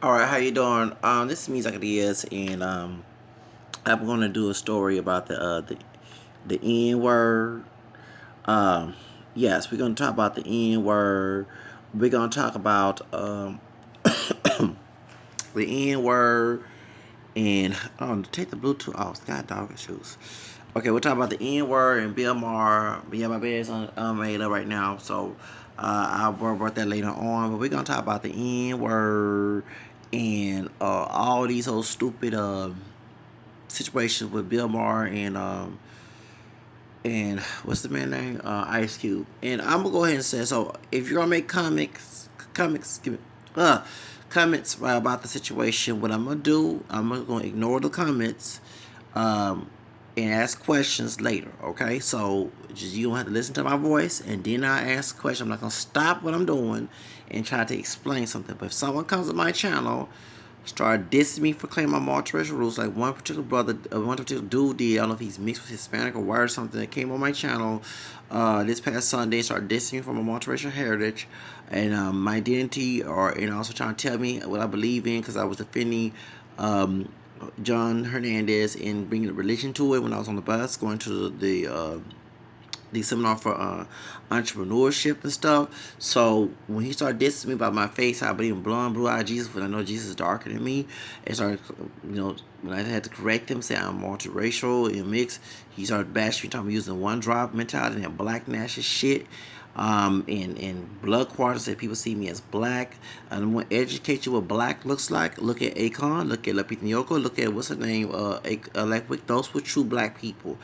All right, how you doing? This is me, Zach Diaz, and I'm gonna do a story about the N word. Um, yes, we're gonna talk about the N word. We're gonna talk about the N word, and take the Bluetooth off. God dog shoes. Okay, we'll talk about the N word and Bill Maher. But yeah, my bed is made up right now, so I'll worry about that later on. But we're gonna talk about the N word and all these whole stupid situations with Bill Maher and what's the man name? Ice Cube. And I'm gonna go ahead and say, so if you're gonna make comics, comments right, about the situation, what I'm gonna do, I'm gonna ignore the comments, um, and ask questions later. Okay, so just you don't have to listen to my voice, and then I ask questions. I'm not gonna stop what I'm doing and try to explain something. But if someone comes to my channel, started dissing me for claiming my multiracial roots. Like one particular brother, one particular dude did. I don't know if he's mixed with Hispanic or white or something. That came on my channel this past Sunday, started dissing me for my multiracial heritage and my identity, and also trying to tell me what I believe in because I was defending um, John Hernandez and bringing religion to it when I was on the bus going to the seminar for entrepreneurship and stuff. So when he started dissing me about my face, I believe in blonde, blue-eyed Jesus, when I know Jesus is darker than me, and started, when I had to correct him, say I'm multiracial and mixed, he started bashing me, talking about using one drop mentality and black national shit. And blood quarters that people see me as black. I want to educate you what black looks like. Look at Akon, look at Lapita Nyong'o, look at what's her name, like those were true black people.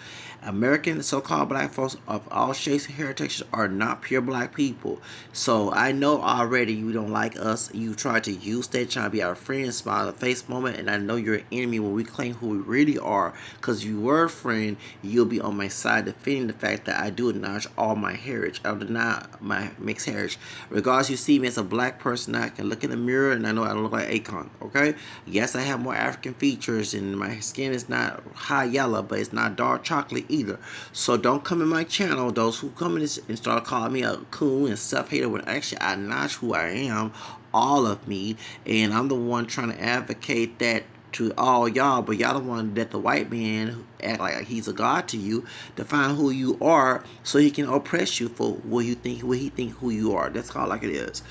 American so-called black folks of all shapes and heritages are not pure black people. So I know already you don't like us. You try to use that, trying to be our friend, smile in the face moment, and I know you're an enemy when we claim who we really are. Because you were a friend, you'll be on my side defending the fact that I do acknowledge all my heritage. I do not my mixed heritage. Regardless, you see me as a black person, I can look in the mirror and I know I don't look like Akon. Okay? Yes, I have more African features and my skin is not high yellow, but it's not dark chocolate either. So don't come in my channel, those who come in and start calling me a coon and self-hater when actually I acknowledge who I am, all of me, and I'm the one trying to advocate that to all y'all, but y'all the one that the white man act like he's a god to you, define who you are so he can oppress you for what he think who you are. That's all like it is.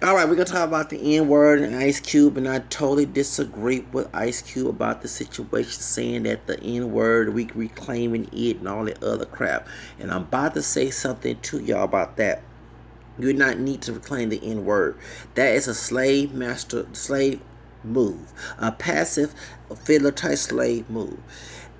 All right, we're gonna talk about the N word and Ice Cube, and I totally disagree with Ice Cube about the situation, saying that the N word we reclaiming it and all that other crap. And I'm about to say something to y'all about that. You do not need to reclaim the N word. That is a slave move, a passive fiddler type slave move.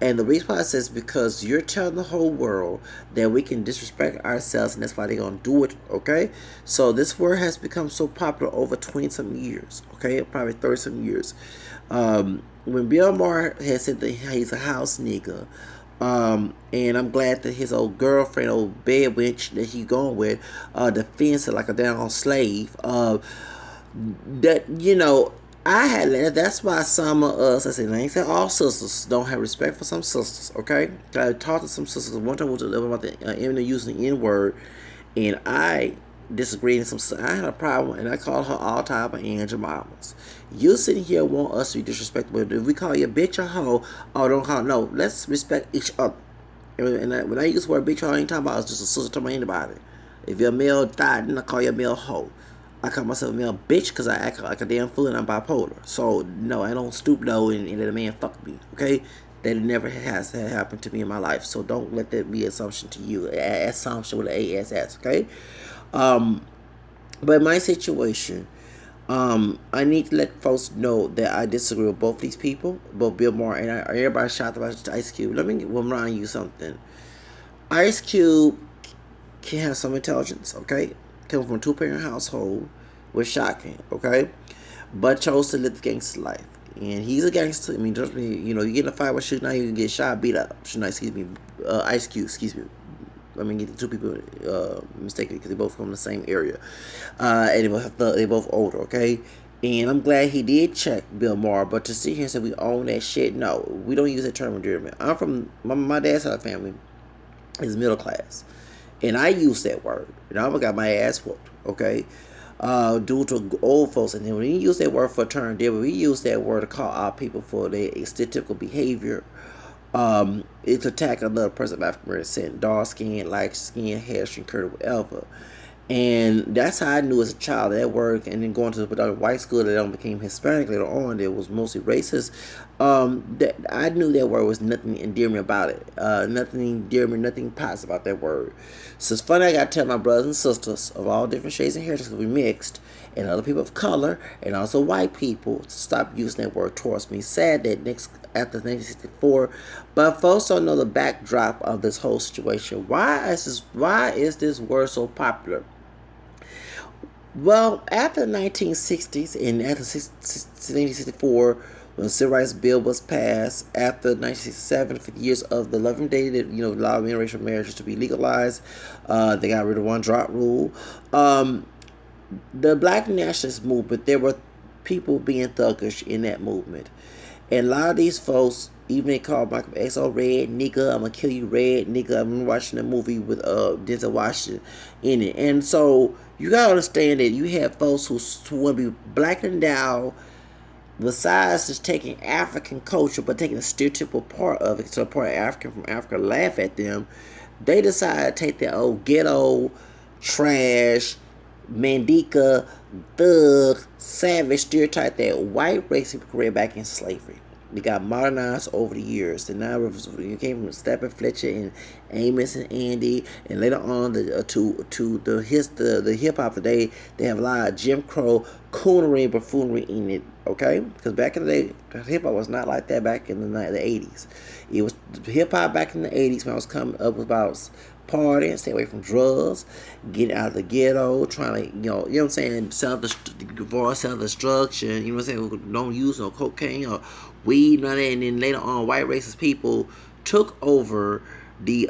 And the reason why I say is because you're telling the whole world that we can disrespect ourselves, and that's why they're gonna do it. Okay, so this word has become so popular over 20 some years. Okay, probably 30 some years. When Bill Maher has said that he's a house nigga, and I'm glad that his old girlfriend, old bed witch that he going with, defends it like a damn slave. That I had that's why some of us, I said I ain't say all sisters don't have respect for some sisters. Okay, I talked to some sisters one time was about the using the N word, and I disagreed. And I had a problem, and I called her all type of Angel Mamas. You sitting here want us to be disrespectful. If we call you a bitch or hoe, oh don't call no. Let's respect each other. When I use the word bitch, I ain't talking about just a sister, talking about anybody. If you're a male thigh, then I call you a male hoe. I call myself a male bitch because I act like a damn fool and I'm bipolar. So no, I don't stoop low and let a man fuck me. Okay, that never has happened to me in my life. So don't let that be assumption to you. Assumption with an ASS. Okay. Um, but my situation, I need to let folks know that I disagree with both these people, both Bill Maher and everybody shot about Ice Cube. Let me remind you something. Ice Cube can have some intelligence, okay? Came from a two-parent household was shocking, okay? But chose to live the gangster life. And he's a gangster. I mean, trust me, you get in a fight with Suge Knight, you can get shot, beat up. Suge Knight, Ice Cube, excuse me. I mean, get the two people mistaken because they both from the same area, and they both older. Okay, and I'm glad he did check Bill Maher, but to sit here and say we own that shit, no, we don't use that term endearment. I'm from my dad's side of the family is middle class, and I use that word, and I got my ass whooped. Okay, due to old folks. And then when you use that word for a term, then we use that word to call out people for their stereotypical behavior. It's attack another person of African descent, dark skin, light skin, hair, string, curly, whatever. And that's how I knew as a child that word, and then going to the white school that then became Hispanic later on, that was mostly racist. That I knew that word was nothing endearing about it. Nothing endearing, nothing positive about that word. So it's funny I got to tell my brothers and sisters of all different shades and heritage, because we mixed, and other people of color, and also white people, to stop using that word towards me. Sad that next after 1964, but folks don't know the backdrop of this whole situation. Why is this word so popular? Well, after the 1960s and after 1964, when the Civil Rights Bill was passed, after 1967, 50 years of the 11 day that allowed interracial marriages to be legalized, they got rid of one drop rule. The Black nationalist movement, there were people being thuggish in that movement. And a lot of these folks, even they call Michael X, oh, red nigga, I'm gonna kill you, red nigga. I'm watching the movie with Denzel Washington in it. And so you gotta understand that you have folks who want to be black and down, besides just taking African culture, but taking a stereotypical part of it, so a part of African from Africa, laugh at them. They decide to take their old ghetto, trash, Mandika, thug, savage stereotype that white race people created back in slavery. They got modernized over the years. And now you came from Stephen Fletcher and Amos and Andy, and later on to the hip hop today, they have a lot of Jim Crow coonery and buffoonery in it. Okay, because back in the day, hip hop was not like that back in the 80s. It was hip hop back in the 80s when I was coming up about partying, stay away from drugs, get out of the ghetto, trying to, you know what I'm saying, self-destruction, you know what I'm saying, don't use no cocaine or weed, none of that. And then later on, white racist people took over the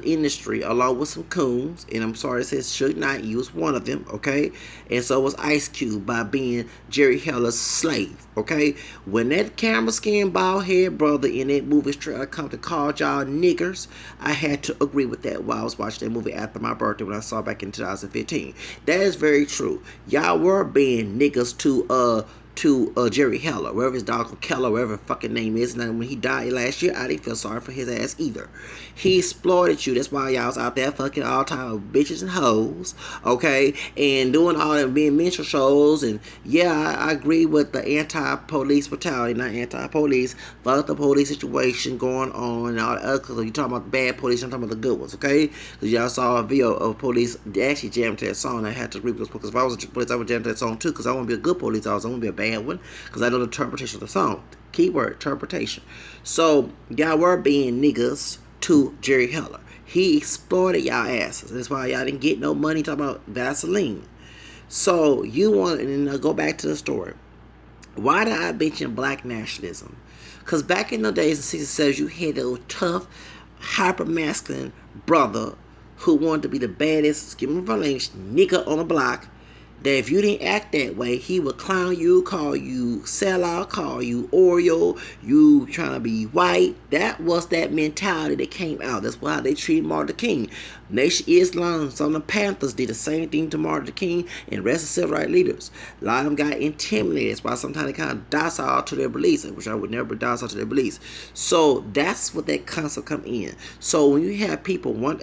industry along with some coons, and I'm sorry to say Suge Knight, he was one of them, okay? And so was Ice Cube by being Jerry Heller's slave, okay? When that camera skin bald head brother in that movie straight out come to call y'all niggers, I had to agree with that while I was watching that movie after my birthday when I saw it back in 2015. That is very true. Y'all were being niggers to Jerry Heller, wherever his dog Keller, wherever his fucking name is. And when he died last year, I didn't feel sorry for his ass either. He exploited you. That's why y'all was out there fucking all time with bitches and hoes, okay? And doing all that being menstrual shows. And yeah, I agree with the anti-police brutality, not anti-police, fuck the police situation going on and all the other. Cause you talking about the bad police, I'm talking about the good ones, okay? Because y'all saw a video of police actually jammed to that song. And I had to agree with those because if I was a police, I would jam to that song too. Because I want to be a good police officer. I want to be a bad one because I know the interpretation of the song. Keyword interpretation. So y'all were being niggas to Jerry Heller. He exploited y'all asses. That's why y'all didn't get no money talking about Vaseline. So you want to go back to the story. Why did I mention black nationalism? Because back in the days in 67, you had a tough, hyper masculine brother who wanted to be the baddest, excuse me for language, nigga on the block. That if you didn't act that way, he would clown you, call you sellout, call you Oreo, you trying to be white. That was that mentality that came out. That's why they treated Martin Luther King. Nation Islam, some of the Panthers did the same thing to Martin Luther King and the rest of civil rights leaders. A lot of them got intimidated. That's why sometimes they kind of docile to their beliefs, which I would never be docile to their beliefs. So that's what that concept come in. So when you have people, one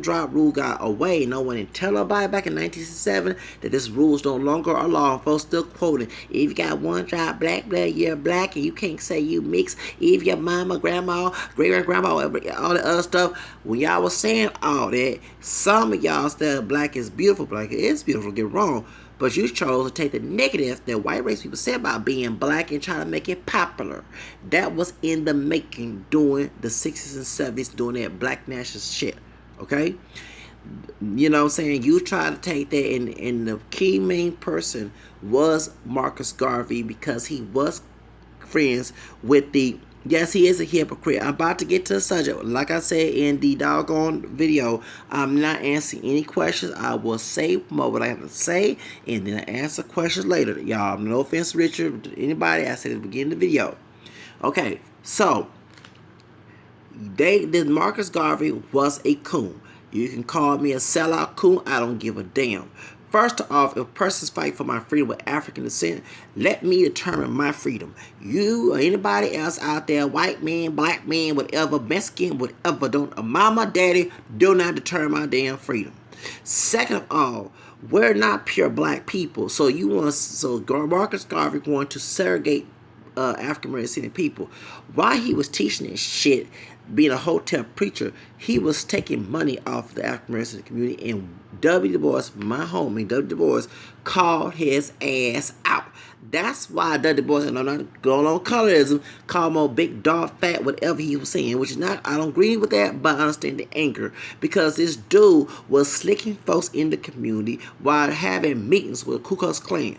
drop rule got away, no one didn't tell nobody back in 1967 that this rules no longer are law. Folks still quoting, if you got one drop black blood, you're black, and you can't say you mix. If your mama, grandma, great-grandma, all the other stuff, when y'all was saying all that, some of y'all said black is beautiful. Black is beautiful, get wrong. But you chose to take the negative that white race people said about being black and try to make it popular. That was in the making during the 60s and 70s, doing that black nationalist shit. Okay? You know what I'm saying? You try to take that, and the key main person was Marcus Garvey because he was friends with the. Yes, he is a hypocrite. I'm about to get to the subject. Like I said in the doggone video, I'm not answering any questions. I will say what I have to say, and then I answer questions later. Y'all, no offense, Richard, anybody. I said at the beginning of the video. Okay, so Marcus Garvey was a coon. You can call me a sellout coon. I don't give a damn. First off, if persons fight for my freedom with African descent, let me determine my freedom. You or anybody else out there, white man, black man, whatever, Mexican, whatever, don't mama, daddy, do not determine my damn freedom. Second of all, we're not pure black people. So Marcus Garvey wanted to segregate African American people. While he was teaching this shit, being a hotel preacher, he was taking money off the African American community, and W. Du Bois, my homie, W. Du Bois, called his ass out. That's why W. Du Bois, and I'm not going on colorism, called him a big dog, fat, whatever he was saying, which is not, I don't agree with that, but I understand the anger, because this dude was slicking folks in the community while having meetings with Ku Klux Klan.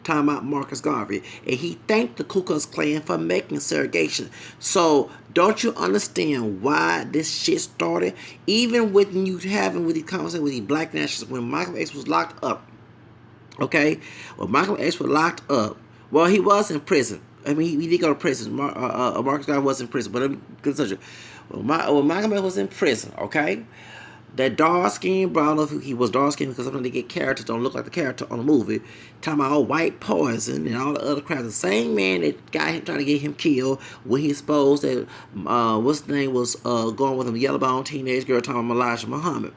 Talking about Marcus Garvey, and he thanked the Ku Klux Klan for making segregation. So don't you understand why this shit started? Even when you having with these conversations with these black nationalists, when Malcolm X was locked up, okay, when Malcolm X was locked up, well, he was in prison. I mean, he did go to prison. Marcus Garvey was in prison, but let me consider. When Malcolm X was in prison, okay, that dark skinned brother, he was dark skinned because sometimes they get characters don't look like the character on the movie. Talking about all white poison and all the other crap. The same man that got him trying to get him killed when he exposed that what's his name was going with a yellow bone teenage girl talking about Elijah Muhammad.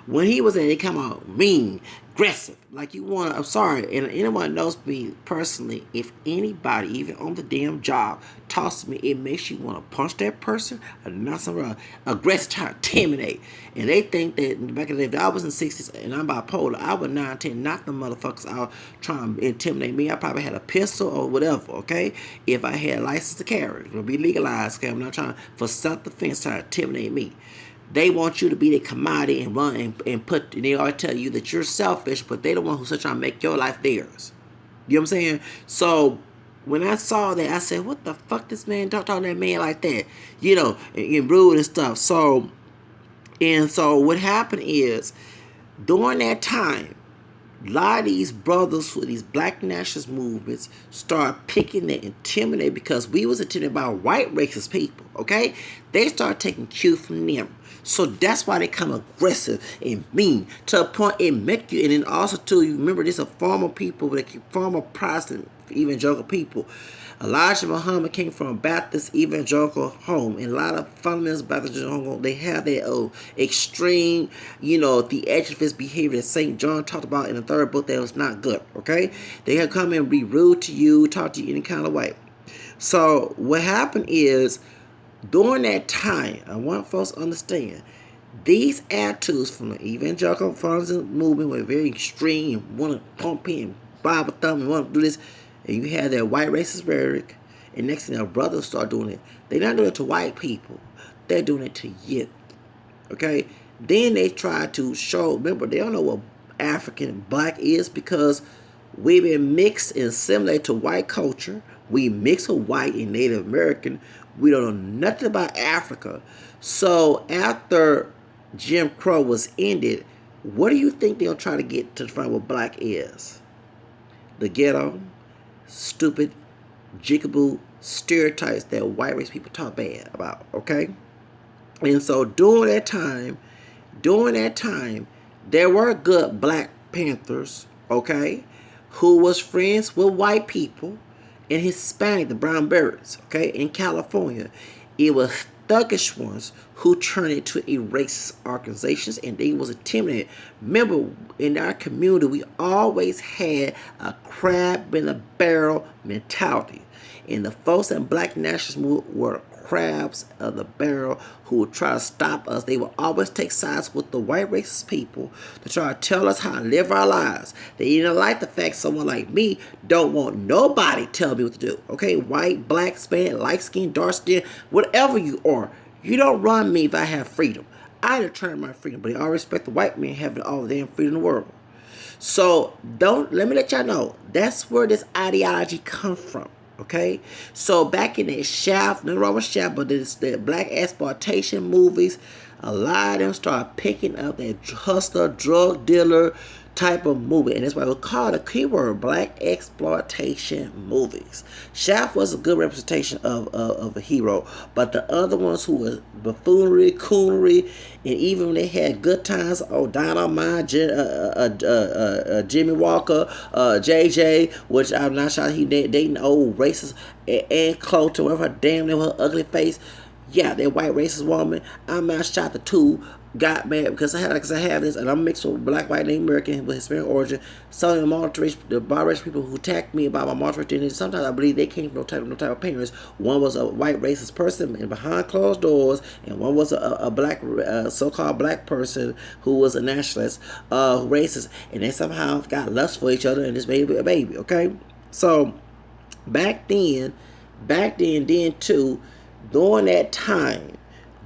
When he was in, they come out mean, aggressive, like you want. I'm sorry, and anyone knows me personally. If anybody, even on the damn job, talks to me, it makes you want to punch that person or not something aggressive, trying to intimidate. And they think that back in the day, if I was in '60s and I'm bipolar, I would 9-10 knock them motherfuckers out trying to intimidate me. I probably had a pistol or whatever. Okay, if I had a license to carry, it would be legalized. Okay, I'm not trying for self-defense trying to intimidate me. They want you to be the commodity and run and put, and they always tell you that you're selfish, but they the one who's trying to make your life theirs. You know what I'm saying? So when I saw that, I said, what the fuck this man talk to that man like that? You know, and rude and stuff. So what happened is, during that time, a lot of these brothers with these black nationalist movements start picking and intimidating because we was intimidated by white racist people, okay? They start taking cue from them. So that's why they come aggressive and mean to a point it make you, and then also too, you remember this are former people, former Protestant evangelical people. Elijah Muhammad came from a Baptist evangelical home, and a lot of fundamentalist Baptist home, they have their extreme, theatrical behavior that St. John talked about in the third book that was not good, okay? They have come and be rude to you, talk to you any kind of way. So what happened is, during that time, I want folks to understand, these attitudes from the evangelical fundamentalist movement were very extreme, want to pump in, Bible thumb, and want to do this. And you have that white racist rhetoric, and next thing our brothers start doing it. They're not doing it to white people. They're doing it to you. Okay? Then they try to show, remember, they don't know what African and black is because we've been mixed and assimilated to white culture. We mix with white and Native American. We don't know nothing about Africa. So after Jim Crow was ended, what do you think they'll try to get to find what black is? The ghetto, stupid, jigaboo stereotypes that white race people talk bad about, okay? And so during that time, there were good Black Panthers, okay, who was friends with white people and Hispanic, the Brown Berets, okay, in California. It was thuggish ones who turned into a racist organizations, and they was intimidated. Remember, in our community, we always had a crab in a barrel mentality. And the folks in black nationalism were crabs of the barrel who would try to stop us. They would always take sides with the white racist people to try to tell us how to live our lives. They didn't like the fact someone like me don't want nobody telling me what to do. Okay, white, black, Hispanic, light skin, dark skin, whatever you are. You don't run me if I have freedom. I determine my freedom, but I respect the white man having all the damn freedom in the world. So let me let y'all know, that's where this ideology comes from. Okay, so back in the Shaft, nothing wrong with Shaft, but the black exploitation movies, a lot of them start picking up that hustler, drug dealer, type of movie, and that's why it was called a keyword black exploitation movies. Shaft was a good representation of a hero, but the other ones who was buffoonery, coonery, and even when they had good times, Dynamite, Jimmy Walker, JJ, which I'm not sure he dating old racist, and Cloto, whatever her damn name, her ugly face. Yeah, that white racist woman. I'm not shot the two. Got mad because I have this, and I'm mixed with black, white, Native American with Hispanic origin. Some of the biracial people who attacked me about my multiracial identity. Sometimes I believe they came from no type of parents. One was a white racist person and behind closed doors, and one was a black, so-called black person who was a nationalist, racist, and they somehow got lust for each other and just made a baby. Okay, so back then, then too, during that time,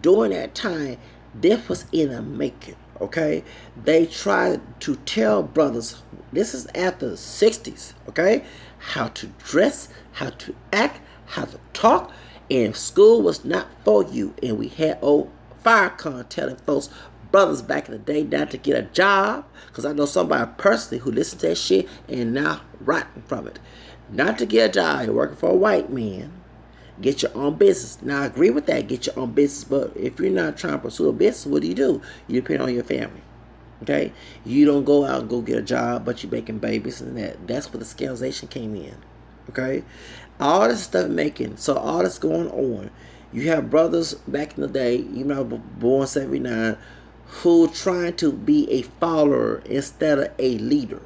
during that time, this was in the making. Okay, they tried to tell brothers, this is after the 60s, okay, how to dress, how to act, how to talk, and school was not for you. And we had old Firecon telling folks, brothers back in the day, not to get a job, because I know somebody personally who listened to that shit and now rotting from it. Not to get a job, you're working for a white man. Get your own business. Now, I agree with that. Get your own business. But if you're not trying to pursue a business, what do? You depend on your family. Okay? You don't go out and go get a job, but you're making babies and that. That's where the scalization came in. Okay? All this stuff making. So, all this going on. You have brothers back in the day, even though I was born 79, who trying to be a follower instead of a leader.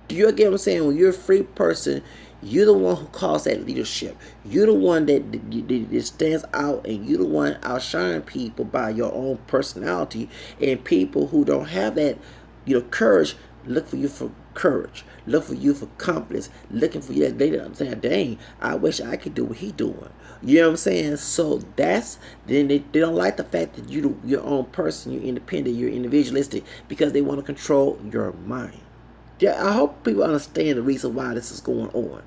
Do you get what I'm saying? When you're a free person, you're the one who calls that leadership. You're the one that stands out, and you're the one outshining people by your own personality. And people who don't have that, courage, look for you for courage. Look for you for confidence. Looking for you. They don't understand. Dang, I wish I could do what he doing. You know what I'm saying? So then they don't like the fact that you're your own person. You're independent. You're individualistic because they want to control your mind. Yeah, I hope people understand the reason why this is going on.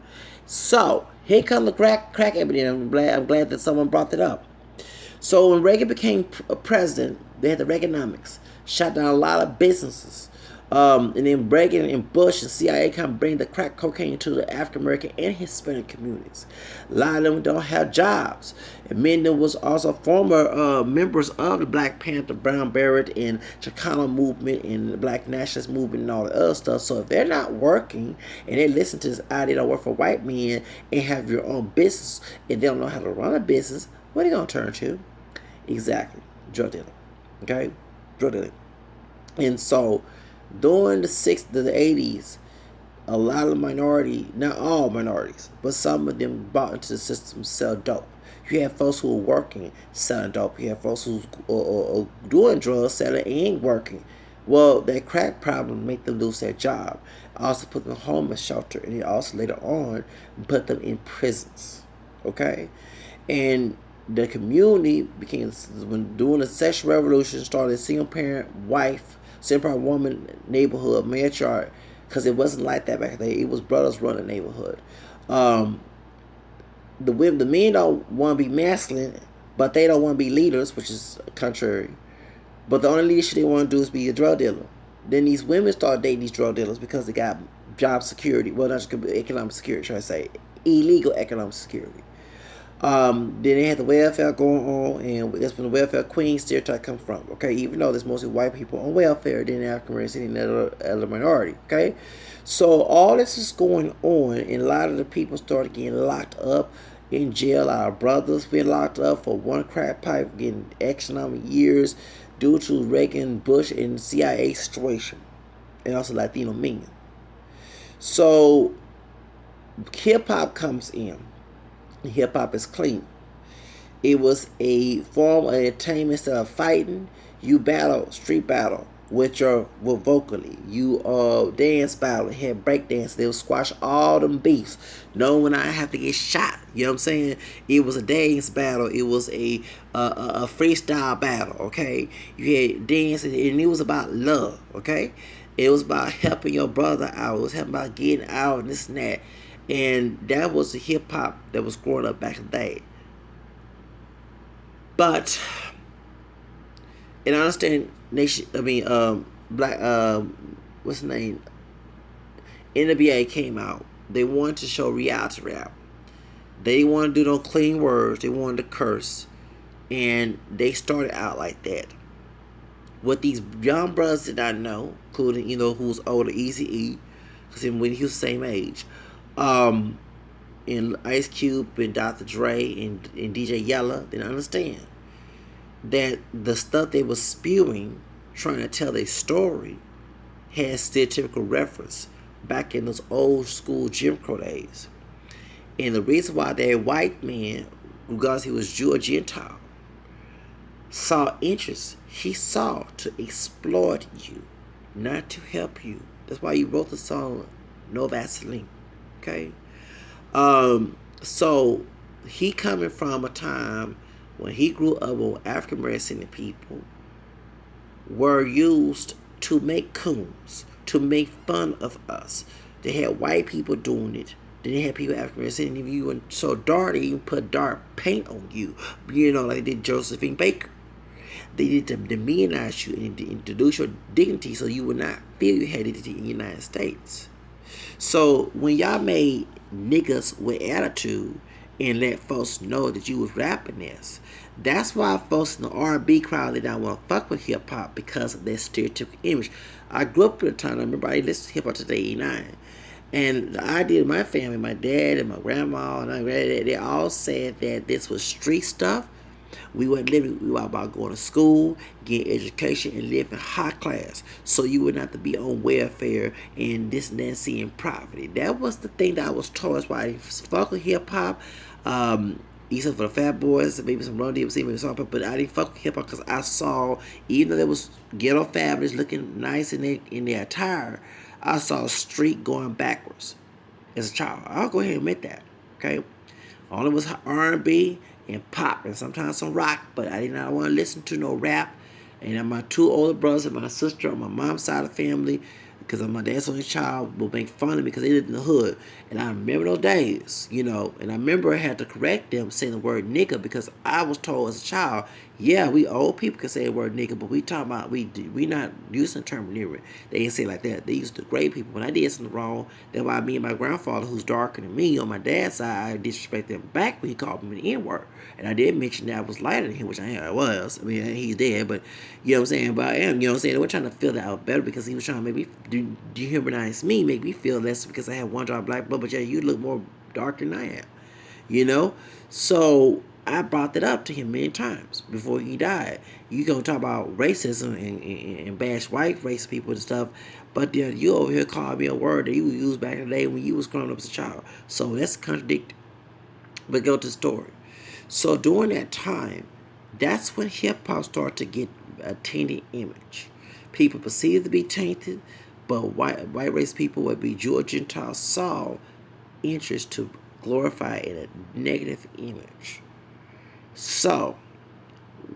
So here comes the crack epidemic. I'm glad that someone brought that up. So when Reagan became president, they had the Reaganomics, shut down a lot of businesses. And then Reagan and Bush and CIA kind of bring the crack cocaine to the African American and Hispanic communities. A lot of them don't have jobs. And many of them was also former members of the Black Panther, Brown Beret, and Chicano movement and the Black Nationalist movement and all the other stuff. So if they're not working and they listen to this idea, don't work for white men and have your own business and they don't know how to run a business, what are they going to turn to? Exactly. Drug dealing. Okay? Drug dealing. And so during the 60s, the 80s, a lot of minority, not all minorities, but some of them bought into the system sell dope. You have folks who are working selling dope. You have folks who are doing drugs selling and working. Well, that crack problem made them lose their job. Also put them in homeless shelter, and it also later on put them in prisons. Okay? And the community became, when doing the sexual revolution, started a single parent wife, single parent woman neighborhood matriarch, because it wasn't like that back in the day. It was brothers running the neighborhood. The men don't want to be masculine, but they don't want to be leaders, which is contrary. But the only leadership they want to do is be a drug dealer. Then these women start dating these drug dealers because they got job security. Well, not economic security, should I say. Illegal economic security. Then they had the welfare going on, and that's when the welfare queen stereotype comes from. Okay, even though there's mostly white people on welfare, then African Americans and other minority. Okay, so all this is going on, and a lot of the people started getting locked up in jail. Our brothers been locked up for one crack pipe, getting economic years due to Reagan, Bush, and CIA situation, and also Latino men. So hip hop comes in. Hip hop is clean. It was a form of entertainment. Instead of fighting, you battle, street battle with vocally. You dance battle, had break dance. They'll squash all them beefs. No, when I have to get shot, you know what I'm saying? It was a dance battle. It was a freestyle battle. Okay, you had dance, and it was about love. Okay, it was about helping your brother out. It was helping about getting out and this and that. And that was the hip hop that was growing up back in the day. But, and I understand nation. I mean, black. What's the name? NBA came out. They wanted to show reality rap. They didn't want to do no clean words. They wanted to curse. And they started out like that. What these young brothers did not know, including, who was older, Easy E, because when he was the same age, um, and Ice Cube and Dr. Dre and DJ Yella didn't understand that the stuff they were spewing, trying to tell their story, had stereotypical reference back in those old school Jim Crow days. And the reason why that white man, regardless he was Jew or Gentile, saw interest, he saw to exploit you, not to help you. That's why you wrote the song No Vaseline. Okay? So he coming from a time when he grew up with African American people were used to make coons, to make fun of us. They had white people doing it. Then they had people African American, if you were so dark, they even put dark paint on you. Like they did Josephine Baker. They did to demonize you and introduce your dignity so you would not feel you had dignity in the United States. So when y'all made niggas with attitude and let folks know that you was rapping this, that's why folks in the R&B crowd, they don't want to fuck with hip hop because of that stereotypical image. I grew up in a time, I remember I listened to hip hop today, 89. And the idea of my family, my dad and my grandma and my granddad, they all said that this was street stuff. We weren't living, we were about going to school, getting education, and living high class. So you wouldn't have to be on welfare and this and that, seeing poverty. That was the thing that I was told. That's why I fuck with hip hop. Except for the Fat Boys, maybe some Run DMC, maybe something, but I didn't fuck with hip hop because I saw, even though there was ghetto fabulous looking nice in their attire, I saw street going backwards as a child. I'll go ahead and admit that. Okay, all it was R&B and pop and sometimes some rock, but I did not want to listen to no rap. And my two older brothers and my sister on my mom's side of the family, because my dad's only child, will make fun of me because they lived in the hood. And I remember those days, and I remember I had to correct them saying the word nigga because I was told as a child, yeah, we old people can say the word nigga, but we talking about, we not using the term nigga. They didn't say it like that. They used to grade people. When I did something wrong, that's why me and my grandfather, who's darker than me on my dad's side, I disrespected him back when he called me the N-word. And I did mention that I was lighter than him, which I was. I mean, he's dead, but you know what I'm saying? But I am, you know what I'm saying? They were trying to feel that out better because he was trying to make me dehumanize me, make me feel less because I have one drop of black blood, but yeah, you look more dark than I am, So I brought that up to him many times before he died. You gonna talk about racism and bash white race people and stuff, but then you over here call me a word that you used back in the day when you was growing up as a child. So that's contradictory. But go to the story. So during that time, that's when hip hop started to get a tainted image. People perceived to be tainted, but white race people, would be Jew or Gentile, saw interest to glorify in a negative image. So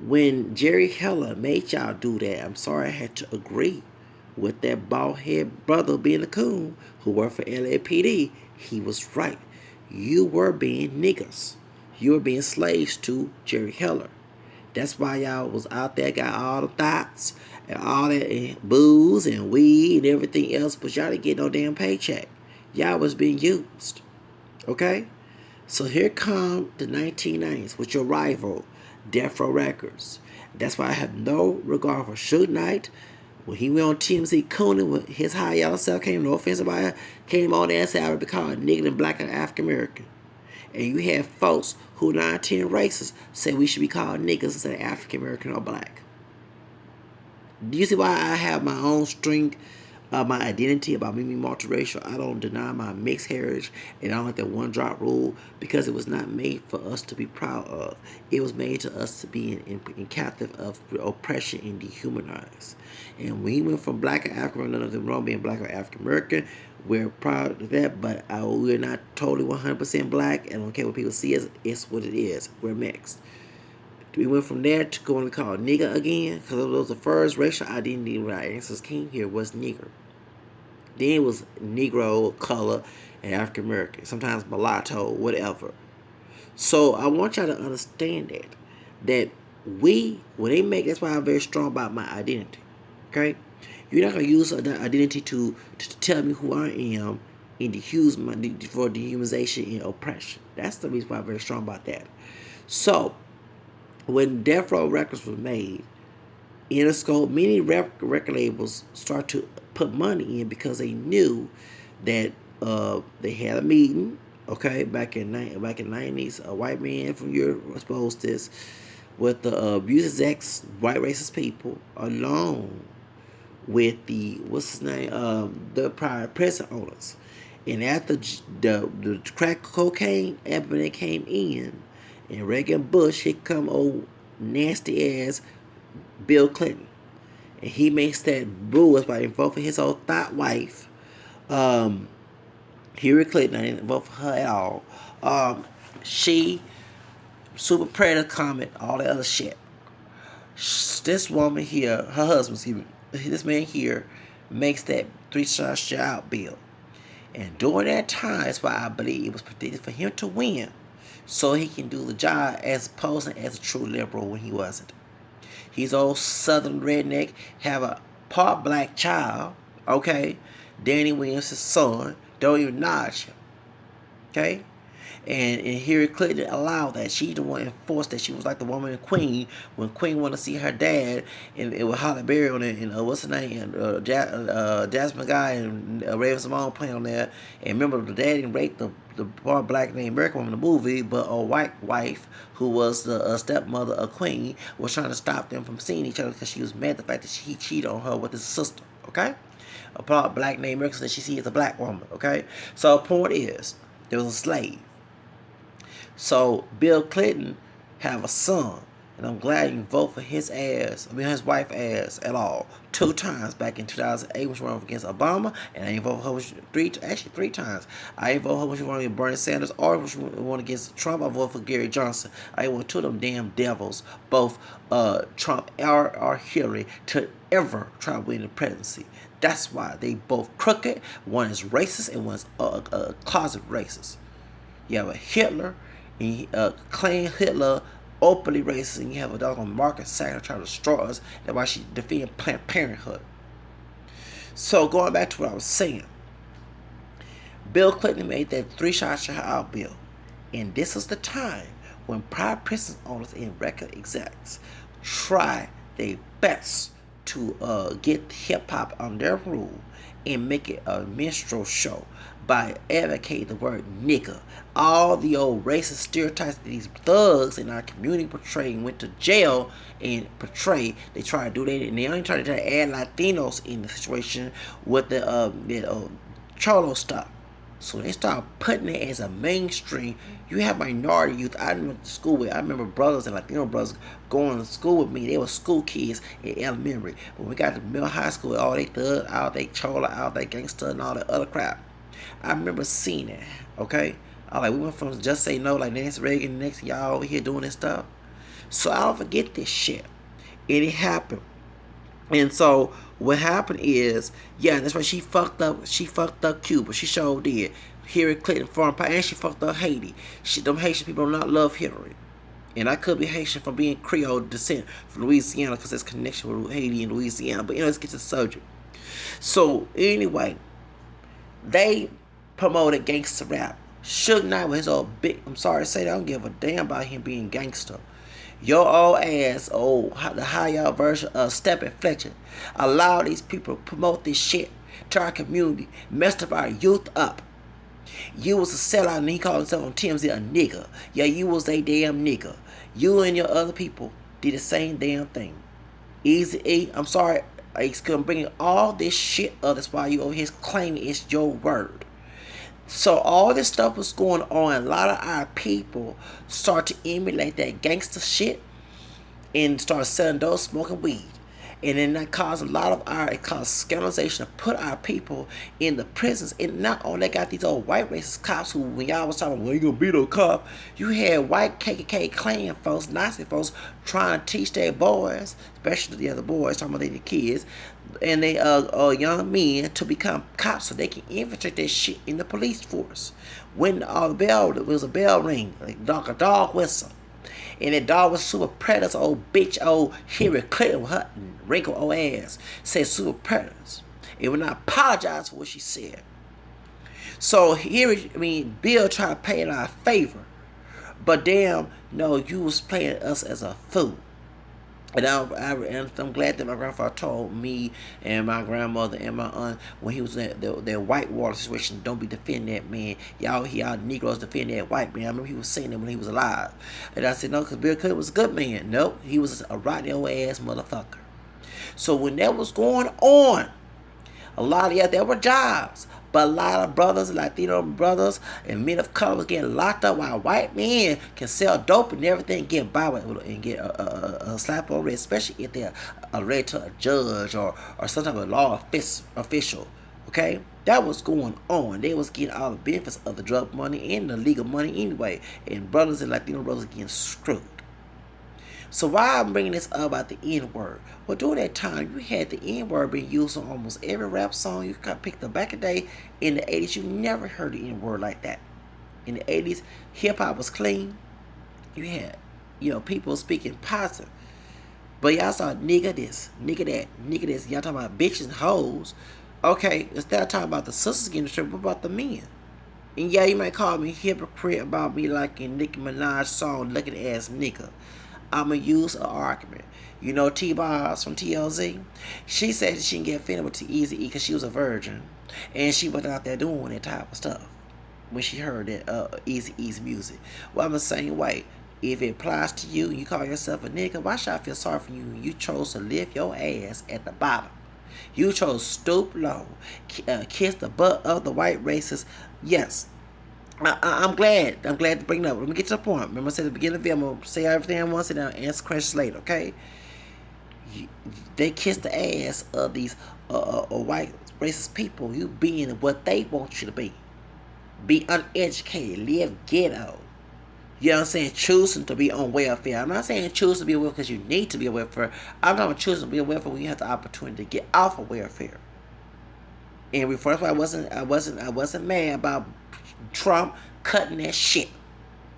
when Jerry Heller made y'all do that, I'm sorry I had to agree with that bald head brother being a coon who worked for LAPD. He was right. You were being niggas. You were being slaves to Jerry Heller. That's why y'all was out there, got all the thoughts and all that and booze and weed and everything else, but y'all didn't get no damn paycheck. Y'all was being used. Okay? So here come the 1990s with your rival, Death Row Records. That's why I have no regard for Suge Knight. When he went on TMZ Coonan with his high yellow self, came, no offense about it, came on there and said I would be called a nigga and black and African American. And you have folks who 9-10 races say we should be called niggas instead of African American or black. Do you see why I have my own string of my identity about me being multiracial? I don't deny my mixed heritage, and I don't like that one drop rule because it was not made for us to be proud of. It was made to us to be in captive of oppression and dehumanized. And when he went from black and African, none of them wrong being black or African American. We're proud of that, but we're not totally 100% black. I don't care what people see us. It's what it is. We're mixed. We went from there to going to call nigga again, because it was the first racial identity when our ancestors came here was nigger. Then it was Negro, color, and African American. Sometimes mulatto, whatever. So I want y'all to understand that when they make, that's why I'm very strong about my identity. Okay? You're not going to use an identity to tell me who I am and for dehumanization and oppression. That's the reason why I'm very strong about that. So, when Death Row Records was made, Interscope, many record labels start to put money in because they knew that they had a meeting. Okay, back in '90s, a white man from Europe exposed this with the abuse ex white racist people along with the what's his name the prior prison owners. And after the crack cocaine epidemic came in, and Reagan Bush, here come old nasty ass Bill Clinton, and he makes that rules by invoking his old thought wife, um, Hillary Clinton. I didn't vote for her at all. She super predator comment, all that other shit. This woman here, her husband, this man here, makes that three-shot out bill. And during that time, that's why I believe it was predicted for him to win, so he can do the job as posing as a true liberal when he wasn't. He's old southern redneck, have a part black child, okay? Danny Williams' son, don't even acknowledge him, okay? And Hillary Clinton allowed that. She the one enforced that. She was like the woman in Queen when Queen wanted to see her dad, and it was Halle Berry on it, and what's her name, and Jasmine Guy and Raven Simone playing on there. And remember, the dad didn't rape the poor black named American woman in the movie, but a white wife who was the stepmother of Queen was trying to stop them from seeing each other because she was mad at the fact that he cheated on her with his sister. Okay, a part black named American that she sees as a black woman. Okay, so the point is there was a slave. So Bill Clinton have a son, and I'm glad you vote for his his wife ass at all. 2 times back in 2008 when she ran against Obama, and I ain't vote for her three times. I ain't vote for her when she ran against Bernie Sanders, or when she won against Trump. I voted for Gary Johnson. I ain't voted two of them damn devils, both Trump or Hillary, to ever try to win the presidency. That's why they both crooked. One is racist and one's a closet racist. You have a Hitler, and claim Hitler openly racist, and you have a doggone Margaret Sanger trying to destroy us. That's why she defending Planned Parenthood. So going back to what I was saying, Bill Clinton made that three-shot out bill, and this is the time when private prison owners and record execs try their best to get hip hop on their rule and make it a minstrel show by advocating the word nigga. All the old racist stereotypes that these thugs in our community portray and went to jail and portray, they try to do that, and they only try to add Latinos in the situation with the Cholo stuff. So they start putting it as a mainstream. You have minority youth. I went to school with. I remember brothers and Latino brothers going to school with me. They were school kids in elementary. But when we got to middle high school, all they thug, all they chola, all they gangster, and all that other crap. I remember seeing it. Okay, we went from Just Say No, like Nancy Reagan, next y'all over here doing this stuff. So I don't forget this shit. And it happened. And so what happened is, yeah, that's why she fucked up. She fucked up Cuba. She sure did. Hillary Clinton, foreign policy, and she fucked up Haiti. Them Haitian people do not love Hillary. And I could be Haitian from being Creole descent from Louisiana because there's connection with Haiti and Louisiana. But let's get to the subject. So anyway, they promoted gangster rap. Suge Knight with his old big. I'm sorry to say that I don't give a damn about him being gangster. Your old ass, the higher version of Steppin' Fletcher, allow these people to promote this shit to our community, messed up our youth up. You was a sellout, and he called himself on TMZ a nigga. Yeah, you was a damn nigga. You and your other people did the same damn thing. Easy E, I'm sorry, he's bringing all this shit up. That's why you over here claiming it's your word. So all this stuff was going on. A lot of our people start to emulate that gangster shit and start selling those, smoking weed. And then that caused it caused scandalization to put our people in the prisons. And not only got these old white racist cops who, when y'all was talking about, well, you gonna be no cop, you had white KKK Klan folks, Nazi folks, trying to teach their boys, especially the other boys, talking about their kids, and they young men to become cops so they can infiltrate that shit in the police force. When there was a bell ring, like a dog whistle. And that dog was super predators, old bitch, old Hillary Clinton with her wrinkled old ass, said super predators. It would not apologize for what she said. So here, I mean, Bill tried to pay in our favor, but damn, no, you was playing us as a fool. And I'm glad that my grandfather told me and my grandmother and my aunt when he was in that white water situation, don't be defending that man. Y'all Negroes defend that white man. I remember he was saying that when he was alive. And I said, no, because Bill Clinton was a good man. Nope, he was a rotten old ass motherfucker. So when that was going on, a lot of, yeah, there were jobs, but a lot of brothers, Latino brothers, and men of color was getting locked up while white men can sell dope and everything, get by with and get a slap on the wrist, especially if they're related to a judge or some type of law official. Okay, that was going on. They was getting all the benefits of the drug money and the legal money anyway, and brothers and Latino brothers getting screwed. So why I'm bringing this up about the N word? Well, during that time, you had the N word being used on almost every rap song you could pick up. Back in the day, in the 80s, you never heard the N word like that. In the 80s, hip hop was clean. You had, people speaking positive. But y'all saw nigga this, nigga that, nigga this. Y'all talking about bitches and hoes. Okay, instead of talking about the sisters getting stripped, what about the men? And yeah, you might call me hypocrite about me liking Nicki Minaj song looking ass nigga. I'ma use an argument. You know T-Boz from TLZ? She said she didn't get offended with Easy E because she was a virgin. And she went out there doing that type of stuff when she heard that Easy E's music. Well, I'm the same way. If it applies to you and you call yourself a nigga, why should I feel sorry for you? You chose to lift your ass at the bottom. You chose stoop low, kiss the butt of the white racist. Yes, I'm glad. I'm glad to bring it up. Let me get to the point. Remember I said at the beginning of the video, I'm going to say everything I want to say now and answer questions later, okay? They kiss the ass of these white racist people. You being what they want you to be. Be uneducated. Live ghetto. You know what I'm saying? Choosing to be on welfare. I'm not saying choose to be on welfare because you need to be on welfare. I'm talking about choosing to be on welfare when you have the opportunity to get off of welfare. And before I wasn't mad about Trump cutting that shit.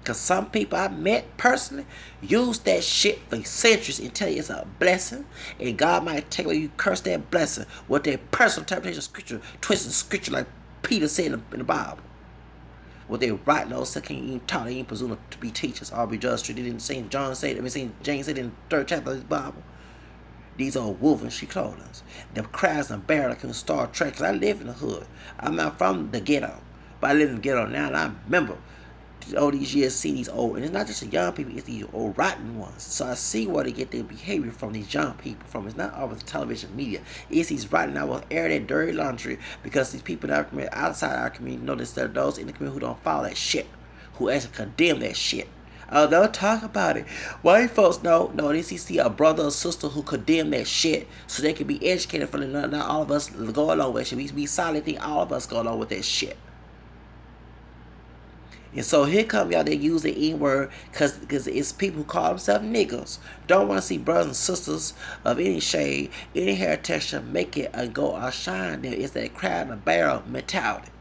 Cause some people I met personally use that shit for centuries and tell you it's a blessing, and God might take away you curse that blessing with their personal interpretation of scripture, twisting scripture like Peter said in the Bible. What they write those that can't even talk, they ain't presumed to be teachers or be judges. They didn't St. John say it, St. James said it in the third chapter of the Bible. These are wolves in sheep clothing. The cries and bear like in Star Trek. Cause I live in the hood. I'm not from the ghetto, but I live in the ghetto now, and I remember all these years see these old, and it's not just the young people, it's these old rotten ones. So I see where they get their behavior from, these young people from. It's not always the television media. It's these rotten, I will air that dirty laundry because these people in our community, outside our community, notice that those in the community who don't follow that shit, who actually condemn that shit. Oh, don't talk about it. White folks, no, they see a brother or sister who condemn that shit so they can be educated from it. Not all of us go along with it. We solid think all of us go along with that shit. And so here come y'all that use the N-word because it's people who call themselves niggas. Don't want to see brothers and sisters of any shade, any hair texture make it and go or shine there. It's that crab and barrel mentality.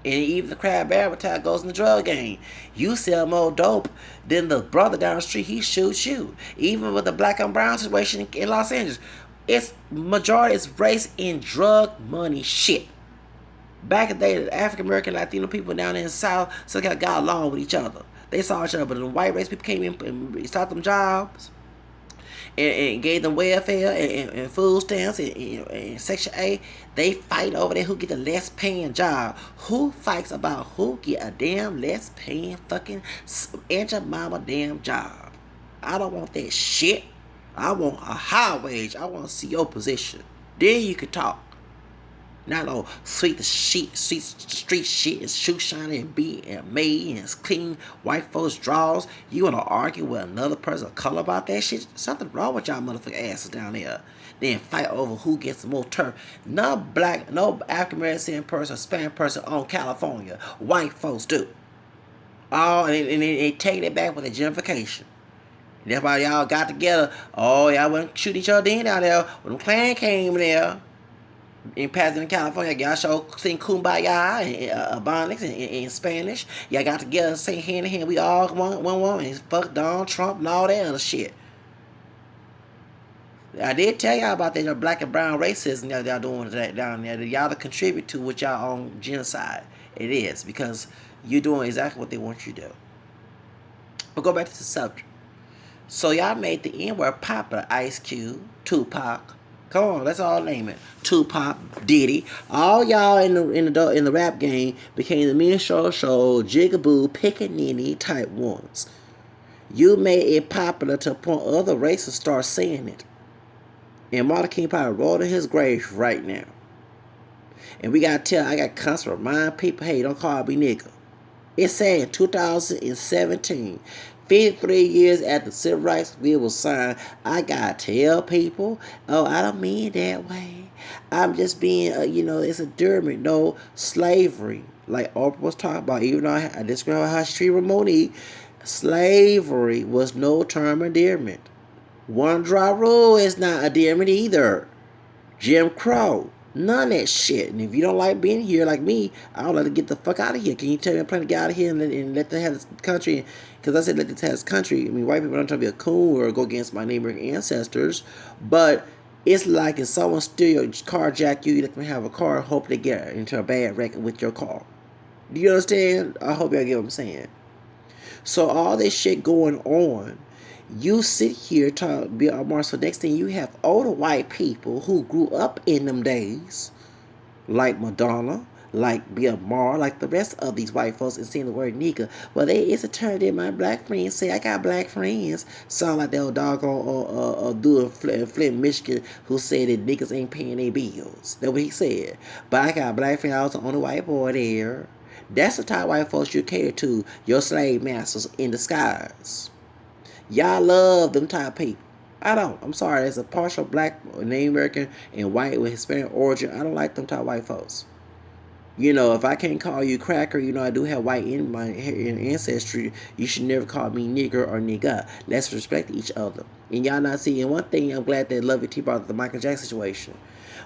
And even the crab barrel mentality goes in the drug game. You sell more dope than the brother down the street, he shoots you. Even with the black and brown situation in Los Angeles, it's majority is race and drug money shit. Back in the day, the African American Latino people down in the South still got along with each other. They saw each other, but the white race people came in and started them jobs and gave them welfare and food stamps and Section A. They fight over there who get the less paying job. Who fights about who get a damn less paying fucking Aunt your mama damn job? I don't want that shit. I want a high wage. I want to see your position. Then you can talk. Not no street shit and shoe shining and be and made and clean white folks draws. You wanna argue with another person of color about that shit? Something wrong with y'all motherfucking asses down there. Then fight over who gets the more turf. No African American person, Spanish person on California. White folks do. Oh, and they taking it back with a gentrification. That's why y'all got together. Oh, y'all wouldn't shoot each other in down there when the Klan came there. In Pasadena, California, y'all show sing Kumbaya and Ebonics in Spanish. Y'all got together, sing hand in hand. We all one woman. Fuck Donald Trump and all that other shit. I did tell y'all about that black and brown racism that y'all doing that down there. That y'all to contribute to with y'all own genocide. It is because you're doing exactly what they want you to do. But go back to the subject. So y'all made the N word popular. Ice Cube, Tupac. Come on, let's all name it. Tupac, Diddy, all y'all in the rap game became the minstrel show, jigaboo, pickaninny type ones. You made it popular to the point other races start saying it. And Martin King probably rolled in his grave right now. And I got constant remind people, hey, don't call me nigga. It's saying 2017, 53 years after the Civil Rights Bill was signed, I gotta tell people, oh, I don't mean it that way. I'm just being, it's a endearment. No, slavery, like Oprah was talking about, even though I described how she treated Monique, slavery was no term endearment. One drop rule is not endearment either. Jim Crow. None of that shit. And if you don't like being here like me, I would like to get the fuck out of here. Can you tell me I'm planning to get out of here and let them have this country? Because I said let them have this country. I mean, white people don't try to be a coon or go against my neighboring ancestors. But it's like if someone steal your carjack you let them have a car, hope they get into a bad wreck with your car. Do you understand? I hope y'all get what I'm saying. So all this shit going on, you sit here to be a Mars. So next thing you have older white people who grew up in them days, like Madonna, like Bill Maher, like the rest of these white folks, and seeing the word nigga. Well, it's a term that my black friends say. I got black friends. Sound like that old doggone dude in Flint, Michigan, who said that niggas ain't paying their bills. That's what he said. But I got black friends. I was the only white boy there. That's the type of white folks you cater to. Your slave masters in disguise. Y'all love them type of people. I don't. I'm sorry. As a partial black, Native American, and white with Hispanic origin, I don't like them type of white folks. If I can't call you cracker, I do have white in my ancestry. You should never call me nigger or nigga. Let's respect each other. And y'all not seeing one thing. I'm glad that Lovey T brought up the Michael Jackson situation.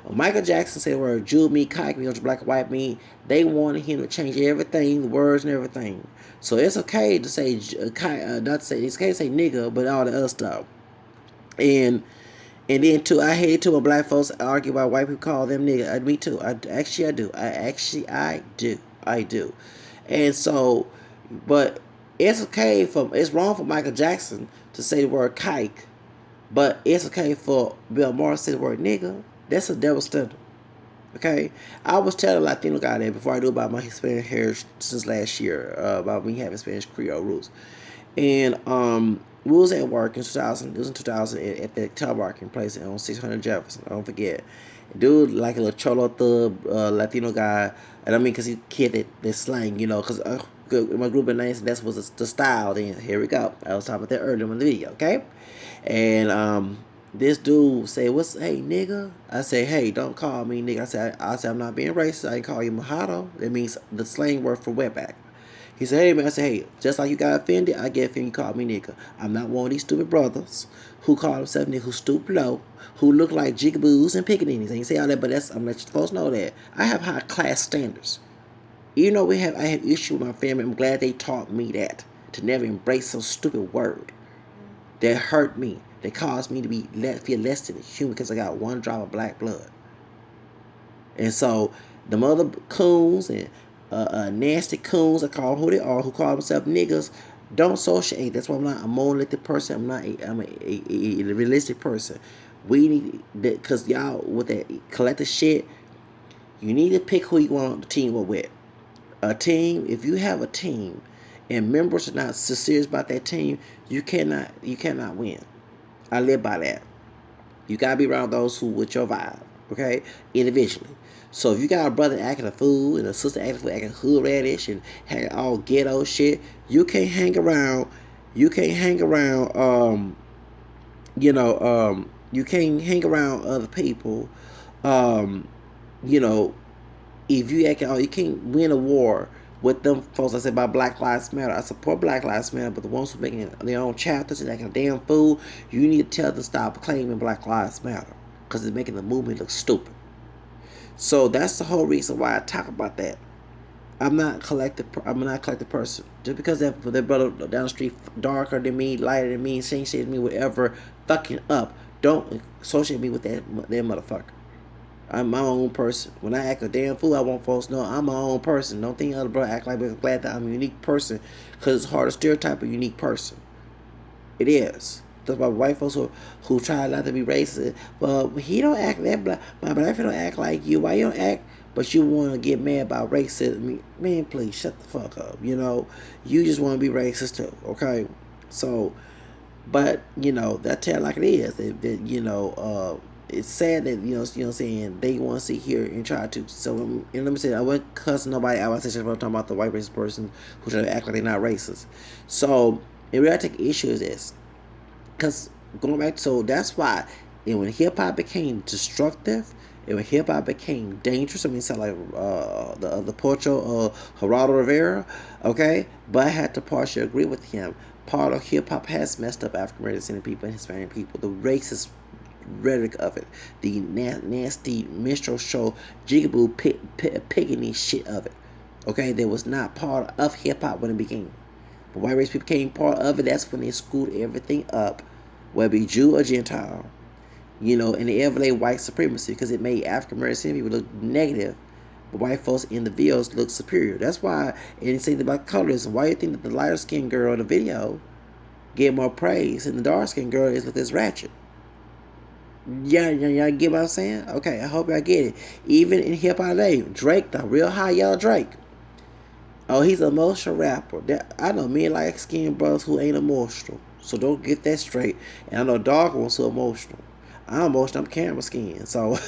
When Michael Jackson said where Jew me, kike me, black and white me, they wanted him to change everything, the words and everything. So it's okay to say, not to say, it's okay to say nigga, but all the other stuff. And then too, I hate too when black folks argue about white people call them nigga. Me too. I do. I do. And so, but it's wrong for Michael Jackson to say the word kike, but it's okay for Bill Maher to say the word nigga. That's a double standard. Okay, I was telling a Latino guy that before I knew about my Hispanic heritage since last year, about me having Spanish Creole roots. And we was at work in 2000. It was in 2000 at the telemarketing place on 600 Jefferson. I don't forget. Dude, like a little cholo thug Latino guy, and I mean, cause he kid that slang, cause my group of names that was the style. Then here we go. I was talking about that earlier in the video, okay? And this dude say, hey nigga? I say, hey, don't call me nigga. I say I'm not being racist. I ain't call you mojado. That means the slang word for wetback. He said, hey man, I said, hey, just like you got offended, I get offended you called me nigga. I'm not one of these stupid brothers who call themselves nigga, who stoop low, who look like jigaboos and pickaninnies. I ain't say all that, but I'm letting you folks know that. I have high class standards. Even though I have issue with my family, I'm glad they taught me that. To never embrace some stupid word that hurt me, that caused me to feel less than human because I got one drop of black blood. And so the mother coons and nasty coons, I call them who they are, who call themselves niggas, don't associate. That's why I'm not a monolithic person. I'm a realistic person. We need that because y'all with that collective shit. You need to pick who you want the team with. A team. If you have a team and members are not serious about that team, you cannot win. I live by that. You gotta be around those who with your vibe, okay? Individually. So if you got a brother acting a fool and a sister acting hood radish and all ghetto shit, you can't hang around. You can't hang around. You can't hang around other people. You know, if you acting, you can't win a war with them folks. I said about Black Lives Matter. I support Black Lives Matter, but the ones who making their own chapters and acting a damn fool, you need to tell them to stop claiming Black Lives Matter because it's making the movement look stupid. So that's the whole reason why I talk about that. I'm not a collective person. Just because that brother down the street darker than me, lighter than me, same shit than me, whatever, fucking up, Don't associate me with that motherfucker. I'm my own person. When I act a damn fool, I want folks to know I'm my own person. Don't think other brother act like we're glad that I'm a unique person, because it's hard to stereotype a unique person. It is. That's why white folks who try not to be racist. Well, he don't act that black. My black friend don't act like you. Why you don't act? But you want to get mad about racism? Man, please shut the fuck up. You just want to be racist too. Okay, so but that tell like it is. It's sad that what I'm saying, they want to sit here and try to. So and let me say, I wasn't cussing nobody out. I was just talking about the white racist person who try to act like they're not racist. So and we gotta take issue with this, because going back, so that's why, and when hip hop became destructive, and when hip hop became dangerous, I mean, it sound like the Pocho Geraldo Rivera, okay. But I had to partially agree with him. Part of hip hop has messed up African American people and Hispanic people. The racist rhetoric of it, the nasty minstrel show, jigaboo, picking shit of it. Okay, that was not part of hip hop when it began. But white race people became part of it. That's when they screwed everything up, whether it be Jew or Gentile, and they elevate white supremacy, because it made African American people look negative, but white folks in the videos look superior. That's why, and it's saying about colorism. Why do you think that the lighter skinned girl in the video get more praise and the dark skinned girl is with this ratchet? Yeah, get what I'm saying? Okay, I hope y'all get it. Even in hip hop today, Drake, the real high yellow Drake. Oh, he's an emotional rapper. I know men like skin brothers who ain't emotional. So don't get that straight. And I know dog ones who emotional. I'm emotional. I'm camera skin. So,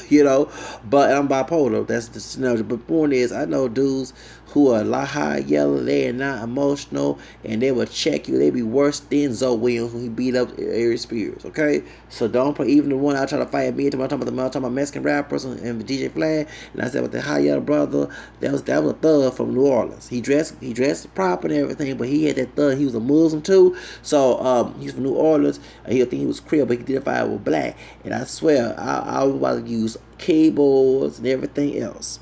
but I'm bipolar. That's the scenario. But the point is, I know dudes who are a lot high yellow. They are not emotional. And they will check you. They be worse than Zoe Williams when he beat up Aries Spears. Okay? So don't play. Even the one I try to fight me. I'm talking about Mexican rappers and DJ Flag. And I said with the high yellow brother, that was a thug from New Orleans. He dressed proper and everything, but he had that thug. He was a Muslim too. So he's from New Orleans. And he think he was Creole, but he identified with black. And I swear, I was about to use keyboards and everything else.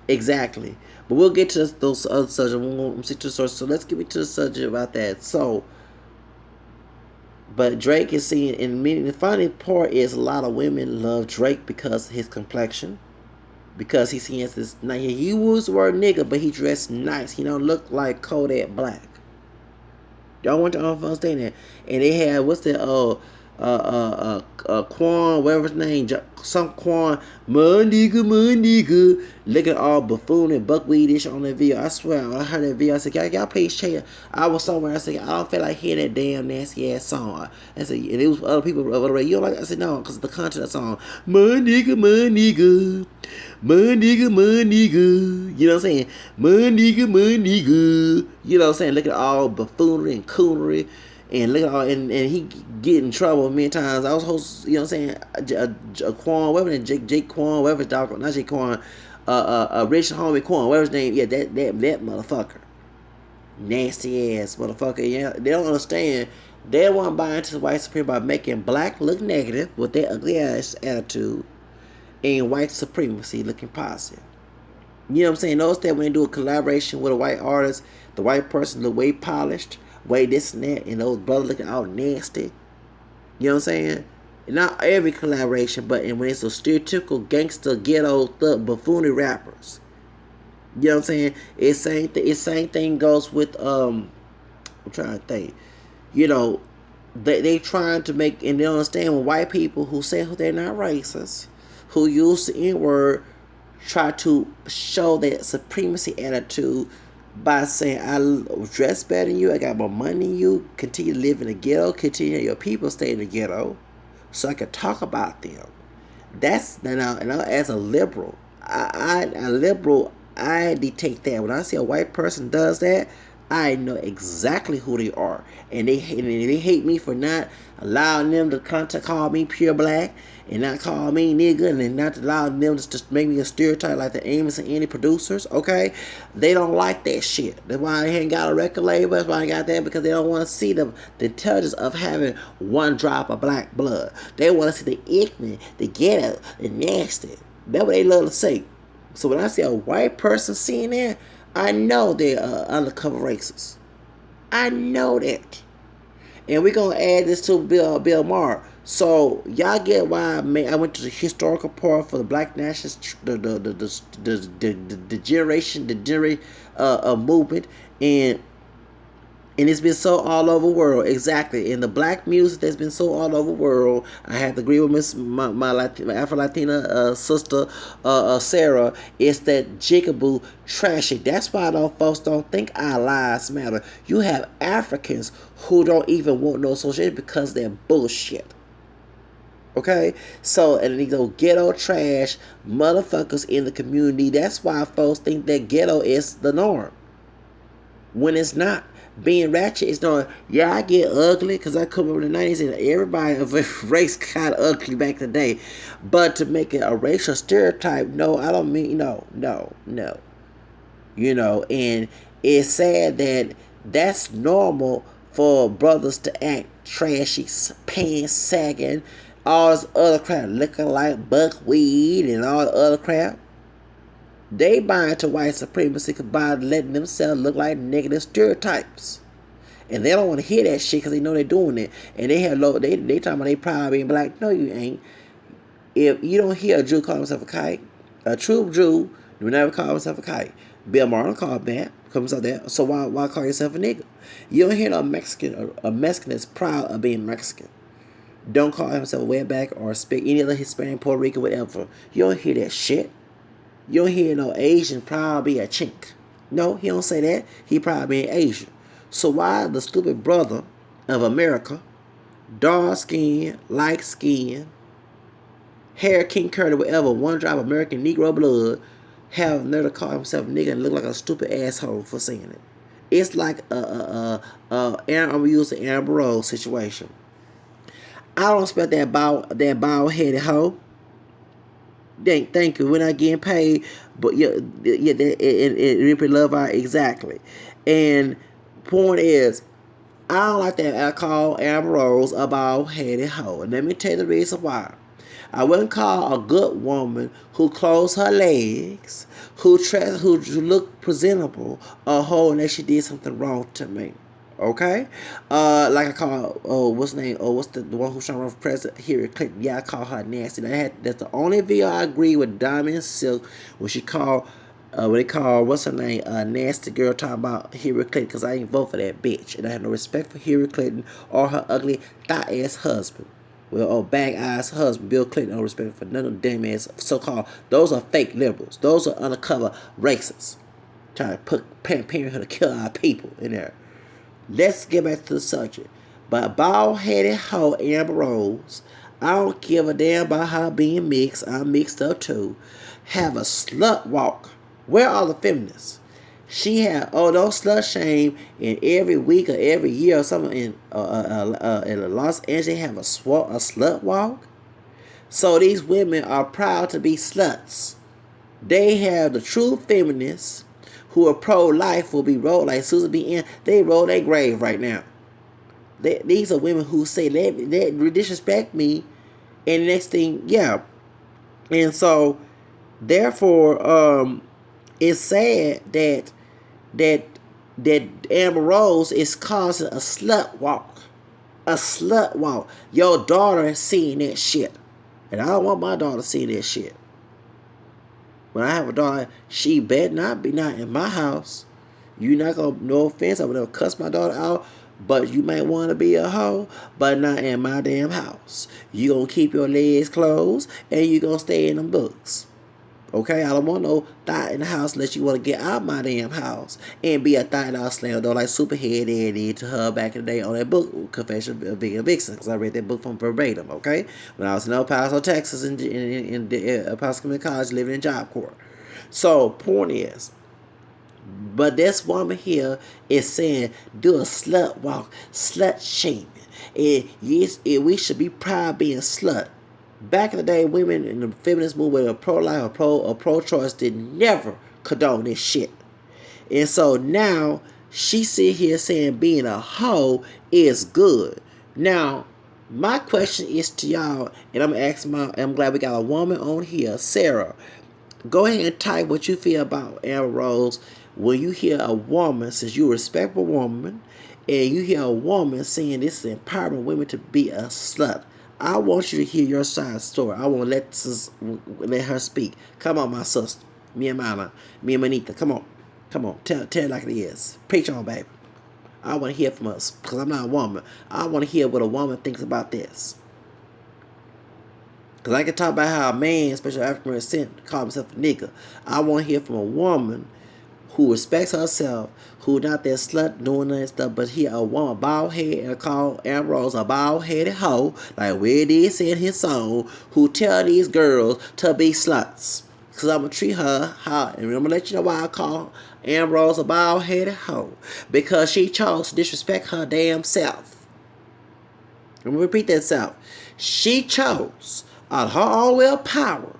Exactly. But we'll get to those other subjects. We'll stick to the source. So let's get into the subject about that. So, but Drake is seen in many. The funny part is a lot of women love Drake because of his complexion. Because he has this. Now he used the word nigga, but he dressed nice. He don't look like Kodak Black. Y'all want to understand that. And they had, what's that, Quan, whatever his name, some Quan, my nigga, looking all buffoon and buckwheatish on that video. I swear, when I heard that video, I said, y'all please change. I was somewhere, I said, I don't feel like hearing that damn nasty ass song. I said, and it was other people over the radio, like, I said, no, because of the content of the song. My nigga, my nigga. You know what I'm saying? My nigga. You know what I'm saying? Look at all buffoonery and coonery. And look at all, and he get in trouble many times. I was host, you know what I'm saying? A Quan, whatever, Jake Quan, whatever his dog, not Jake Quan, Rich Homie Quan, whatever his name. Yeah, that motherfucker, nasty ass motherfucker. Yeah, they don't understand. They don't want to buy into the white supremacy by making black look negative with their ugly ass attitude, and white supremacy looking positive. You know what I'm saying? Notice that when they do a collaboration with a white artist, the white person look way polished, way this and that, and those brothers looking all nasty. You know what I'm saying? Not every collaboration, but when it's a stereotypical gangster, ghetto, thug, buffoonery rappers. You know what I'm saying? Same thing goes with I'm trying to think. They trying to make, and they don't understand when white people who say they're not racist, who use the N word, try to show that supremacy attitude by saying I dress better than you, I got more money than you, continue to live in the ghetto, continue your people stay in the ghetto, so I can talk about them. That's now, and as a liberal, a liberal, I detect that when I see a white person does that, I know exactly who they are, and they hate me for not allowing them to call me pure black and not call me nigga, and not allowing them to just make me a stereotype like the Amos and Andy producers. Okay, they don't like that shit. That's why I ain't got a record label. That's why I got that, because they don't want to see the intelligence of having one drop of black blood. They want to see the ignorant, the ghetto, the nasty. That's what they love to say. So when I see a white person seeing that, I know they're undercover racists. I know that. And we're gonna add this to Bill Maher. So y'all get why I went to the historical part for the Black Nationalist, the generation, movement, and it's been so all over the world. Exactly. And the black music that's been so all over the world. I have to agree with my Afro Latina sister, Sarah. It's that jigaboo trashy. That's why those folks don't think our lives matter. You have Africans who don't even want no association because they're bullshit. Okay? So, and these old ghetto trash motherfuckers in the community. That's why folks think that ghetto is the norm when it's not. Being ratchet is not. Yeah, I get ugly because I come over the 90s and everybody of a race got ugly back in the day. But to make it a racial stereotype, no, I don't mean, no. And it's sad that that's normal for brothers to act trashy, pants sagging, all this other crap, looking like buckwheat and all the other crap. They buy into white supremacy by letting themselves look like negative stereotypes. And they don't want to hear that shit because they know they're doing it. And they have low, they talking about they proud of being black. No, you ain't. If you don't hear a Jew call himself a kite, a true Jew will never call himself a kite. Bill Maher called that, comes out there. So why call yourself a nigga? You don't hear no Mexican, a Mexican that's proud of being Mexican. Don't call himself a wetback or speak any other Hispanic, Puerto Rican, whatever. You don't hear that shit. You don't hear no Asian proud to be a chink. No, he don't say that. He proud to be an Asian. So why the stupid brother of America, dark skin, light skin, hair King Curly, whatever, one drop of American Negro blood, have never call himself a nigga and look like a stupid asshole for saying it? It's like I'm gonna use the Amber Rose situation. I don't expect that bald headed hoe. Thank you. We're not getting paid, but it really love our exactly. And point is, I don't like that I call Amber Rose a bald headed hoe. And let me tell you the reason why. I wouldn't call a good woman who closed her legs, who looked presentable, a hoe unless she did something wrong to me. Okay? Like I call, what's the name? What's the one who's trying to run for president? Hillary Clinton. Yeah, I call her nasty. That's the only video I agree with Diamond Silk when she called, when they called, what's her name? Nasty girl talking about Hillary Clinton because I didn't vote for that bitch. And I have no respect for Hillary Clinton or her ugly, thought ass husband. Well, or bag ass husband, Bill Clinton, no respect for none of them damn ass so called. Those are fake liberals. Those are undercover racists. Trying to put Planned Parenthood to kill our people in there. Let's get back to the subject. But bald-headed hoe Amber Rose, I don't give a damn about her being mixed. I'm mixed up too. Have a slut walk. Where are the feminists? She had don't slut shame in every week or every year or something in Los Angeles have a slut walk. So these women are proud to be sluts. They have the true feminists who are pro-life will be rolled like Susan B. N. They roll their grave right now. These are women who say they disrespect me, and the next thing, yeah. And so, therefore, it's sad that Amber Rose is causing a slut walk. A slut walk. Your daughter is seeing that shit. And I don't want my daughter seeing that shit. When I have a daughter, she better not be not in my house. You not gonna, no offense, I would never cuss my daughter out, but you might want to be a hoe, but not in my damn house. You gonna keep your legs closed, and you gonna stay in them books. Okay, I don't want no thought in the house unless you want to get out my damn house and be a thought out slam though like Superhead did to her back in the day on that book, Confession of Being a Vixen, because I read that book from verbatim, okay? When I was in El Paso, Texas, in El Paso Community College, living in Job Corps. So, point is, but this woman here is saying, do a slut walk, slut shaming. And yes, we should be proud of being slut. Back in the day, women in the feminist movement, or pro-life or pro-choice, did never condone this shit. And so now she sit here saying being a hoe is good. Now, my question is to y'all, and I'm glad we got a woman on here, Sarah. Go ahead and type what you feel about Amber Rose when you hear a woman, since you're a respectable woman, and you hear a woman saying this is empowering women to be a slut, I want you to hear your side of the story. I want to let her speak. Come on, my sister. Me and Mama. Me and Manita. Come on. Come on. Tell it like it is. Preach on, baby. I want to hear from us because I'm not a woman. I want to hear what a woman thinks about this. Because I can talk about how a man, especially African American, call himself a nigga. I want to hear from a woman who respects herself, who not that slut doing that stuff, but he a woman, bald head, and call Ambrose a bald headed hoe, like where it is in his song, who tell these girls to be sluts. Cause I'm gonna treat her how, and I'm gonna let you know why I call Ambrose a bald headed hoe. Because she chose to disrespect her damn self. I'm gonna repeat that self. She chose out of her own willpower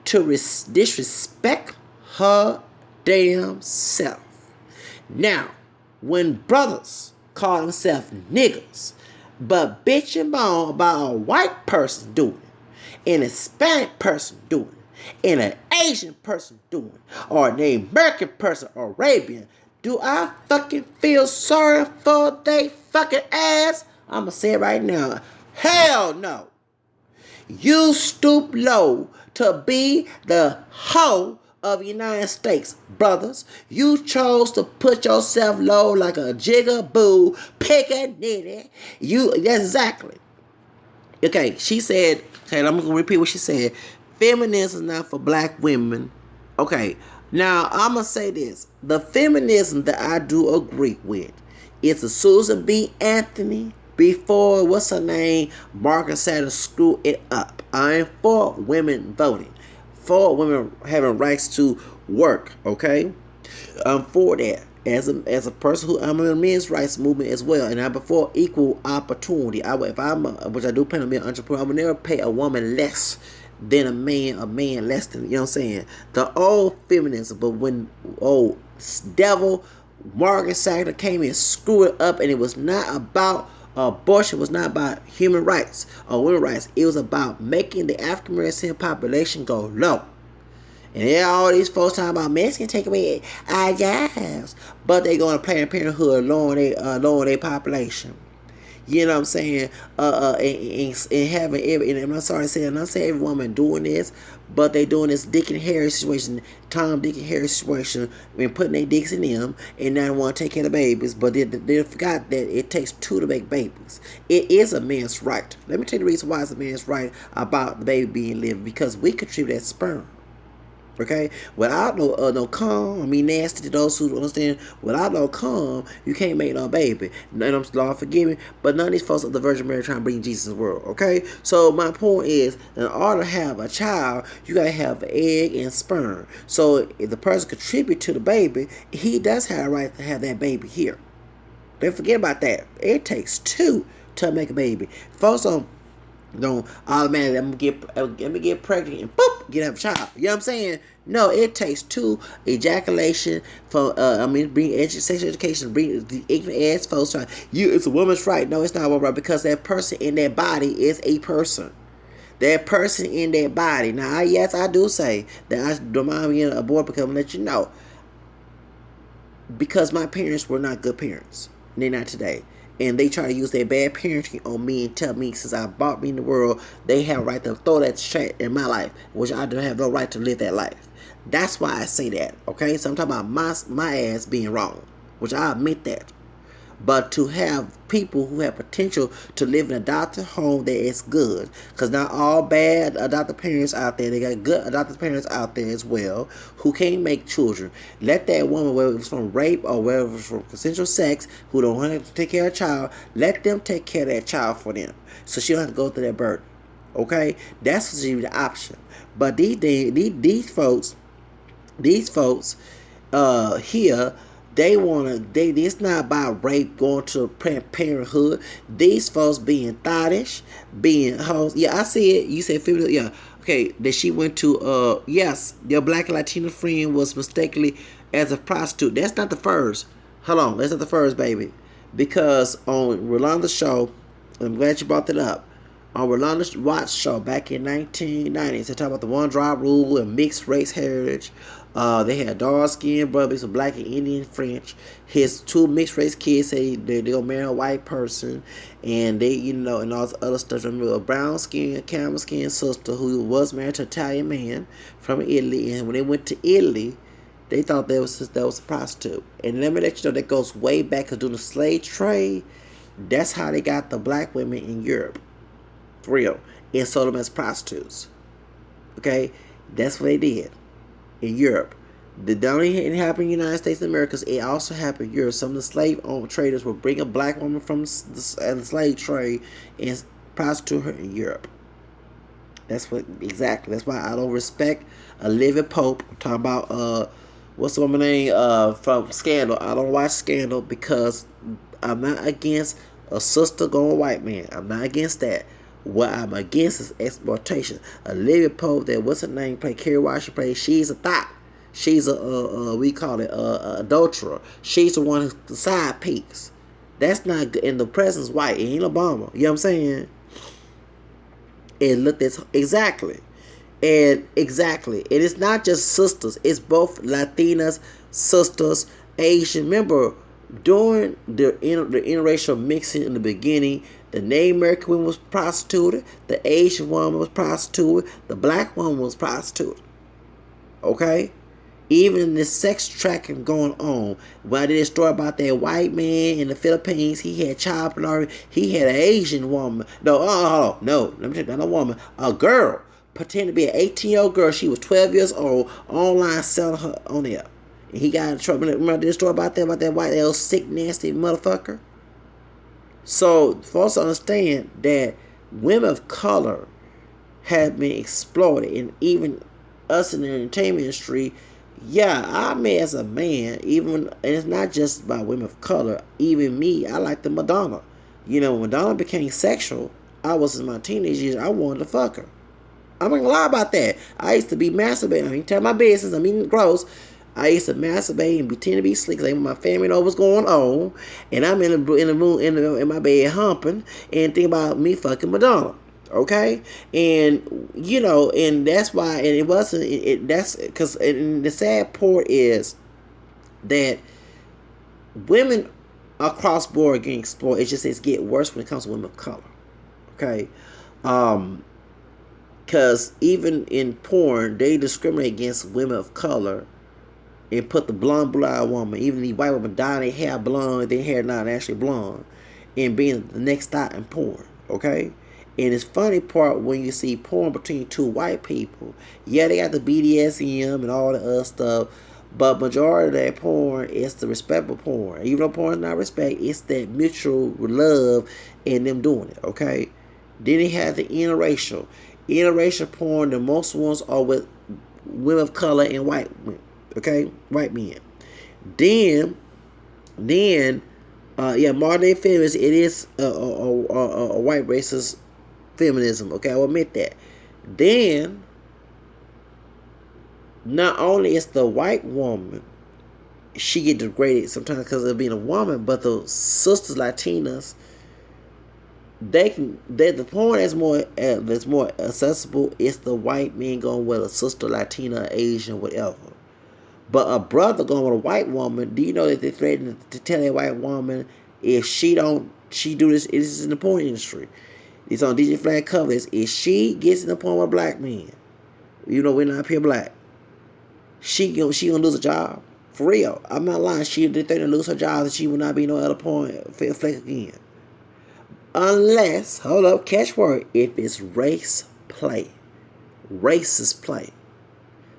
to disrespect her damn self. Now, when brothers call themselves niggas, but bitch and bone about a white person doing it, an Hispanic person doing it, and an Asian person doing it, or an American person, or Arabian, do I fucking feel sorry for they fucking ass? I'ma say it right now. Hell no. You stoop low to be the hoe of the United States, brothers. You chose to put yourself low like a jigaboo, pickaninny. That's exactly. Okay, she said, okay, I'm going to repeat what she said. Feminism is not for black women. Okay, now I'm going to say this. The feminism that I do agree with is the Susan B. Anthony before, what's her name, Margaret Sanger screw it up. I'm for women voting, for women having rights to work, okay? I'm for that. As a person who, I'm in the men's rights movement as well, and I'm for equal opportunity. Which I do plan on being an entrepreneur, I would never pay a woman less than a man less than, you know what I'm saying? The old feminism, but when old devil Margaret Sanger came and screwed it up, and it was not about abortion, was not about human rights or women's rights. It was about making the African American population go low. And then all these folks talking about men can take away our jobs, but they going to Planned Parenthood lowering their population. You know what I'm saying? And having every, and I'm sorry to say, I'm not saying every woman doing this, but they doing this Dick and Harry situation, Tom, Dick and Harry situation, and putting their dicks in them, and now want to take care of the babies, but they forgot that it takes two to make babies. It is a man's right. Let me tell you the reason why it's a man's right about the baby being living, because we contribute that sperm. Okay, without no cum, I mean nasty to those who understand. Without no cum, you can't make no baby. And I'm Lord forgive me, but none of these folks of the Virgin Mary trying to bring Jesus in the world. Okay, so my point is, in order to have a child, you gotta have egg and sperm. So if the person contribute to the baby, he does have a right to have that baby here. Don't forget about that. It takes two to make a baby. Folks don't automatically let me get pregnant and boop, get a child. You know what I'm saying? No, it takes two ejaculation for bring sexual education, bring the ignorant ass folks trying. It's a woman's right. No, it's not a woman's right, because that person in that body is a person. That person in that body. Now, yes, I do say that I don't mind being a boy, because I'm gonna let you know, because my parents were not good parents. They're not today. And they try to use their bad parenting on me and tell me, since I brought me in the world, they have a right to throw that shit in my life, which I don't have no right to live that life. That's why I say that, okay? So I'm talking about my ass being wrong, which I admit that. But to have people who have potential to live in a adopted home that is good, because not all bad adopted parents out there, they got good adopted parents out there as well who can't make children. Let that woman, whether it's from rape or whether it's from consensual sex, who don't want to take care of a child, let them take care of that child for them, so she don't have to go through that burden. Okay, that's the option. But these folks here. It's not about rape, going to Planned Parenthood. These folks being thottish, being hoes. Yeah, I see it. You said 50, yeah. Okay, that she went to, yes, your black and Latina friend was mistakenly as a prostitute. That's not the first. Hold on, that's not the first, baby. Because on Rolanda's show, I'm glad you brought that up. on Rolanda Watts show back in 1990s. They talk about the one drop rule and mixed race heritage. They had dark skinned brothers with black and Indian French. His two mixed race kids say they gonna marry a white person, and they and all this other stuff. Remember a brown skinned, camel skinned sister who was married to an Italian man from Italy, and when they went to Italy, they thought that was a prostitute. And let me let you know that goes way back, because during the slave trade, that's how they got the black women in Europe. For real. And sold them as prostitutes. Okay? That's what they did in Europe. The only didn't happen in the United States of America. It also happened in Europe. Some of the slave traders would bring a black woman from the slave trade and prostitute her in Europe. That's what exactly. That's why I don't respect Olivia Pope. I'm talking about what's the woman name from Scandal. I don't watch Scandal because I'm not against a sister going white man. I'm not against that. What I'm against is exploitation. Olivia Pope, that what's her name, play Kerry Washington, she's a thought. She's we call it adulterer. She's the one who's the side piece. That's not good. And the president's white. It ain't Obama. You know what I'm saying? And look, that's exactly. And exactly. And it's not just sisters. It's both Latinas, sisters, Asian. Remember, during the interracial mixing in the beginning, the Native American woman was prostituted, the Asian woman was prostituted, the black woman was prostituted. Okay? Even in this sex trafficking going on, when I did a story about that white man in the Philippines, he had child pornography. He had an Asian woman. No, let me tell you, not a woman, a girl, pretending to be an 18-year-old girl. She was 12 years old, online selling her on there. And he got in trouble. Remember I did a story about that white, that little sick, nasty motherfucker? So, folks understand that women of color have been exploited, and even us in the entertainment industry. Yeah, I mean, as a man, even, and it's not just about women of color, even me, I like the Madonna. When Madonna became sexual, I was in my teenage years, I wanted to fuck her. I'm not gonna lie about that. I used to be masturbating. I mean, tell my business, I'm eating gross. I used to masturbate and pretend to be sleep. Like my family know what's going on, and I'm in the mood in my bed humping and think about me fucking Madonna. Okay, and and that's why, and it wasn't. That's because the sad part is that women across board getting exploited. It's get worse when it comes to women of color. Okay, because even in porn, they discriminate against women of color and put the blonde blue-eyed woman, even the white woman dyeing their hair blonde, their hair not actually blonde, and being the next thought in porn. Okay. And it's funny part when you see porn between two white people. Yeah, they got the BDSM and all the other stuff, but majority of that porn is the respectful porn. Even though porn is not respect, it's that mutual love and them doing it. Okay. Then they have the interracial. Interracial porn, the most ones are with women of color and white women. Okay, white men. Then, modern day feminism, it is a white racist feminism. Okay, I'll admit that. Then, not only is the white woman, she get degraded sometimes because of being a woman, but the sisters, Latinas, the porn that's more accessible is the white man going with a sister, Latina, Asian, whatever. But a brother going with a white woman, do you know that they threaten to tell that white woman if she do this? This is in the porn industry. It's on DJ Flag covers. If she gets in the porn with a black man, we're not pure black, she gonna lose a job. For real. I'm not lying. She did threaten to lose her job, and she will not be no other porn flick again. Unless, hold up, catch word, if it's race play. Racist play.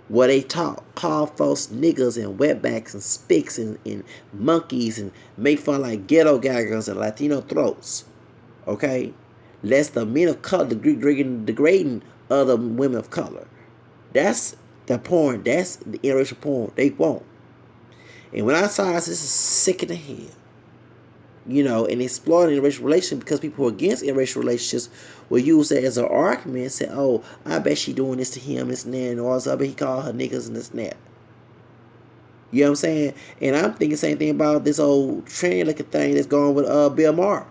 Where they call folks niggas and wetbacks and spicks and monkeys and make fun like ghetto gaggers and Latino throats. Okay? Lest the men of color degrading other women of color. That's the porn. That's the interracial porn they want. And when I saw this is sick in the head. And exploiting interracial relationships, because people who are against interracial relationships will use that as an argument and say, oh, I bet she doing this to him, this and that, and all this. I bet he called her niggas and this and that. You know what I'm saying? And I'm thinking the same thing about this old tranny looking thing that's going with Bill Maher.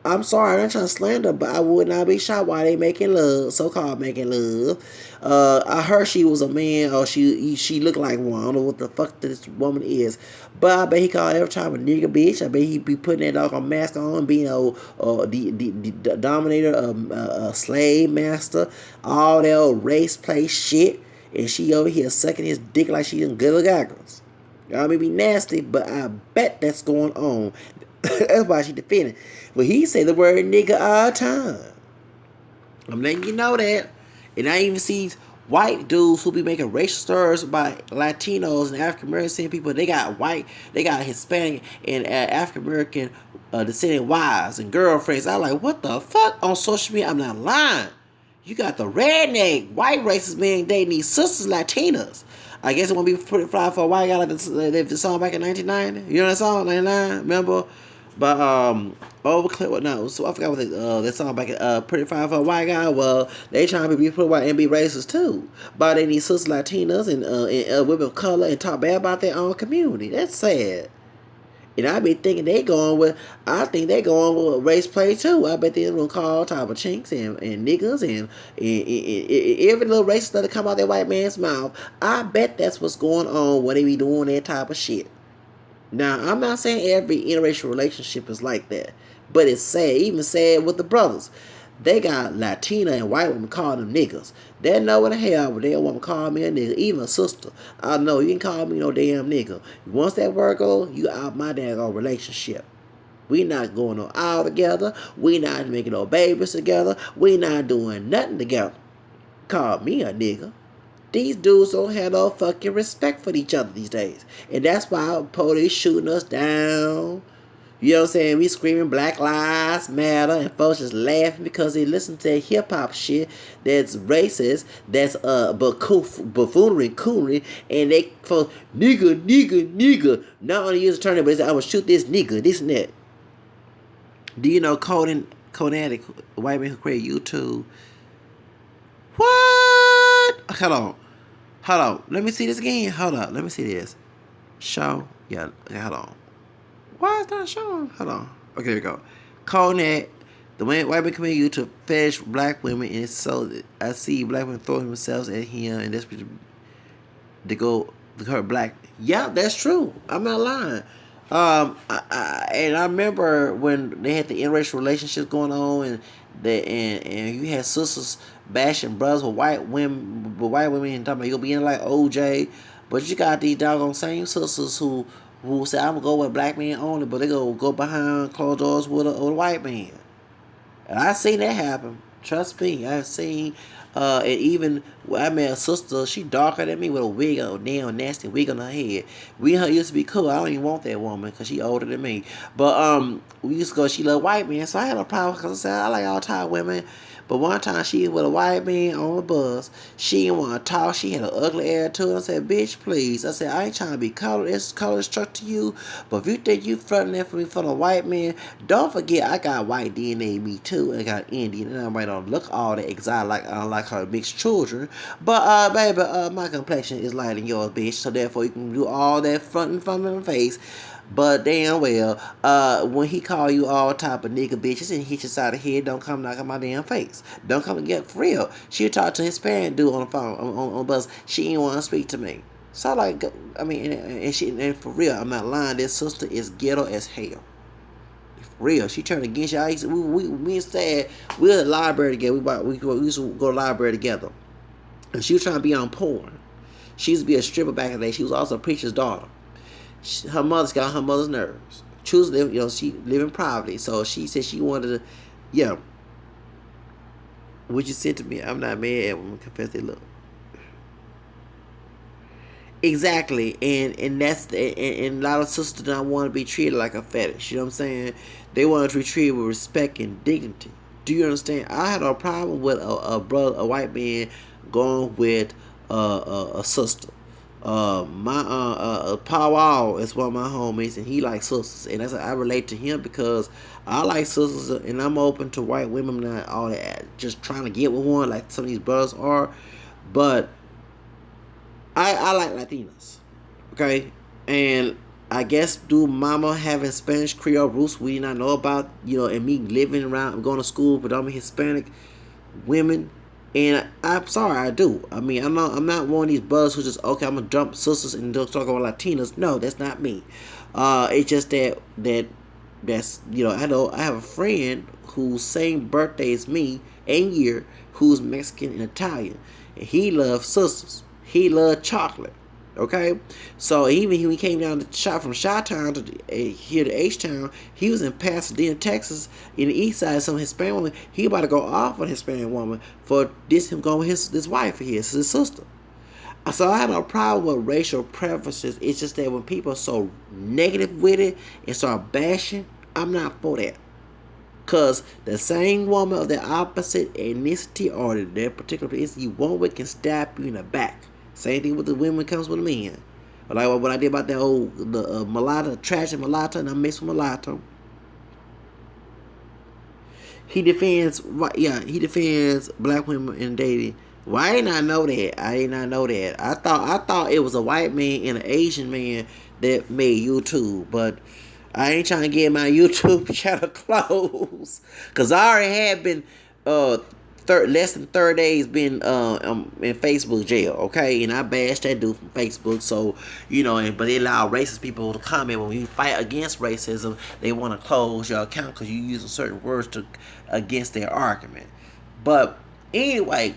I'm sorry, I'm not trying to slander, but I would not be shocked why they making love, so called making love. I heard she was a man, or she looked like one. I don't know what the fuck this woman is, but I bet he called every time a nigga bitch. I bet he be putting that dog on mask on, being the dominator, slave master, all that old race play shit, and she over here sucking his dick like she in good gaggles. Y'all may be nasty, but I bet that's going on. That's why she defending. But he say the word nigga all the time. I'm letting you know that. And I even see white dudes who be making racial slurs about Latinos and African American people. They got white, they got Hispanic and African American descendant wives and girlfriends. I'm like, what the fuck on social media? I'm not lying. You got the redneck white racist man dating these sisters Latinas. I guess it won't be pretty fly for a white guy like the song back in 1990. You know that song, 99? Remember? But Overclick, no, so I forgot what that song back Pretty Fine for a White Guy. Well, they trying to be pretty white and be racist too. But they need sisters Latinas and women of color and talk bad about their own community. That's sad. And I be thinking I think they going with race play too. I bet they're gonna call type of chinks and niggas and every little racist that come out that white man's mouth. I bet that's what's going on when they be doing that type of shit. Now, I'm not saying every interracial relationship is like that, but it's sad. Even sad with the brothers. They got Latina and white women calling them niggas. They know what the hell, but they don't want to call me a nigga. Even a sister. I know you can call me no damn nigga. Once that word go, you out my daggone relationship. We not going on out together. We not making no babies together. We not doing nothing together. Call me a nigga. These dudes don't have no fucking respect for each other these days. And that's why police shooting us down. You know what I'm saying? We screaming Black Lives Matter and folks just laughing because they listen to hip hop shit that's racist, that's buffoonery and coonery, and they folks nigga, nigga, nigga. Not only use a term, but they say, I'm gonna shoot this nigga, this and that. Do you know Kodak, white man who created YouTube? What? Hold on. Hold on. Let me see this again. Hold on. Let me see this. Show. Yeah. Hold on. Why is not showing? Hold on. Okay, there we go. Kodak, the white man committed to fetish black women, and so I see black women throw themselves at him, and that's to go to her black. Yeah, that's true. I'm not lying. And I remember when they had the interracial relationships going on, and you had sisters bashing brothers with white women, and talking about you'll be in like OJ, but you got these doggone same sisters who say I'm gonna go with black men only, but they go behind closed doors with a white man. And I seen that happen. Trust me, I've seen. And even I met a sister. She darker than me with a wig, a damn nasty wig on her head. We and her used to be cool. I don't even want that woman because she older than me. But we used to go. She loved white men, so I had no problem because I said I like all type of women. But one time she was with a white man on the bus. She didn't want to talk. She had an ugly attitude. I said, bitch, please. I said, I ain't trying to be color struck to you. But if you think you fronting that for me for a white man, don't forget I got white DNA in me too. I got Indian. And I might don't look all that exotic like I don't like her mixed children. But baby, my complexion is lighter than yours, bitch. So therefore you can do all that front and front of the face. But damn well, when he call you all type of nigga bitches and hit you side of the head, don't come knock on my damn face. Don't come and get for real. She talked to his parent dude on the phone on the bus. She didn't want to speak to me. So like, I mean, and for real, I'm not lying. This sister is ghetto as hell. For real, she turned against you. We instead we were at the library together. We used to go to the library together, and she was trying to be on porn. She used to be a stripper back in the day. She was also a preacher's daughter. Her mother's got her mother's nerves. Choose live, she live in poverty. So she said she wanted to, yeah. What you said to me, I'm not mad at women confess they look. Exactly, and that's and a lot of sisters don't want to be treated like a fetish. You know what I'm saying? They want to be treated with respect and dignity. Do you understand? I had a problem with a white man going with a sister. My Powwow is one of my homies, and he likes sisters, and that's I relate to him because I like sisters, and I'm open to white women, not all that just trying to get with one like some of these brothers are, but I like Latinas, okay, and I guess do mama having Spanish Creole roots we did not know about, and me living around, going to school, but I'm Hispanic women, and I'm sorry, I do. I mean, I'm not one of these brothers who just okay, I'm gonna dump sisters and don't talk about Latinas. No, that's not me. It's just that's I have a friend whose same birthday as me and year, who's Mexican and Italian, and he loves sisters. He loves chocolate. Okay, so even when he came down to shop from Chi-Town to here to H-Town, he was in Pasadena, Texas, in the east side. Some Hispanic woman, he about to go off on a Hispanic woman for this him going with his wife of his sister. So I have no problem with racial preferences. It's just that when people are so negative with it and start bashing, I'm not for that. Cause the same woman of the opposite ethnicity or their particular ethnicity you want with can stab you in the back. Same thing with the women comes with the men. Like what I did about that old the mulatto, tragic mulatto, and I mixed with mulatto. He defends black women in dating. Well, I did not know that. I did not know that. I thought it was a white man and an Asian man that made YouTube, but I ain't trying to get my YouTube channel closed because I already had been uh less than 30 days been in Facebook jail, okay, and I bashed that dude from Facebook. So but they allow racist people to comment when you fight against racism. They want to close your account because you use certain words to against their argument. But anyway,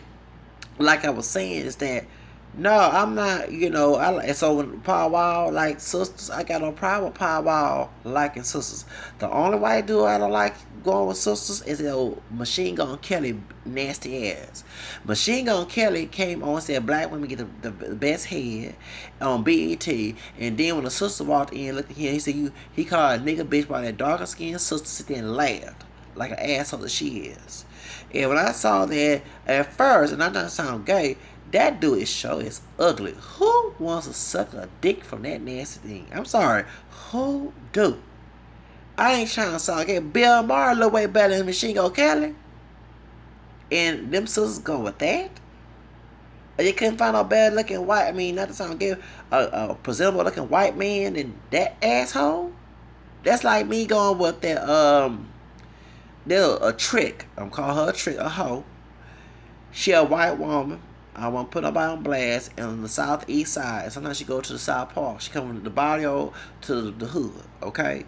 like I was saying, is that no, I'm not. I like so when Pow like sisters, I got no problem with Pow liking sisters. The only white dude I don't like going with sisters is the old Machine Gun Kelly nasty ass. Machine Gun Kelly came on and said black women get the best head on BET, and then when the sister walked in, looked at him, he said he called a nigga bitch by that darker skinned sister sit there and laughed like an asshole that she is. And when I saw that at first, and I'm not sound gay, that dude is ugly. Who wants to suck a dick from that nasty thing? I'm sorry. Who do? I ain't trying to sound gay. Bill Maher a little way better than Machine Gun Kelly. And them sisters go with that? And you couldn't find no bad looking white, not to sound gay, a presentable looking white man and that asshole? That's like me going with that, there's a trick. I'm calling her a trick, a hoe. She a white woman. I won't put nobody on blast. And on the southeast side, sometimes she go to the South Park. She come from the barrio to the hood, okay?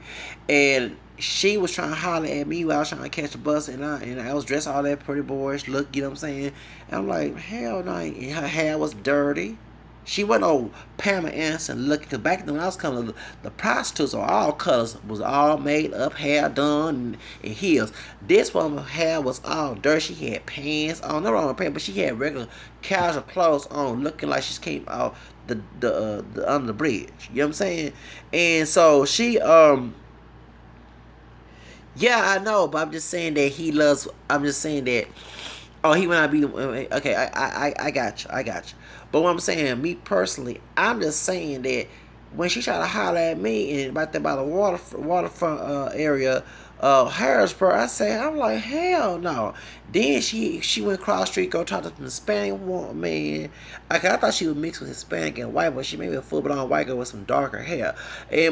And she was trying to holler at me while I was trying to catch a bus, and I was dressed all that pretty boyish look, you know what I'm saying? And I'm like, hell no. And her hair was dirty. She wasn't old Pamela Anderson looking. Cause back then when I was coming, the prostitutes are all colors, was all made up, hair done, and heels. This woman's hair was all dirty. She had pants on, no wrong with pants, but she had regular casual clothes on, looking like she came out the under the bridge. You know what I'm saying? And so she yeah, I know, but I'm just saying that he loves. I'm just saying that. Oh, he might not be okay. I got you. I got you. But what I'm saying, me personally, I'm just saying that when she tried to holler at me and about that by the waterfront area, Harrisburg, I'm like, hell no. Then she went cross street, go talk to the Hispanic man. I thought she was mixed with Hispanic and white, but she may be a full blown white girl with some darker hair.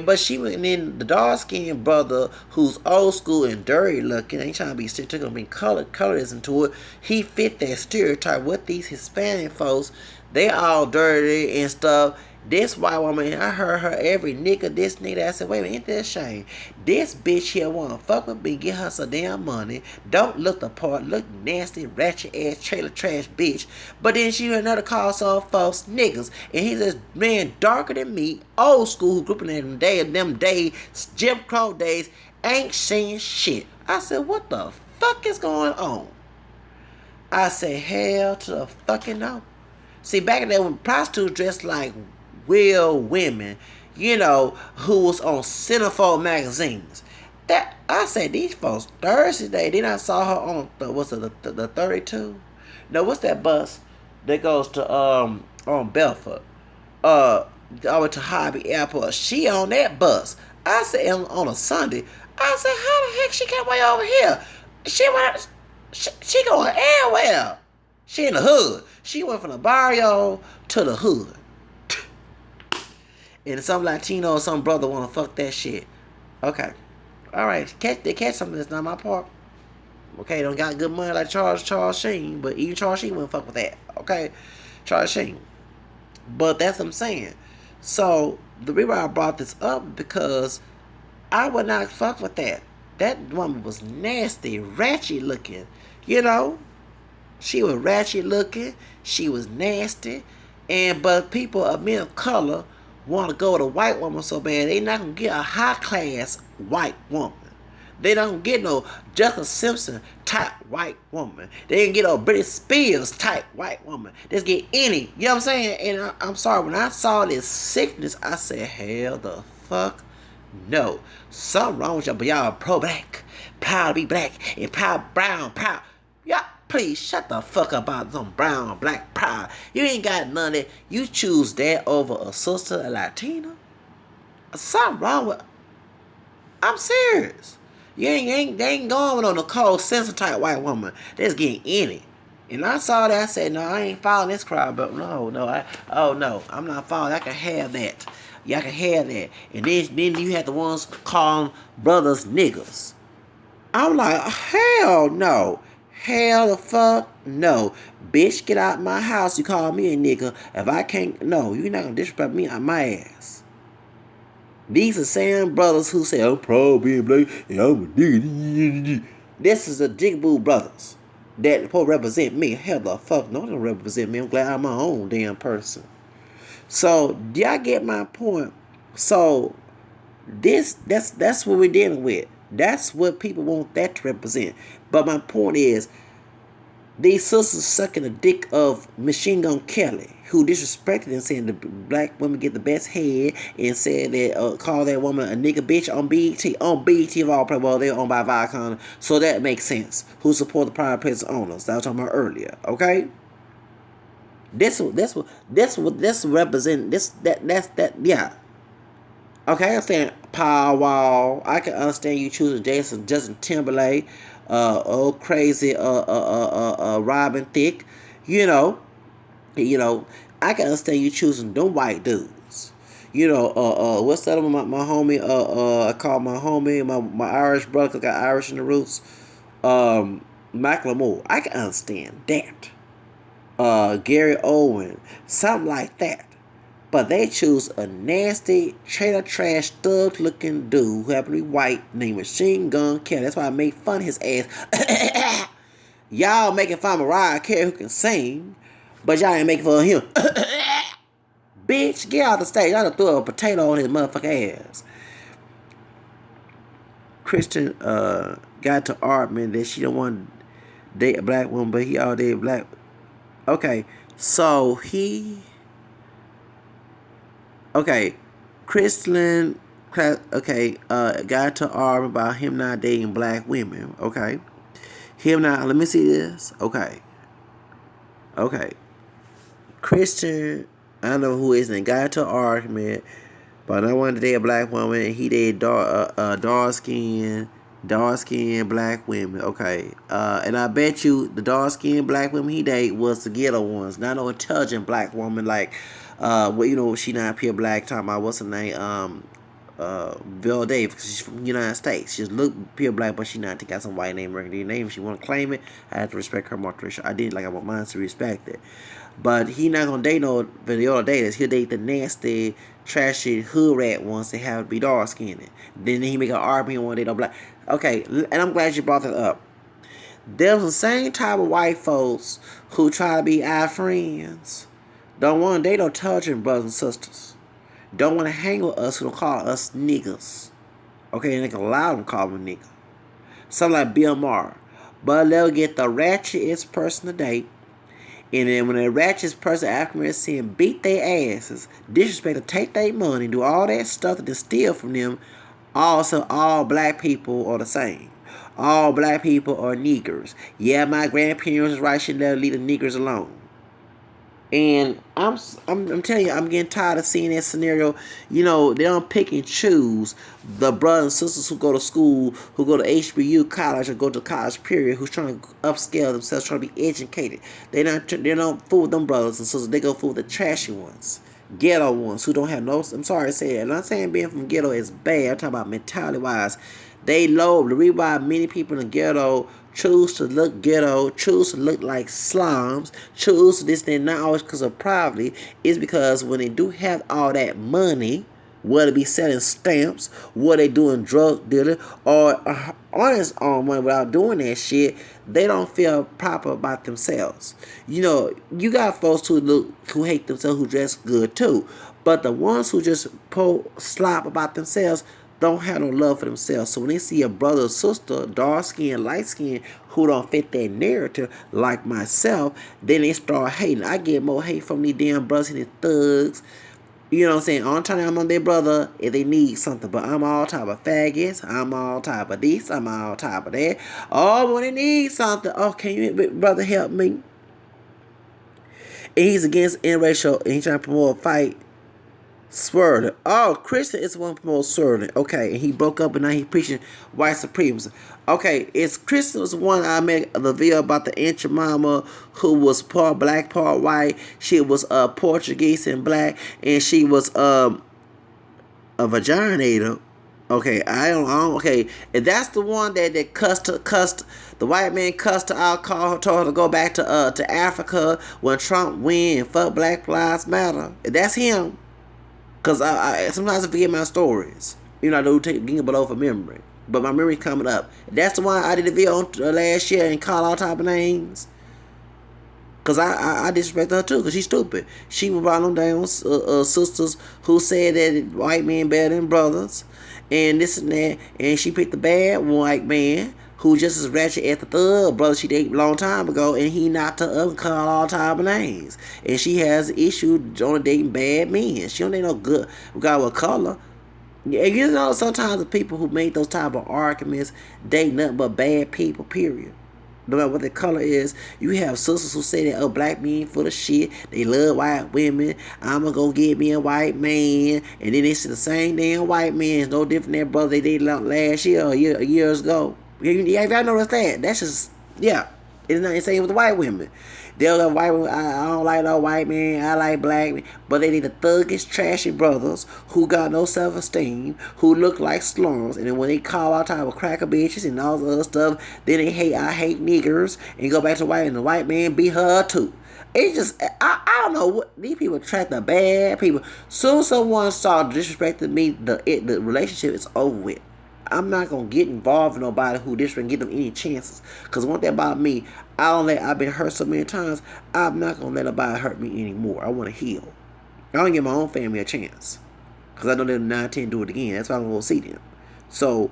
But she went, and then the dark skinned brother who's old school and dirty looking, ain't trying to be stereotypical, colorist into it. He fit that stereotype with these Hispanic folks. They all dirty and stuff. This white woman, I heard her every nigga, this nigga. I said, wait a minute, ain't that a shame? This bitch here wanna fuck with me, get her some damn money. Don't look the part, look nasty, ratchet ass, trailer trash bitch. But then she heard another call some folks niggas. And he's this man darker than me, old school, who grew up in them days, Jim Crow days, ain't saying shit. I said, what the fuck is going on? I said, hell to the fucking no. See, back in there when prostitutes dressed like real women, who was on Centerfold magazines. That I said these folks Thursday. Then I saw her on the 32. No, what's that bus that goes to on Belfort? Over to Hobby Airport. She on that bus. I said on a Sunday. I said, how the heck she came way over here? She going anywhere. She in the hood. She went from the barrio to the hood. and some Latino or some brother want to fuck that shit. Okay, all right, they catch something that's not my part. Okay, don't got good money like Charles Sheen, but even Charles Sheen wouldn't fuck with that. Okay, Charles Sheen. But that's what I'm saying. So the reason why I brought this up because I would not fuck with that. That woman was nasty, ratchet looking. You know, she was ratchet looking. She was nasty, and but people of men of color want to go with a white woman so bad they not gonna get a high class white woman. They don't get no Justin Simpson type white woman. They didn't get no Britney Spears type white woman. They just get any. You know what I'm saying? And I'm sorry, when I saw this sickness, I said, hell the fuck no. Something wrong with y'all, but y'all are pro-black. Proud to be black and proud brown, proud. Y'all, please shut the fuck up about some brown, black pride. You ain't got none of that. You choose that over a sister, a Latina? Something wrong with... I'm serious. They ain't going on the Nicole Simpson type white woman. They just getting any. And I saw that, I said, no, I ain't following this crowd, but no, I'm not following. I can have that. Y'all can have that. And then you have the ones calling brothers niggas. I'm like, hell no. Hell the fuck no. Bitch, get out my house. You call me a nigga. If I can't, no, you're not gonna disrespect me on my ass. These are same brothers who say, I'm proud being black and I'm a nigga. This is the Jigaboo brothers that supposed to represent me. Hell the fuck no, they don't represent me. I'm glad I'm my own damn person. So, do y'all get my point? So, that's what we're dealing with. That's what people want that to represent. But my point is, these sisters sucking the dick of Machine Gun Kelly, who disrespected and said the black women get the best head, and said that call that woman a nigga bitch on BET. On BET of all places, well, they're owned by Viacom, so that makes sense. Who support the private business owners? That I was talking about earlier. Okay. This represent that yeah. Okay, I understand Power Wall. I can understand you choosing Justin Timberlake, old crazy Robin Thicke. You know, you know, I can understand you choosing them white dudes. You know, what's that one? My homie, I call my homie, my Irish brother got Irish in the roots. Macklemore. I can understand that. Gary Owen, something like that. But they choose a nasty, trailer trash, thug looking dude who happened to be white named Machine Gun Kelly. That's why I made fun of his ass. Y'all making fun of Mariah Carey who can sing, but y'all ain't making fun of him. Bitch, get out the stage. Y'all done threw a potato on his motherfucking ass. Christian got to argument that she don't want to date a black woman, but he all dated black. Okay, so okay, Christian, okay, got to argue about him not dating black women. Okay, him not. Let me see this. Okay, Christian. I don't know who is and got to argument, but I wanted to date a black woman. And he dated dark skin black women. Okay, and I bet you the dark skinned black women he dated was the ghetto ones, not no intelligent black woman like. Well, you know, she not pure black. Talking about what's her name? Bill Davis. Cause she's from the United States. She just look pure black, but she not got some white name, regular name. If she want to claim it, I have to respect her multiracial. I did like I want mine to respect it. But he not gonna date no vanilla daters. He'll date the nasty, trashy hood rat ones that have to be dark skinned. Then he make an argument one day no black. Okay, and I'm glad you brought that up. There's the same type of white folks who try to be our friends. Don't want to date no intelligent brothers and sisters. Don't want to hang with us who don't call us niggas. Okay, and they can allow them to call them a nigga. Something like Bill Maher. But they'll get the ratchetest person to date. And then when the ratchetest person after sin beat their asses, disrespect to take their money, do all that stuff that they steal from them, also all black people are the same. All black people are niggers. Yeah, my grandparents was right, should never leave the niggers alone. And I'm telling you, I'm getting tired of seeing that scenario. You know, they don't pick and choose the brothers and sisters who go to school, who go to HBU college or go to college period, who's trying to upscale themselves, trying to be educated. They don't fool with them brothers and sisters. They go fool with the trashy ones. Ghetto ones who don't have no. I'm sorry to say it. I'm not saying being from ghetto is bad. I'm talking about mentality wise. They low. The reason why many people in the ghetto choose to look ghetto, choose to look like slums, choose to this thing not always because of poverty, is because when they do have all that money, whether it be selling stamps, whether they doing drug dealing, or honest on money without doing that shit, they don't feel proper about themselves. You know, you got folks who hate themselves who dress good too, but the ones who just slop about themselves don't have no love for themselves. So when they see a brother or sister, dark skin, light skin, who don't fit that narrative, like myself, then they start hating. I get more hate from these damn brothers and these thugs. You know what I'm saying? All the time I'm on their brother if they need something. But I'm all type of faggots. I'm all type of this. I'm all type of that. Oh, when they need something. Oh, can you, brother, help me? And he's against interracial and he's trying to promote a fight. Swerving. Oh, Christian is the one promoting swerving. Okay, and he broke up and now he's preaching white supremacy. Okay, it's Christian was the one I made the video about the ancient mama who was part black, part white. She was Portuguese and black, and she was a vaginator. Okay, okay, and that's the one that cussed the white man cussed her out, called her, told her to go back to Africa when Trump win and fuck Black Lives Matter. That's him. Cause I sometimes I forget my stories. You know, I do take getting below for memory, but my memory's coming up. That's the one I did a video on last year and called all type of names. Cause I disrespect her too, cause she's stupid. She was brought them down sisters who said that white men better than brothers, and this and that, and she picked the bad white man who just as ratchet as the thug brother she dated a long time ago, and he knocked her up and called all type of names. And she has an issue on dating bad men. She don't date no good guy with color. Yeah, you know, sometimes the people who make those type of arguments date nothing but bad people, period. No matter what the color is, you have sisters who say that, oh, black men full of shit. They love white women. I'm gonna go get me a white man. And then they see the same damn white man. It's no different than brother they dated last year or years ago. Yeah, y'all noticed that? That's just, yeah. It's not the same with the white women. They'll love white women. I don't like no white men. I like black men. But they need the thuggish, trashy brothers who got no self-esteem, who look like slums. And then when they call all type of cracker bitches and all this other stuff, then they hate, I hate niggers, and go back to white, and the white man beat her too. It's just, I don't know what, these people attract the bad people. Soon as someone starts disrespecting me, the relationship is over with. I'm not gonna get involved with nobody who disrespect, give them any chances. Cause one thing about me, I've been hurt so many times. I'm not gonna let nobody hurt me anymore. I want to heal. I don't give my own family a chance. Cause I know they're 9-10 do it again. That's why I'm gonna see them. So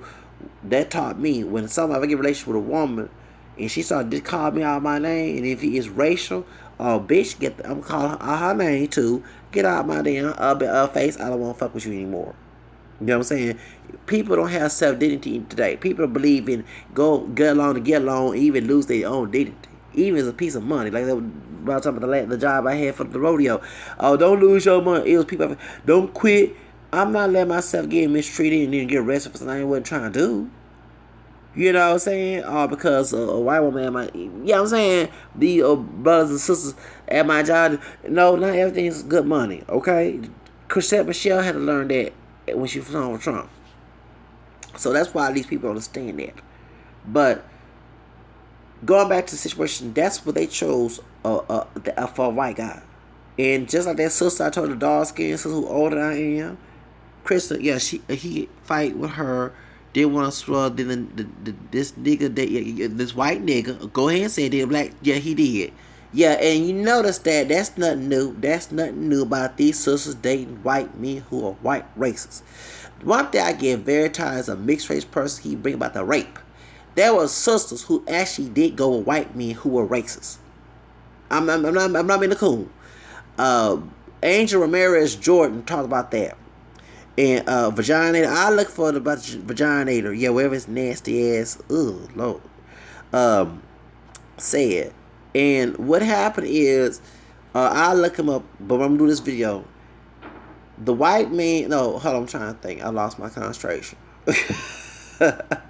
that taught me when somebody I get a relationship with a woman and she started to call me out my name, and if it is racial, bitch, I'm calling her name too. Get out my damn face. I don't want to fuck with you anymore. You know what I'm saying? People don't have self-dignity today. People believe in go get along to get along, even lose their own dignity. Even as a piece of money. Like that about talking about the job I had for the rodeo. Oh, don't lose your money. It was people, don't quit. I'm not letting myself get mistreated and then get arrested for something I wasn't trying to do. You know what I'm saying? Because a white woman at my, you know what I'm saying? The brothers and sisters at my job. No, not everything's good money, okay? Chrisette Michelle had to learn that when she was on with Trump. So that's why these people understand that. But going back to the situation, that's what they chose for a white guy. And just like that sister I told, the dark skin sister who older than I am, Krista, yeah, he fight with her. Didn't want to swell. Then this nigga, this white nigga, go ahead and say it, black. Yeah, he did. Yeah, and you notice that's nothing new. That's nothing new about these sisters dating white men who are white racists. One thing I get very tired as a mixed race person, he bring about the rape. There were sisters who actually did go with white men who were racist. I'm not being a coon. Angel Ramirez Jordan talked about that. And vaginator, I look for the vaginator. Yeah, wherever it's nasty ass. Ugh, Lord. Said. And what happened is, I look him up, but I'm gonna do this video. The white man, no, hold on, I'm trying to think. I lost my concentration. Let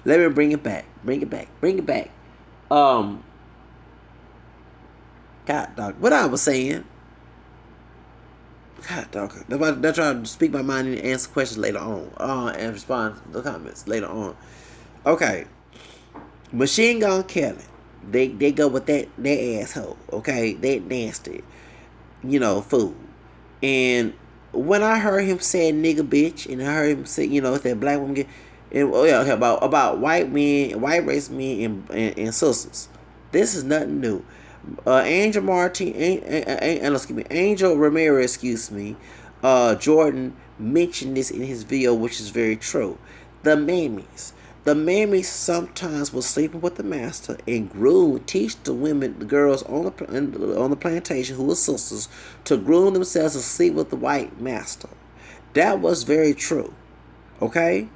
me bring it back. God dog, what I was saying. God, dog. That's why I try to speak my mind and answer questions later on. And respond to the comments later on. Okay. Machine Gun Kelly. They go with that asshole. Okay, that nasty, fool. And when I heard him say nigga bitch, and I heard him say, that black woman get, and oh yeah, okay, about white men, white race men, and sisters. This is nothing new. Angel Martin, excuse me, Angel Ramirez, excuse me, Jordan mentioned this in his video, which is very true. The mammies. The mammies sometimes was sleeping with the master and teach the women, the girls on the plantation who were sisters, to groom themselves to sleep with the white master. That was very true. Okay?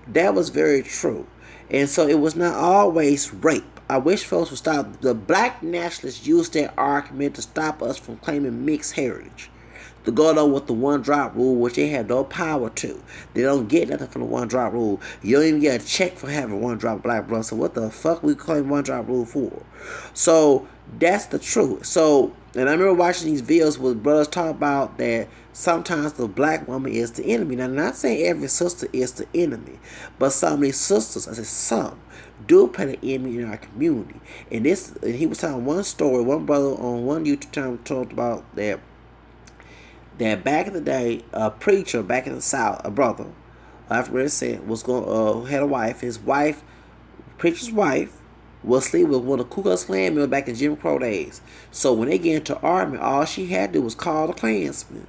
That was very true. And so it was not always rape. I wish folks would stop. The black nationalists use that argument to stop us from claiming mixed heritage. To go on with the one drop rule, which they have no power to. They don't get nothing from the one drop rule. You don't even get a check for having one drop black blood. So what the fuck we claim one drop rule for? So that's the truth. So, and I remember watching these videos where brothers talk about that sometimes the black woman is the enemy. Now, I'm not saying every sister is the enemy, but some of these sisters, I said some, do play the enemy in our community. And he was telling one story. One brother on one YouTube channel talked about that back in the day, a preacher back in the South, a brother, after it said, was going had a wife. His wife, preacher's wife, was sleep with one of the Ku Klux Klan men back in Jim Crow days. So when they get into argument, all she had to do was call the Klansman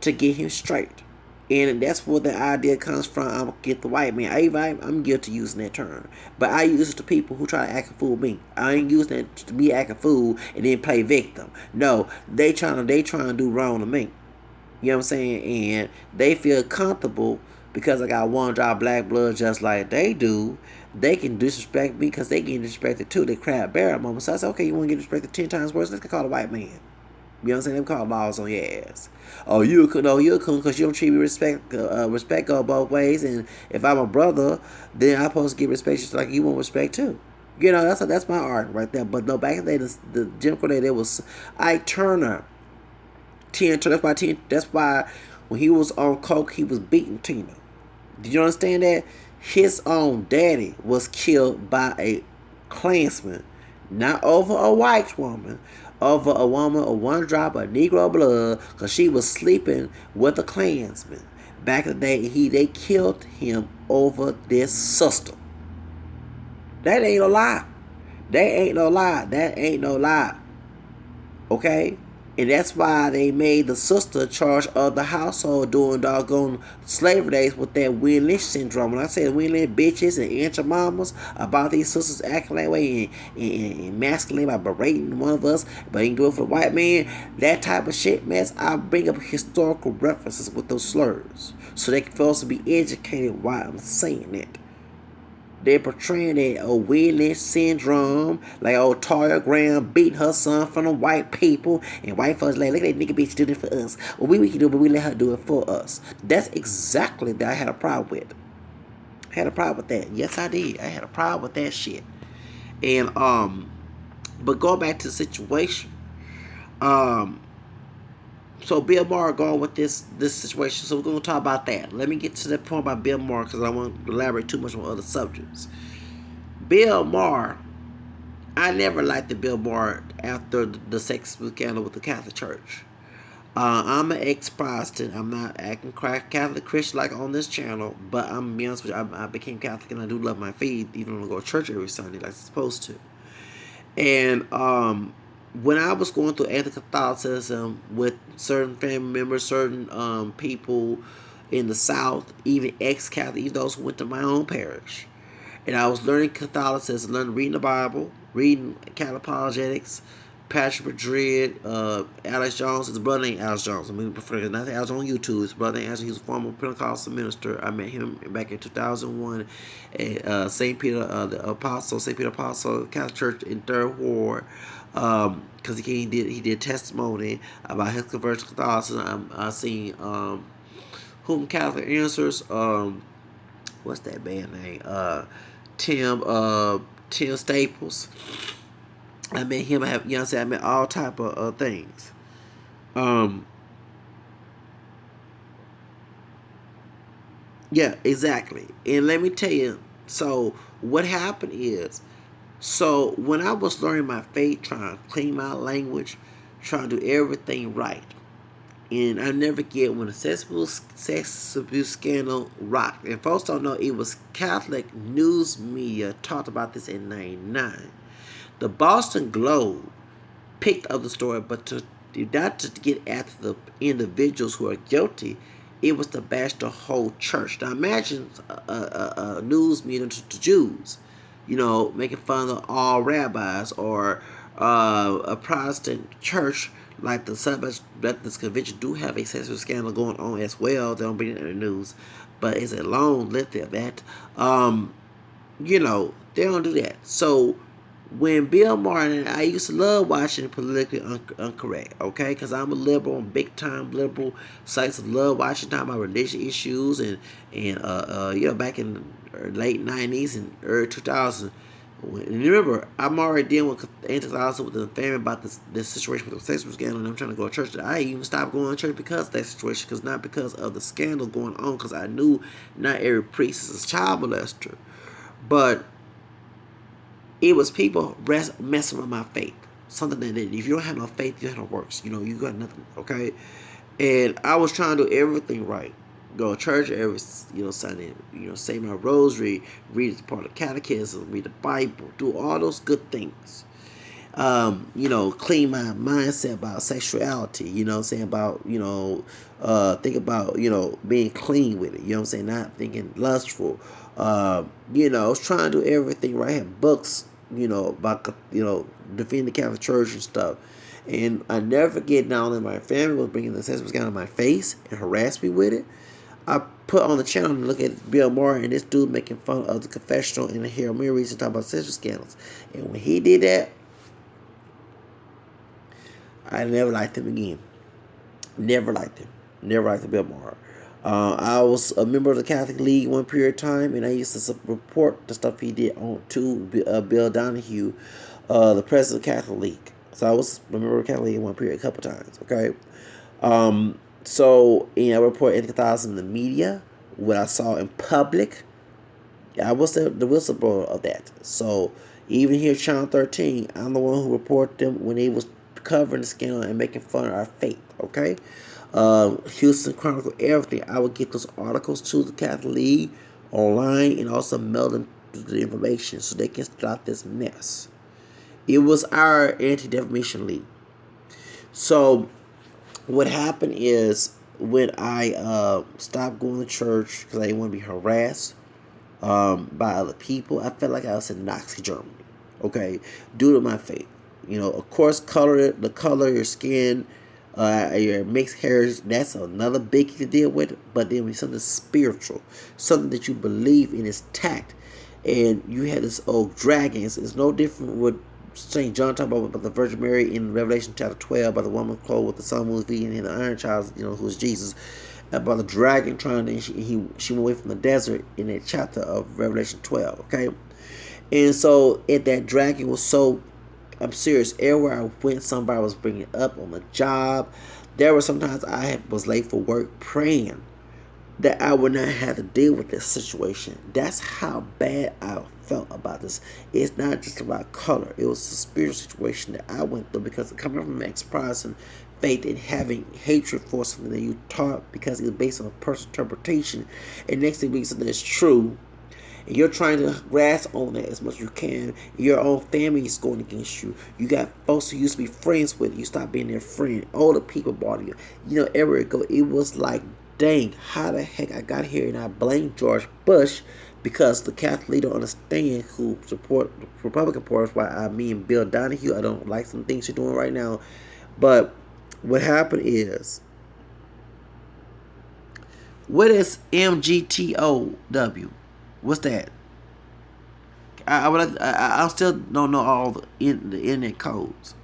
to get him straight. And that's where the idea comes from. I'm gonna get the white man. I'm guilty using that term, but I use it to people who try to act a fool me. I ain't using it to be act a fool and then play victim. No, they trying to do wrong to me. You know what I'm saying? And they feel comfortable because I got one drop black blood just like they do. They can disrespect me because they get disrespected too. They crab bear moment. So I said, okay, you want to get disrespected 10 times worse? Let's call a white man. You know what I'm saying? They call laws on your ass. Oh, you're a coon because you don't treat me respect. Respect go both ways. And if I'm a brother, then I'm supposed to get respect just like you want respect too. That's my art right there. But no, back in the day, the Jim Crow day, there was Ike Turner. That's why when he was on coke, he was beating Tina. Did you understand that? His own daddy was killed by a Klansman, not over a white woman, over a woman of one drop of Negro blood, because she was sleeping with a Klansman. Back in the day, they killed him over this sister. That ain't no lie. That ain't no lie. That ain't no lie. Okay? And that's why they made the sister charge of the household during doggone slavery days with that Win Lynch syndrome. When I say Win Lynch bitches and auntie mamas about these sisters acting that way and masculine by berating one of us, but ain't do it for the white man, that type of shit, mess, I bring up historical references with those slurs so they can feel to be educated why I'm saying it. They're portraying that old Lynch syndrome, like old Toya Graham beating her son from the white people, and white folks like, look at that nigga bitch doing it for us. Well, we can do it, but we let her do it for us. That's exactly that I had a problem with. I had a problem with that. Yes, I did. I had a problem with that shit. And but going back to the situation, so Bill Maher going with this situation. So we're going to talk about that. Let me get to the point about Bill Maher because I won't elaborate too much on other subjects. Bill Maher, I never liked the Bill Maher after the sex scandal with the Catholic Church. I'm an ex-Protestant. I'm not acting Catholic Christian like on this channel, but I'm gonna be honest with you, I became Catholic and I do love my faith, even though I go to church every Sunday like I'm supposed to. And when I was going through anti-Catholicism with certain family members, certain people in the South, even ex-Catholic, even those who went to my own parish, and I was learning Catholicism, reading the Bible, reading Catholic apologetics, Patrick Madrid, Alex Jones. His brother named Alex Jones. I mean, prefer nothing else on YouTube. His brother named Alex. He's a former Pentecostal minister. I met him back in 2001 at St. Peter, the Apostle, St. Peter Apostle Catholic Church in Third Ward. Because he did testimony about his conversion to Catholicism. I seen Whom Catholic Answers. What's that band name? Tim Staples. I met him. I met all type of things. Yeah, exactly. And let me tell you, so what happened is, so when I was learning my faith, trying to clean my language, trying to do everything right, and I never get when the sex abuse scandal rocked. And folks don't know it was Catholic news media talked about this in '99. The Boston Globe picked up the story, but not to get after the individuals who are guilty. It was to bash the whole church. Now imagine a news media to Jews, making fun of all rabbis, or a Protestant church like the Southern Baptist Convention do have a sexual scandal going on as well. They don't bring it in the news, but it's a long list of that. Um, they don't do that. So when Bill Martin, I used to love watching Politically Incorrect, okay, because I'm a liberal, I'm big time liberal. So I used to love watching talking about religious issues, and back in the late '90s and early 2000s. And remember, I'm already dealing with anti-Catholicism with the family about this situation with the sexual scandal, and I'm trying to go to church. I even stopped going to church because of that situation, because not because of the scandal going on, because I knew not every priest is a child molester, but it was people messing with my faith. Something that if you don't have no faith, you have no works. You got nothing. Okay, and I was trying to do everything right. Go to church every Sunday. Say my rosary, read part of the catechism, read the Bible, do all those good things. Clean my mindset about sexuality, saying about, think about, being clean with it, not thinking lustful. I was trying to do everything right. I had books, about, defending the Catholic Church and stuff. And I never forget, not only my family was bringing the sexual scandal in my face and harassed me with it. I put on the channel and look at Bill Maher and this dude making fun of the confessional and the Hail Marys and talking about sexual scandals. And when he did that, I never liked him again. Never liked him. Never liked Bill Maher. I was a member of the Catholic League one period of time, and I used to report the stuff he did on to Bill Donahue, the president of the Catholic League. So I was a member of the Catholic League one period a couple times. Okay, so I report anti-Catholicism in the media, what I saw in public. I was the whistleblower of that. So even here, Channel 13, I'm the one who reported them when they was covering the scandal and making fun of our faith. Okay, Houston Chronicle, everything. I would get those articles to the Catholic League online and also mail them the information so they can stop this mess. It was our Anti-Defamation League. So what happened is when I stopped going to church because I didn't want to be harassed by other people, I felt like I was in Nazi Germany. Okay, due to my faith. Of course, the color of your skin, your mixed hairs, that's another biggie to deal with. But then when something spiritual, something that you believe in is tact, and you had this old dragons, it's no different with St. John talking about the Virgin Mary in Revelation chapter 12, about the woman clothed with the sun, moon, feeding, and the iron child, who was Jesus, about the dragon trying to, she went away from the desert in that chapter of Revelation 12, okay? And so, that dragon was so, I'm serious, everywhere I went, somebody was bringing it up on the job. There were sometimes was late for work praying that I would not have to deal with this situation. That's how bad I felt about this. It's not just about color. It was a spiritual situation that I went through because coming from an ex-Protestant faith and having hatred for something that you taught because it was based on a personal interpretation, and next thing being something that's true, and you're trying to grasp on that as much as you can. Your own family is going against you. You got folks who used to be friends with you, stop being their friend. Older people bought you. Everywhere it go, it was like, dang, how the heck I got here? And I blame George Bush because the Catholic leader understand who support the Republican Party. Why me and Bill Donahue, I don't like some things you're doing right now. But what happened is, what is MGTOW? What's that? I still don't know all the internet codes.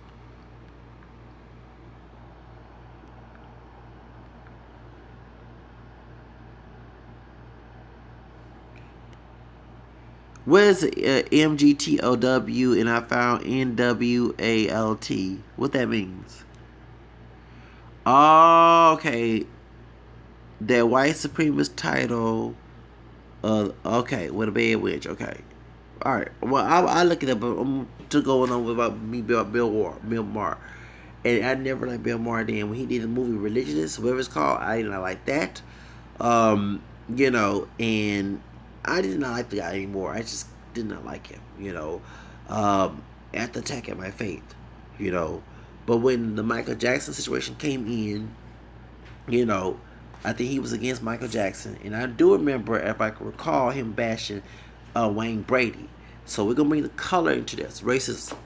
What is MGTOW? And I found NWALT. What that means? Oh, okay. That white supremacist title Okay, with a bad witch. Okay. All right. Well, I look it up. To go on about me, Bill Maher, and I never liked Bill Maher. Then when he did the movie Religionist, whatever it's called, I did not like that. And I did not like the guy anymore. I just did not like him. At the attack at my faith. You know, but when the Michael Jackson situation came in, you know, I think he was against Michael Jackson, and I do remember, if I can recall, him bashing Wayne Brady. So we're gonna bring the color into this racism.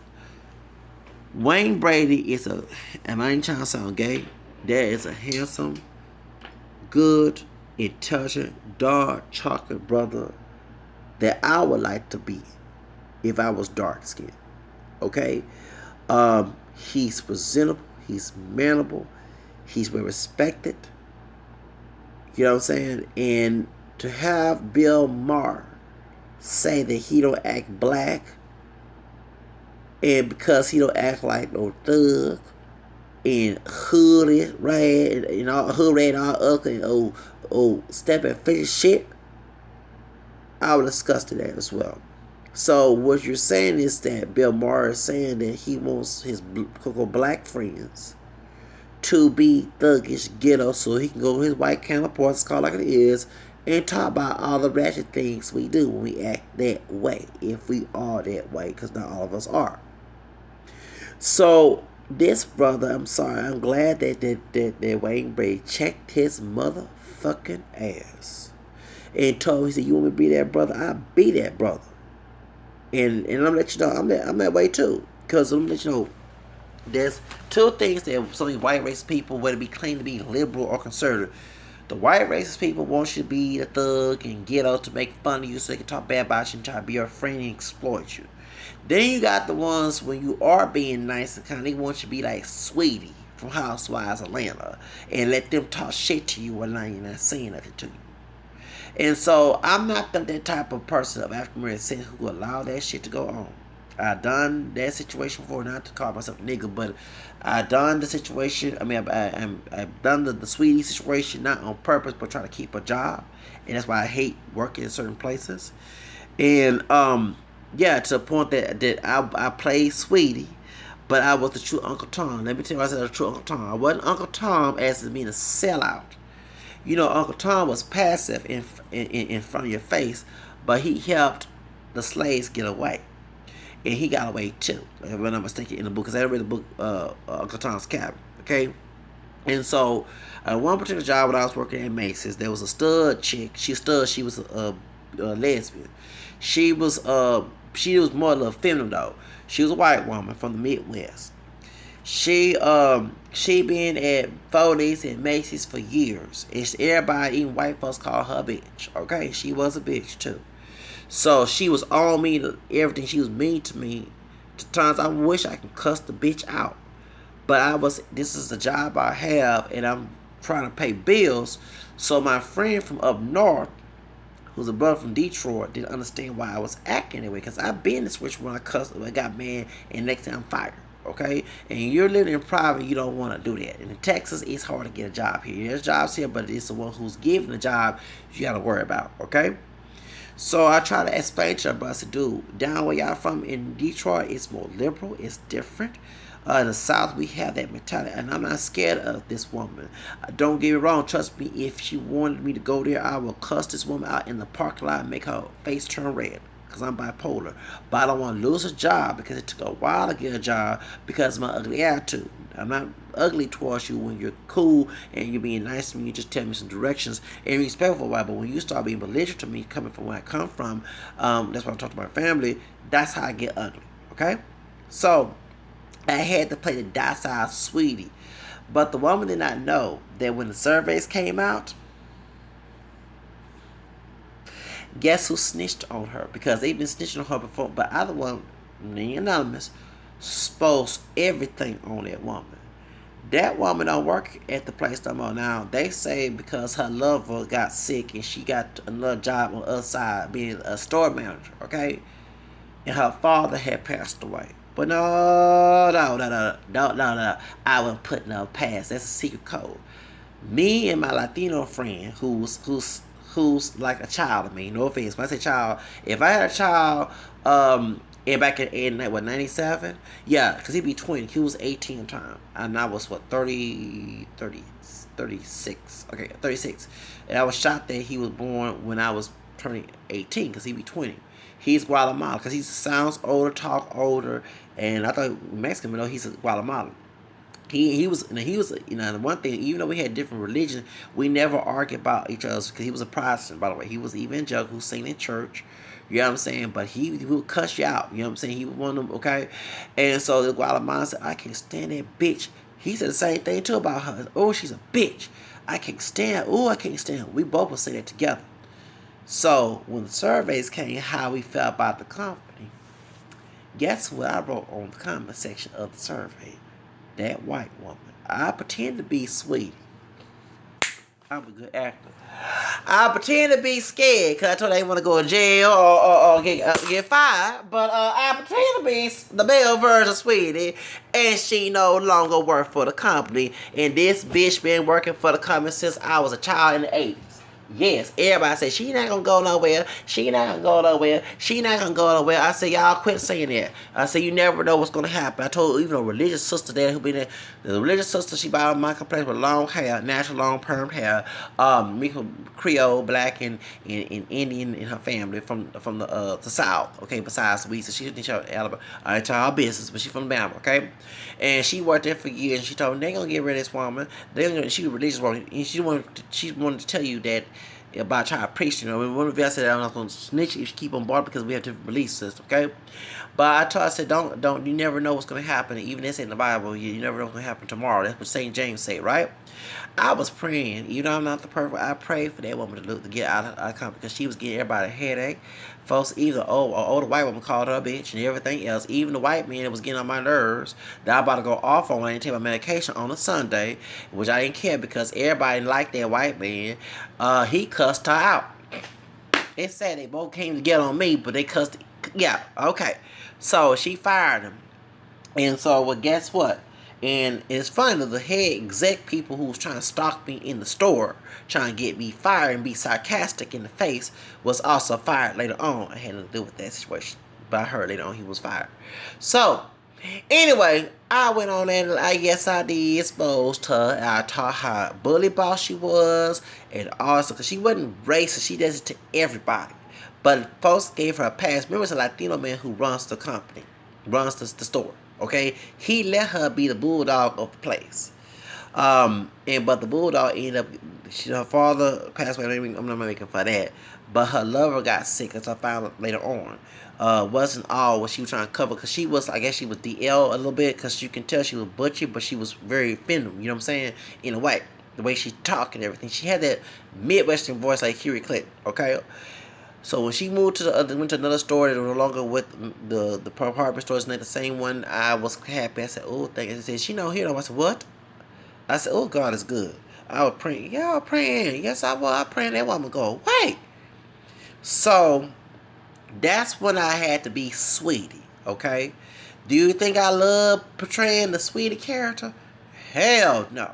Wayne Brady is and I ain't trying to sound gay. That is a handsome, good, intelligent, dark chocolate brother that I would like to be if I was dark skinned. Okay, he's presentable. He's manable. He's well respected. You know what I'm saying? And to have Bill Maher say that he don't act black, and because he don't act like no thug and hooded red and all hood red and all ugly and stepping fish shit, I was disgusted at as well. So what you're saying is that Bill Maher is saying that he wants his black friends to be thuggish, ghetto, so he can go to his white counterparts, call like it is, and talk about all the ratchet things we do when we act that way, if we are that way, because not all of us are. So this brother, I'm sorry, I'm glad that Wayne Brady checked his motherfucking ass and told me, he said, "You want me to be that brother? I'll be that brother." And I'm gonna let you know I'm that way too, because I'm gonna let you know there's two things that some of these white racist people, whether it be claim to be liberal or conservative. The white racist people want you to be a thug and ghetto to make fun of you so they can talk bad about you and try to be your friend and exploit you. Then you got the ones when you are being nice and kind, they want you to be like Sweetie from Housewives Atlanta and let them talk shit to you when you're not saying nothing to you. And so I'm not that type of person of African American descent who allow that shit to go on. I done that situation before, not to call myself a nigga, but I done the situation. I mean, I've done the sweetie situation, not on purpose, but trying to keep a job, and that's why I hate working in certain places. And yeah, to the point that I played sweetie, but I was the true Uncle Tom. Let me tell you, I said the true Uncle Tom. I wasn't Uncle Tom as in being a sellout. Uncle Tom was passive in front of your face, but he helped the slaves get away. And he got away too, if I'm not mistaken, in the book, because I read the book, Uncle Tom's Cabin. Okay? And so, one particular job when I was working at Macy's, there was a stud chick. She was a lesbian. She was more a little feminine though. She was a white woman from the Midwest. She been at Foley's and Macy's for years. It's everybody, even white folks, call her a bitch. Okay, she was a bitch too. So she was on me to everything. She was mean to me. To times I wish I could cuss the bitch out. But this is the job I have, and I'm trying to pay bills. So my friend from up north, who's a brother from Detroit, didn't understand why I was acting that way. Because I've been this switch when I cussed, when I got mad, and next time I'm fired. Okay? And you're living in private, you don't want to do that. And in Texas, it's hard to get a job here. There's jobs here, but it's the one who's giving the job you got to worry about. Okay? So I try to explain to her, but I said, dude, down where y'all from in Detroit, it's more liberal, it's different. In the South, we have that mentality, and I'm not scared of this woman. Don't get me wrong, trust me, if she wanted me to go there, I will cuss this woman out in the parking lot and make her face turn red, because I'm bipolar. But I don't want to lose a job, because it took a while to get a job, because of my ugly attitude. I'm not ugly towards you when you're cool and you're being nice to me. You just tell me some directions and respectful. But when you start being belligerent to me, coming from where I come from, that's why I talk to my family. That's how I get ugly. Okay, so I had to play the docile sweetie, but the woman did not know that when the surveys came out, guess who snitched on her? Because they've been snitching on her before, but other one, named Anonymous, exposed everything on that woman. That woman don't work at the place no more now. They say because her lover got sick and she got another job on the other side being a store manager, okay? And her father had passed away. But no. I wouldn't put no past. That's a secret code. Me and my Latino friend, who's who's like a child to me. No offense, when I say child, if I had a child, and back in what 97, yeah, because he'd be 20. He was 18 at the time, and I was what 36. Okay, 36, and I was shocked that he was born when I was turning 18, because he'd be 20. He's Guatemala because he sounds older, talk older, and I thought Mexican, but no, he's a Guatemalan. He was the one thing, even though we had different religions, we never argued about each other, because he was a Protestant, by the way. He was evangelical who sang in church, you know what I'm saying, but he would cuss you out, you know what I'm saying. He was one of them, okay. And so the Guatemalan said, I can't stand that bitch. He said the same thing too about her. Oh, she's a bitch. I can't stand. Oh, I can't stand her. We both would say that together. So when the surveys came how we felt about the company, guess what I wrote on the comment section of the survey? That white woman. I pretend to be sweet. I'm a good actor. I pretend to be scared because I told her I didn't want to go to jail or get fired. But I pretend to be the male version of Sweetie. And she no longer work for the company. And this bitch been working for the company since I was a child in the 80s. Yes, everybody say she not gonna go nowhere. She not gonna go nowhere. She not gonna go nowhere. I say y'all quit saying that. I say you never know what's gonna happen. I told even a religious sister there who been there. The religious sister, she by my complex with long hair, natural long permed hair, Creole, black and Indian in her family from the South. Okay, besides we, so she didn't show Alabama. I tell our business, but she from Alabama. Okay, and she worked there for years. And she told me they gonna get rid of this woman. They gonna she a religious woman, and she wanted to tell you that about trying to preach, you know. And one of you I said I'm not gonna snitch if you keep on board because we have different belief systems, okay? But I told her, I said don't you never know what's gonna happen. Even this in the Bible, you never know what's gonna happen tomorrow. That's what St. James said, right? I was praying, you know, I'm not the perfect. I prayed for that woman to get out of company because she was getting everybody a headache. Folks, even an older white woman called her a bitch and everything else. Even the white man that was getting on my nerves that I about to go off on. I didn't take my medication on a Sunday, which I didn't care because everybody liked that white man. He cussed her out. It's sad they both came to get on me, but they cussed. Yeah, okay. So she fired him. And so, well, guess what? And it's funny that the head exec people who was trying to stalk me in the store, trying to get me fired and be sarcastic in the face, was also fired later on. I had nothing to do with that situation. But I heard later on he was fired. So, anyway, I went on and I guess I did exposed her. I taught her how bully boss she was. And also, because she wasn't racist, she does it to everybody. But folks gave her a pass. Remember, it's a Latino man who runs the company, runs the store. Okay, he let her be the bulldog of the place. But the bulldog ended up. Her father passed away. I'm not making fun of that. But her lover got sick, as I found out later on. Wasn't all what she was trying to cover because she was. I guess she was DL a little bit because you can tell she was butchy, but she was very feminine. You know what I'm saying? In a way, the way she talked and everything. She had that Midwestern voice like Hillary Clinton. Okay. So when she moved to went to another store that was no longer with the department store, it's not the same one. I was happy. I said, "Oh, thank you." She said, "She don't hear them." I said, "What?" I said, "Oh, God is good." I was praying. Yeah, I was praying. Yes, I was. I praying that woman go away. So that's when I had to be Sweetie. Okay. Do you think I love portraying the Sweetie character? Hell no.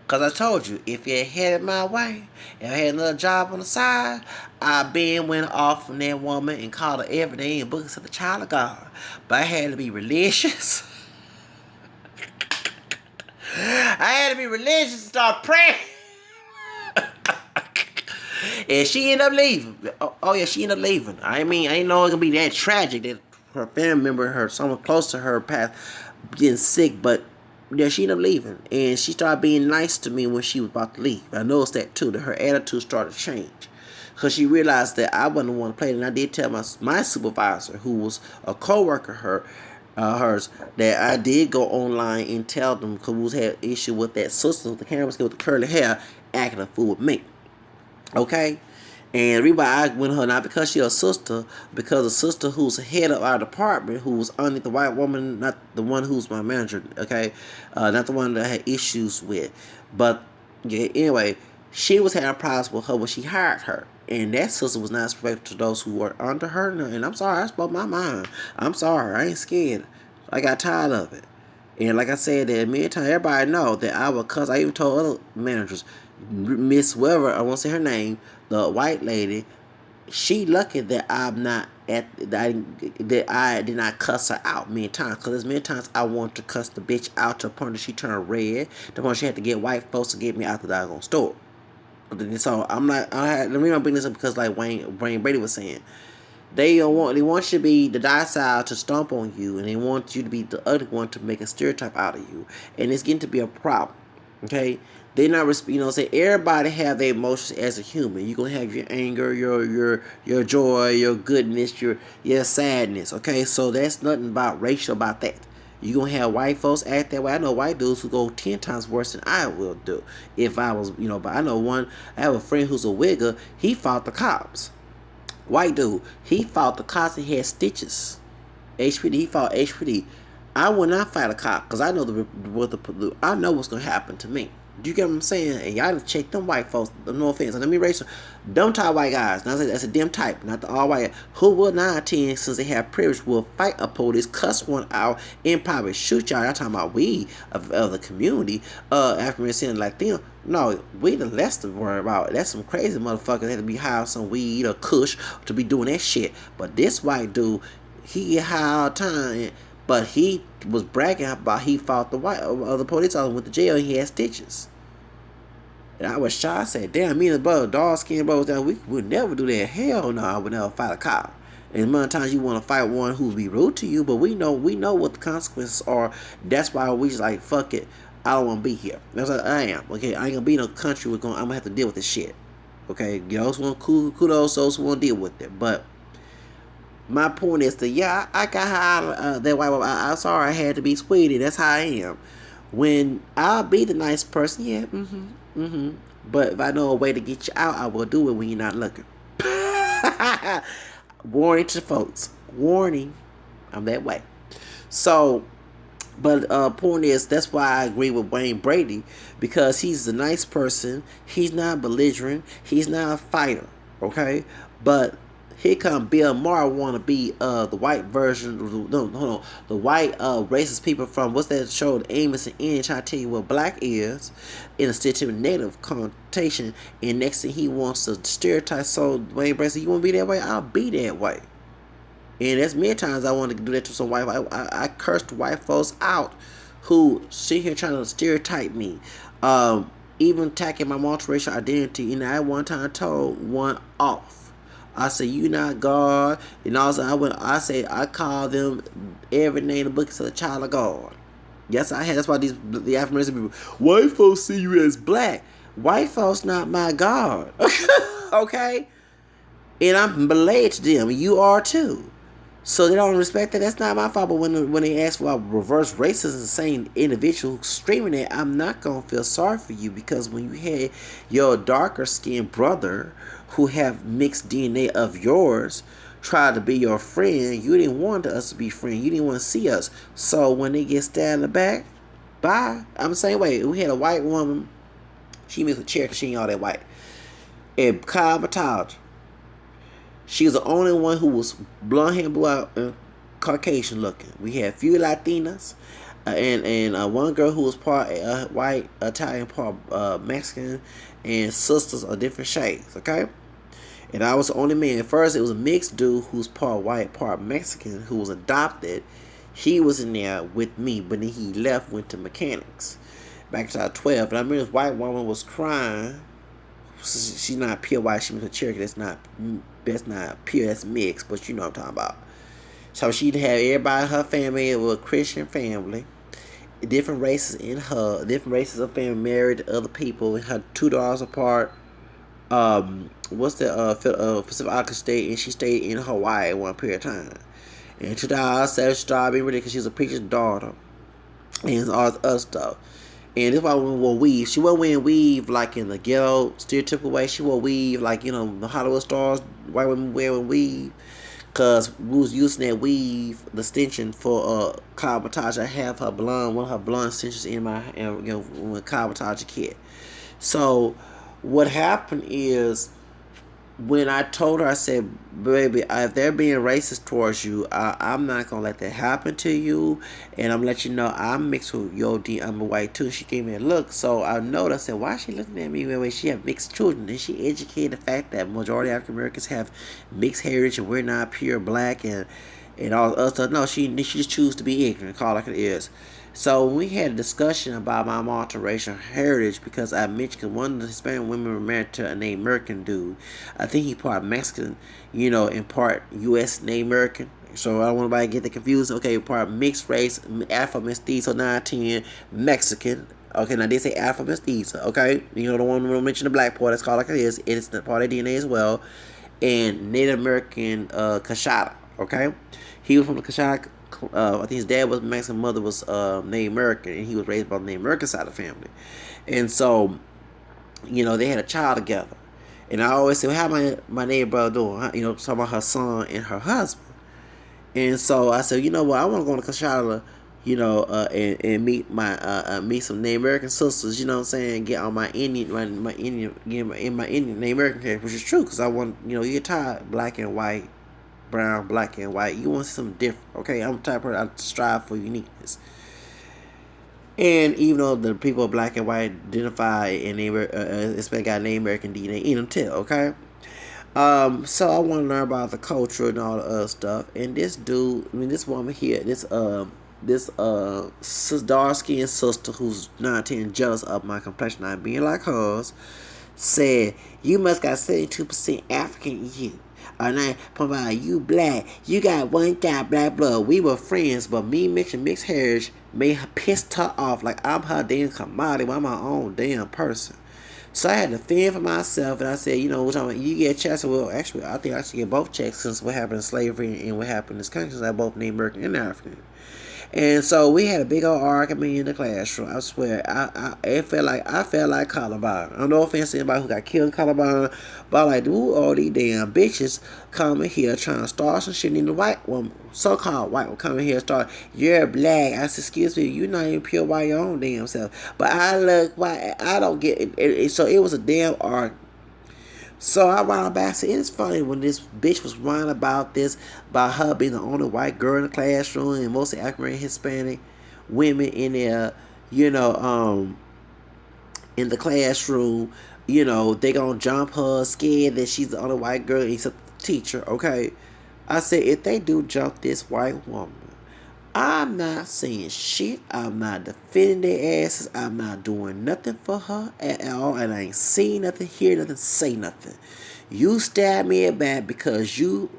Because I told you, if you had it my way, if I had another job on the side, I been went off from that woman and called her every day and booked her to the child of God. But I had to be religious. I had to be religious and start praying. And she ended up leaving. Oh yeah, she ended up leaving. I ain't know it gonna be that tragic that her family member, someone close to her, passed, getting sick, but yeah, she ended up leaving. And she started being nice to me when she was about to leave. I noticed that too, that her attitude started to change. Because she realized that I wasn't the one to play. And I did tell my supervisor, who was a co-worker hers, that I did go online and tell them, because we had issue with that sister with the camera with the curly hair acting a fool with me. Okay? And the reason why I went to her, not because she's a sister, because the sister who's the head of our department, who was under the white woman, not the one who's my manager, okay? Not the one that I had issues with. But, yeah, anyway, she was having problems with her when she hired her. And that sister was not respectful to those who were under her. And I'm sorry, I spoke my mind. I'm sorry, I ain't scared. I got tired of it. And like I said, that many times everybody know that I would cuss. I even told other managers, Miss Weber, I won't say her name, the white lady, she lucky that I'm not at that I did not cuss her out many times. Cause there's many times I want to cuss the bitch out to the point that she turned red. To the point she had to get white folks to get me out the doggone store. So I'm not. Let me not bring this up because like Wayne Brady was saying, they want you to be the docile to stomp on you, and they want you to be the other one to make a stereotype out of you, and it's getting to be a problem. Okay, they not say everybody have their emotions as a human. You gonna have your anger, your joy, your goodness, your sadness. Okay, so that's nothing about racial about that. You gonna have white folks act that way. I know white dudes who go 10 times worse than I will do if I was, But I know one. I have a friend who's a wigger. He fought the cops. White dude. He fought the cops and he had stitches. HPD. He fought HPD. I will not fight a cop because I know I know what's gonna happen to me. Do you get what I'm saying? And y'all to check them white folks. No offense. Let me racial. Dumb type white guys. Now that's a dim type, not the all white. Who will 9-10 since they have privilege will fight a police, cuss one out, and probably shoot y'all. Y'all talking about we of the community, African American Latino. No, we the less to worry about. That's some crazy motherfuckers that had to be high on some weed or kush to be doing that shit. But this white dude, he get high all the time. But he was bragging about he fought the white other police officer went to jail. And he had stitches. And I was shocked. I said, "Damn, me and the brother, dog skin brothers, that we would never do that. Hell no, I would never fight a cop." And many times you want to fight one who be rude to you, but we know what the consequences are. That's why we just like fuck it. I don't want to be here. That's what I am. Okay, I ain't gonna be in a country I'm gonna have to deal with this shit. Okay, those want kudos, those who want to deal with it, but. My point is that I got how that white woman. I'm sorry, I had to be sweetie. That's how I am. When I'll be the nice person, yeah, But if I know a way to get you out, I will do it when you're not looking. Warning to folks. Warning. I'm that way. So, but point is, that's why I agree with Wayne Brady because he's a nice person. He's not belligerent. He's not a fighter. Okay, but here come Bill Maher want to be the white version. No, hold on, the white racist people from what's that show? Amos and Ian trying to tell you what black is in a stereotypical negative connotation. And next thing he wants to stereotype. So Wayne Brady said, "You want to be that way? I'll be that way." And there's many times I want to do that to some white. I cursed white folks out who sit here trying to stereotype me, even attacking my multiracial identity. And I one time told one off. I said, "You not God," and also I call them every name in the book is a child of God. Yes, I had. That's why the African American people, white folks see you as black. White folks not my God. Okay, and I'm belayed to them. You are too. So they don't respect that. That's not my fault. But when they ask for reverse racism, the same individual screaming it, I'm not gonna feel sorry for you because when you had your darker skinned brother who have mixed DNA of yours try to be your friend, you didn't want us to be friends. You didn't want to see us. So when they get stabbed in the back, bye. I'm the same way. We had a white woman. She mixed with Cherokee. She ain't all that white. And cosmetology. She was the only one who was blonde hair, blue and Caucasian looking. We had few Latinas, and one girl who was part white, Italian, part Mexican, and sisters of different shades. Okay, and I was the only man. First, it was a mixed dude who was part white, part Mexican, who was adopted. He was in there with me, but then he left, went to mechanics. Back to 12, and I remember this white woman was crying. She's not pure white. She was a Cherokee. That's not pure. That's mixed. But you know what I'm talking about. So she'd have everybody in her family. It was a Christian family. Different races in her. Different races of family married to other people. And her 2 daughters apart. What's the Pacific Island state? And she stayed in Hawaii one period of time. And 2007 she started being ridiculous. She was a preacher's daughter. And all this other stuff. And this why women wore weave. She wasn't wearing weave like in the ghetto stereotypical way. She wore weave like, the Hollywood stars, white women wearing weave. Because we was using that weave, the extension for cabotage. I have one of her blonde extensions in my, cabotage kit. So what happened is when I told her, I said, "Baby, if they're being racist towards you, I'm not gonna let that happen to you, and I'm letting you know I'm mixed with your D. I'm a white too." She gave me a look, so I noticed. I said, "Why is she looking at me the way she have mixed children?" And she educated the fact that majority of African Americans have mixed heritage, and we're not pure black and all the other stuff. No, she just choose to be ignorant, call it like it is. So we had a discussion about my multiracial heritage because I mentioned one of the Hispanic women were married to a Native American dude. I think he part Mexican, in part U.S. Native American. So I don't want anybody to get that confused. Okay, part mixed race, Afro mestizo, 910, Mexican. Okay, now they say Afro mestizo. Okay, the one who mentioned the black part. That's called like it is. It's the part of DNA as well, and Native American Kashada. Okay, he was from the Kashada. I think his dad was Mexican, mother was Native American, and he was raised by the Native American side of the family. And so, they had a child together. And I always say, well, how my neighbor brother doing? Talking about her son and her husband. And so I said, you know what, I want to go to Coachella, and meet some Native American sisters. You know what I'm saying? Get on my Indian, my Indian, in my Indian Native American character, which is true because I want, you get tired black and white, brown, black and white. You want something different, okay? I'm the type of person I strive for uniqueness. And even though the people black and white identify and they especially got Native American DNA in them too, okay? So I want to learn about the culture and all the other stuff. And this dude, this woman here, this dark skinned sister who's 19 jealous of my complexion not being like hers, said, "You must got 72% African in you. Or not, provide you black. You got one guy black blood. We were friends, but me mixing mixed heritage made her pissed her off like I'm her damn commodity. I'm my own damn person." So I had to fend for myself, and I said, you get a chance. Well, actually, I think I should get both checks since what happened in slavery and what happened in this country. Since I both Native American and African. And so we had a big old argument in the classroom. I swear, I felt like Columbine. No offense to anybody who got killed in Columbine, but I'm like, dude, all these damn bitches coming here trying to start some shit in the white woman, so-called white woman coming here start. You're black. I said, excuse me, you're not even pure by your own damn self. But I look white. I don't get it. So it was a damn argument. So I wound back. Said, it's funny when this bitch was whining about her being the only white girl in the classroom and mostly African and Hispanic women in there, you know, um, in the classroom, they gonna jump her, scared that she's the only white girl except the teacher, okay? I said, if they do jump this white woman, I'm not saying shit. I'm not defending their asses. I'm not doing nothing for her at all. And I ain't seen nothing, hear nothing, say nothing. You stab me at back because you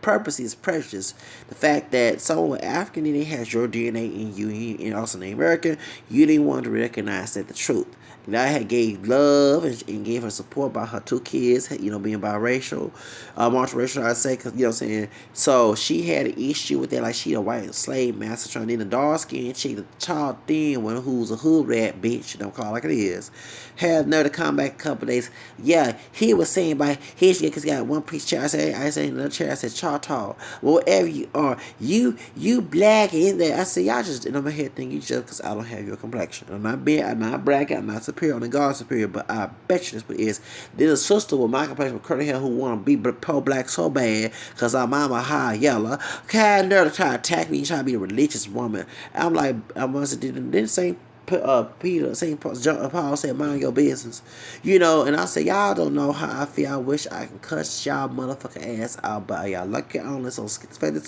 purpose is prejudice. The fact that someone with African DNA has your DNA in you and also Native American, you didn't want to recognize that the truth. And I had gave love and gave her support by her two kids, being biracial, multiracial, I'd say, because, what I'm saying? So she had an issue with that, like she a white slave master trying to in a dark skinned chick, the tall thin one who's a hood rat bitch, don't call it like it is, had nerve to come back a couple days. Yeah, he was saying by his because he got one piece chair. I said another chair. I said Chartal. Whatever you are, you black in there. I said y'all just in my head think you just because I don't have your complexion. I'm not bragging. I'm not superior. I'm the God superior. But I bet you this is. There's a sister with my complexion with curly hair who want to be pro-black so bad because I'm a high yellow. Okay, nerve to try to attack me. Try to be a religious woman. I'm like, I must have didn't say Peter, St. Paul said, mind your business. And I said, y'all don't know how I feel. I wish I can cut y'all motherfucking ass out, but y'all lucky on this schizophrenic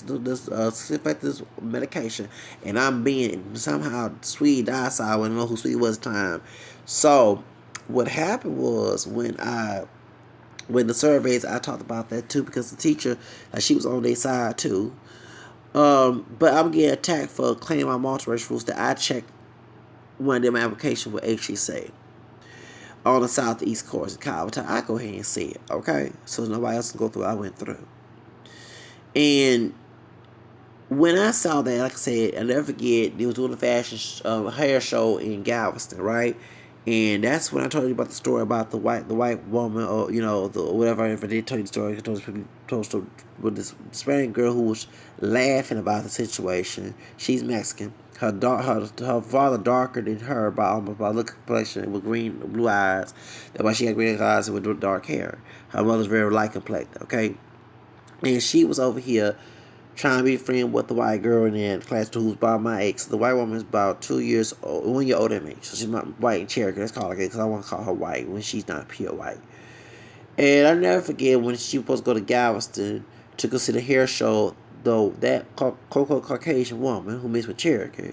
medication. And I'm being somehow sweet docile. I don't know who sweet was at the time. So, what happened was when the surveys, I talked about that too because the teacher, she was on their side too. But I'm getting attacked for claiming my multiracial rules that I checked one of them applications with HCC on the southeast coast of Calvert. I go ahead and see it, okay? So nobody else can go through. I went through, and when I saw that, like I said, I'll never forget. They was doing a fashion hair show in Galveston, right? And that's when I told you about the story about the white woman, or the whatever. If I did tell you the story, I told the story with this Spanish girl who was laughing about the situation. She's Mexican. Her father darker than her by almost by look complexion with green blue eyes. That's why she had green eyes and with dark hair. Her mother's very light complected. Okay, and she was over here trying to be a friend with the white girl in the class who was about my age. So the white woman is about 2 years old, 1 year older than me. So she's my white and Cherokee. Let's call her because I want to call her white when she's not pure white. And I never forget when she was supposed to go to Galveston to go see the hair show. Though that Caucasian woman who mixed with Cherokee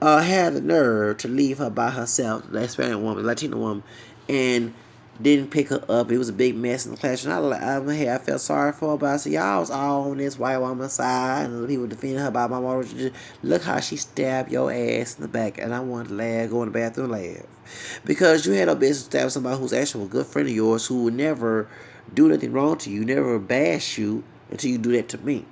had the nerve to leave her by herself, the Hispanic woman, Latina woman, and didn't pick her up. It was a big mess in the classroom. I felt sorry for her, but I said, y'all was all on this white woman's side, and the people defending her by my mother. Look how she stabbed your ass in the back, and I wanted to laugh, go in the bathroom and laugh. Because you had no business stabbing somebody who's actually a good friend of yours who would never do anything wrong to you, never bash you until you do that to me.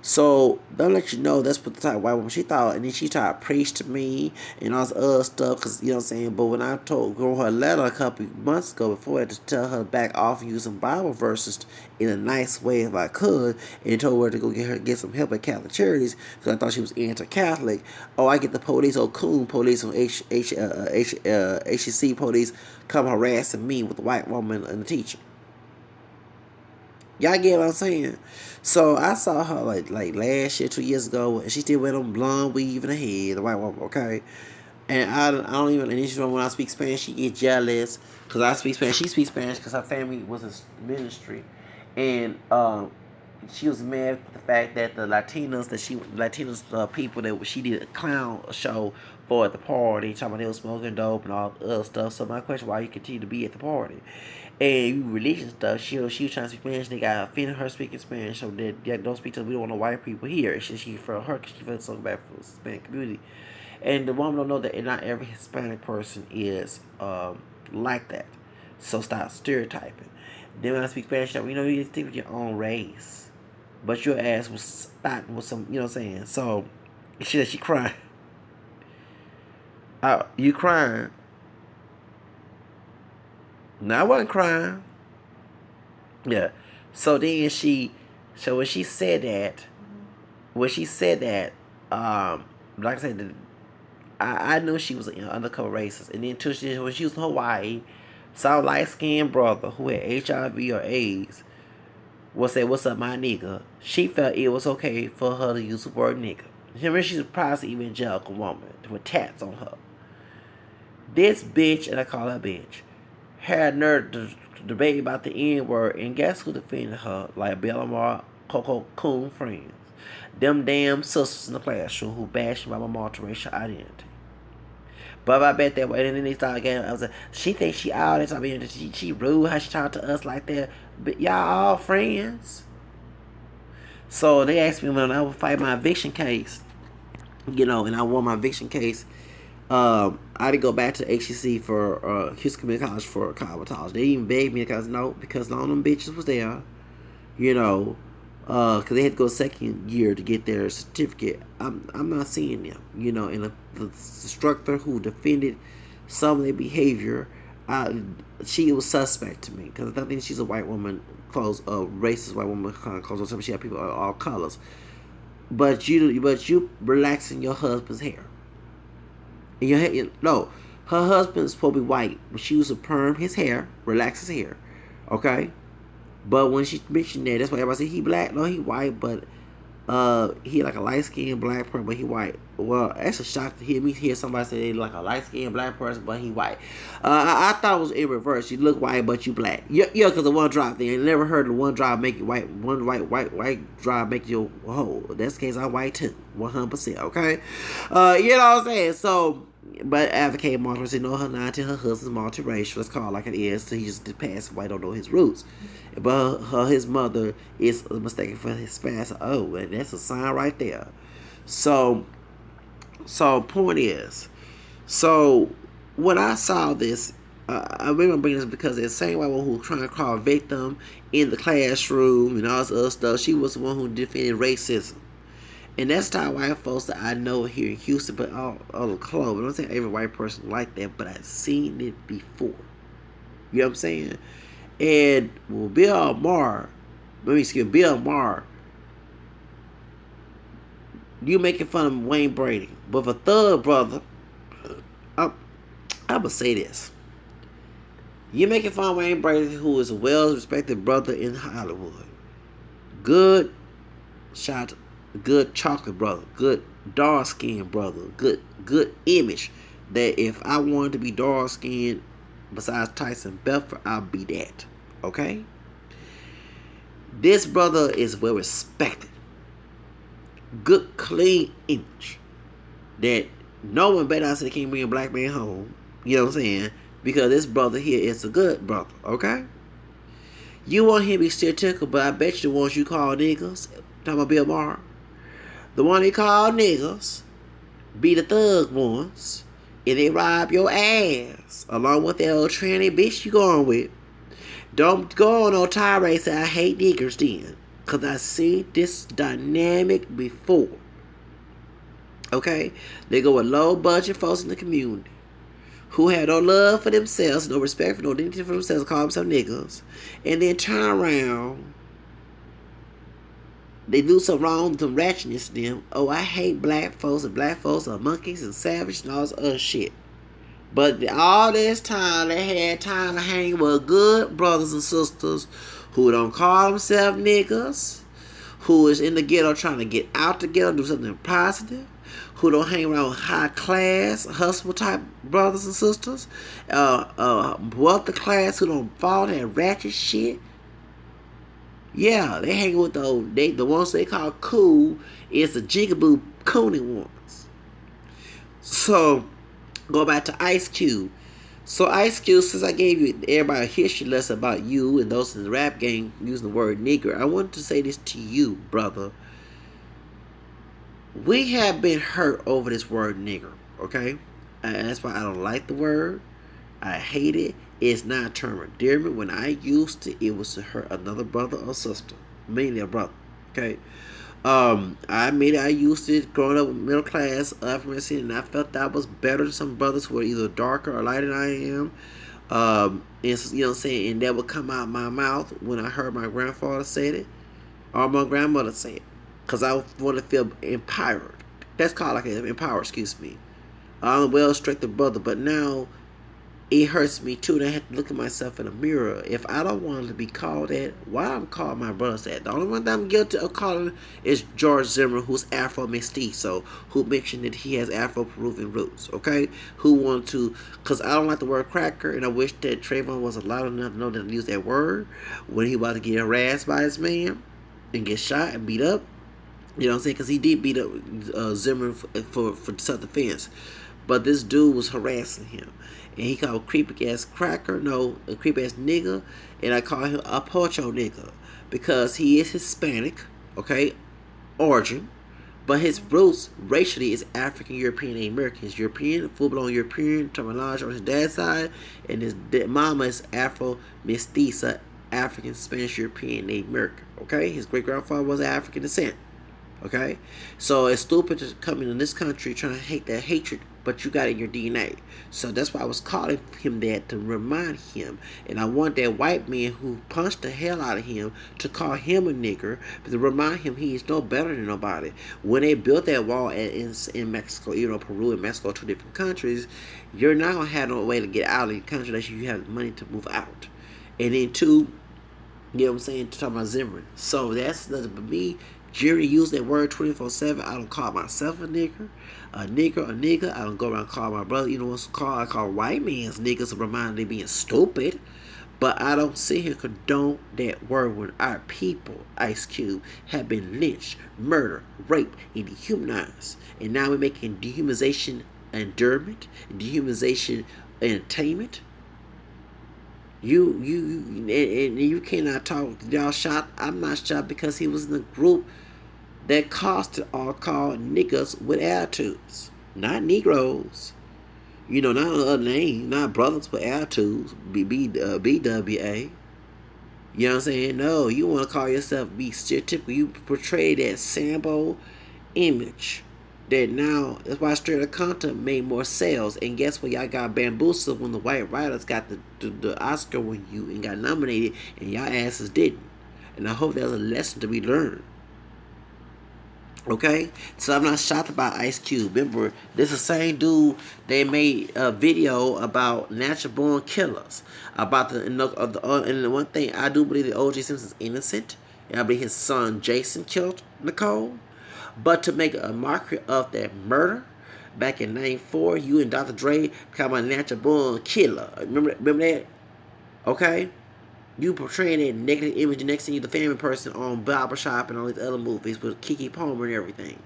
So don't let you know that's what the type of white woman she thought, and then she tried to preach to me and all this other stuff, cause you know what I'm saying. But when I wrote her a letter a couple months ago before I had to tell her to back off and use some Bible verses in a nice way if I could, and told her to go get some help at Catholic Charities because I thought she was anti-Catholic. Oh, I get the police, coon police on HEC police come harassing me with the white woman and the teacher. Y'all get what I'm saying? So I saw her like last year, 2 years ago, and she still wear them blonde weave in her head, the white woman, okay? And I don't even, and this is when I speak Spanish, she get jealous because I speak Spanish. She speaks Spanish because her family was a ministry, and she was mad with the fact that the Latinos people that she did a clown show for at the party, talking about they was smoking dope and all the other stuff. So my question, why you continue to be at the party? And you religion stuff, she was trying to speak Spanish. They got offended her speaking Spanish, so that yeah, don't speak to. We don't want no white people here. She for her because she felt so bad for the Hispanic community. And the woman don't know that not every Hispanic person is like that. So stop stereotyping. Then when I speak Spanish, you know you stick with your own race, but your ass was starting with some, you know what I'm saying. So she crying. You crying? No, I wasn't crying. Yeah. So then so when she said that, like I said, I knew she was an undercover racist. And then when she was in Hawaii, some light skinned brother who had HIV or AIDS was say, "What's up, my nigga?" She felt it was okay for her to use the word nigga. Remember, she's a probably evangelical woman with tats on her. This bitch, and I call her bitch, had nerve to debate about the N word, and guess who defended her like Bellamar Coco Coon friends? Them damn sisters in the classroom who bashed my multiracial identity. But I bet that way, and then they started getting. I was like, she thinks she all this. I mean, she rude how she talked to us like that. But y'all all friends. So they asked me when I would fight my eviction case, and I won my eviction case. I didn't go back to HCC for Houston Community College for college. They even begged me because none of them bitches was there, because they had to go second year to get their certificate. I'm not seeing them, and the instructor who defended some of their behavior, she was suspect to me because I think she's a white woman, racist white woman, kind of close. She had people of all colors, but you relaxing your husband's hair. And your hair, no, her husband's supposed to be white, but she used to perm his hair, relax his hair, okay. But when she mentioned that, that's why everybody say he black. No, he white, but he like a light skinned black person, but he white. Well, that's a shock to hear somebody say they like a light skinned black person, but he white. I thought it was in reverse. You look white, but you black. Yeah, because the one drop thing. I never heard of one drop make you white. One white drop make you whole. That's the case. I'm white too, 100%. Okay, you know what I'm saying? So. But advocate multiracial, know her now until her husband's multiracial. Let's call it like it is. So he just passed white, don't know his roots. But his mother is mistaken for his spouse. Oh, and that's a sign right there. So point is, so when I saw this, I remember bringing this because the same white woman who was trying to call a victim in the classroom and all this other stuff, she was the one who defended racism. And that's the type of white folks that I know here in Houston, but all the club. I don't say every white person like that, but I've seen it before. You know what I'm saying? And well, Bill Maher, you making fun of Wayne Brady. But for Thug brother, I'm, I'm gonna say this. You making fun of Wayne Brady, who is a well respected brother in Hollywood. Good shot, good chocolate brother, good dark skinned brother, good image. That if I wanted to be dark skinned besides Tyson Belfort, I'll be that. Okay? This brother is well respected. Good clean image. That no one better say can't bring a black man home. You know what I'm saying? Because this brother here is a good brother, okay? You want him to be stereotypical, but I bet you the ones you call niggas, talking about Bill Maher, the one they call niggas, be the thug ones, and they rob your ass, along with that old tranny bitch you going with. Don't go on no tirade say I hate niggers then, because I seen this dynamic before. Okay? They go with low budget folks in the community who have no love for themselves, no respect for no dignity for themselves, call themselves niggas, and then turn around, they do some wrong, some ratchetness to them. Oh, I hate black folks, and black folks are monkeys and savages and all this other shit. But all this time, they had time to hang with good brothers and sisters who don't call themselves niggas, who is in the ghetto trying to get out the ghetto, do something positive, who don't hang around with high class, hustle type brothers and sisters, wealthy class who don't fall that ratchet shit. Yeah, they hang with the ones they call cool is the jigaboo coony ones. So go back to Ice Cube. So Ice Cube, since I gave you everybody a history lesson about you and those in the rap game using the word nigger, I wanted to say this to you, brother. We have been hurt over this word nigger, okay? And that's why I don't like the word. I hate it. It's not a term of endearment. When I used it was to hurt another brother or sister, mainly a brother, okay? I admit I used it growing up middle class, African, and I felt that I was better than some brothers who were either darker or lighter than I am. And, you know what I'm saying? And that would come out my mouth when I heard my grandfather say it or my grandmother say it. Because I want to feel empowered. That's called like an empowered, excuse me. I'm a well-structured brother, but now it hurts me too. And I have to look at myself in the mirror. If I don't want to be called that, why I'm calling my brothers that? The only one that I'm guilty of calling is George Zimmer, who's Afro mestizo, who mentioned that he has Afro Peruvian roots. Okay, who want to? Because I don't like the word cracker, and I wish that Trayvon was allowed enough to know that to use that word when he about to get harassed by his man and get shot and beat up. You know what I'm saying? Because he did beat up Zimmer for self-defense. But this dude was harassing him. And he called creepy ass cracker, no, a creepy ass nigga. And I call him a pocho nigga. Because he is Hispanic, okay, origin. But his roots racially is African, European, and American. He's European, full blown European terminology on his dad's side. And his mama is Afro mestiza, African, Spanish, European, Native American. Okay? His great grandfather was African descent. Okay, so it's stupid to come in this country trying to hate that hatred, but you got it in your DNA. So that's why I was calling him that to remind him. And I want that white man who punched the hell out of him to call him a nigger, but to remind him he is no better than nobody. When they built that wall in Mexico, you know, Peru and Mexico, two different countries, you're not gonna have no way to get out of the country unless you have money to move out. And then two, you know what I'm saying, to talk about Zimmerman. So that's nothing but me. Jerry used that word 24/7. I don't call myself a nigger, a nigga. I don't go around calling my brother, you know what's called? I call white man's niggas to remind them they being stupid. But I don't sit here condone that word when our people, Ice Cube, have been lynched, murdered, raped, and dehumanized. And now we're making dehumanization endearment, dehumanization entertainment. And you cannot talk. Y'all shot. I'm not shot because he was in a group that costed all called niggas with attitudes, not Negroes. You know, not a name, not brothers with attitudes. BWA. You know what I'm saying? No, you want to call yourself be stereotypical. You portray that Sambo image. That now that's why straight up content made more sales. And guess what? Y'all got bamboozled when the white writers got the Oscar when you and got nominated and y'all asses didn't. And I hope there's a lesson to be learned. Okay, so I'm not shocked about Ice Cube. Remember, this is the same dude. They made a video about natural born killers. About and the one thing I do believe that O.J. Simpson's innocent, and I believe his son Jason killed Nicole. But to make a mockery of that murder back in '94, you and Dr. Dre become a natural born killer. Remember that? Okay. You portraying that negative image, the next thing you the family person on Barbershop and all these other movies with Kiki Palmer and everything.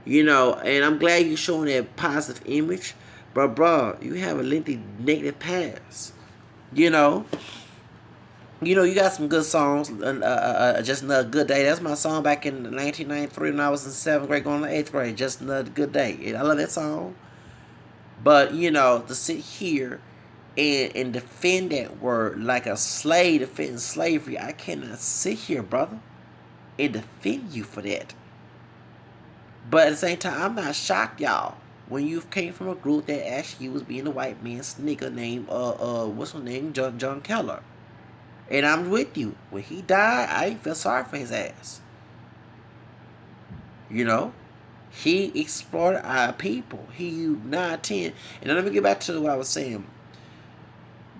You know, and I'm glad you're showing that positive image, but bro, you have a lengthy negative past. You know, you got some good songs. Just another good day. That's my song back in 1993 when I was in 7th grade, going to 8th grade. Just another good day. I love that song. But to sit here and defend that word like a slave defending slavery, I cannot sit here, brother, and defend you for that. But at the same time, I'm not shocked, y'all, when you came from a group that actually was being a white man's nigga named what's his name, John Keller. And I'm with you. When he died, I didn't feel sorry for his ass. He exploited our people. He 9-10. And let me get back to what I was saying.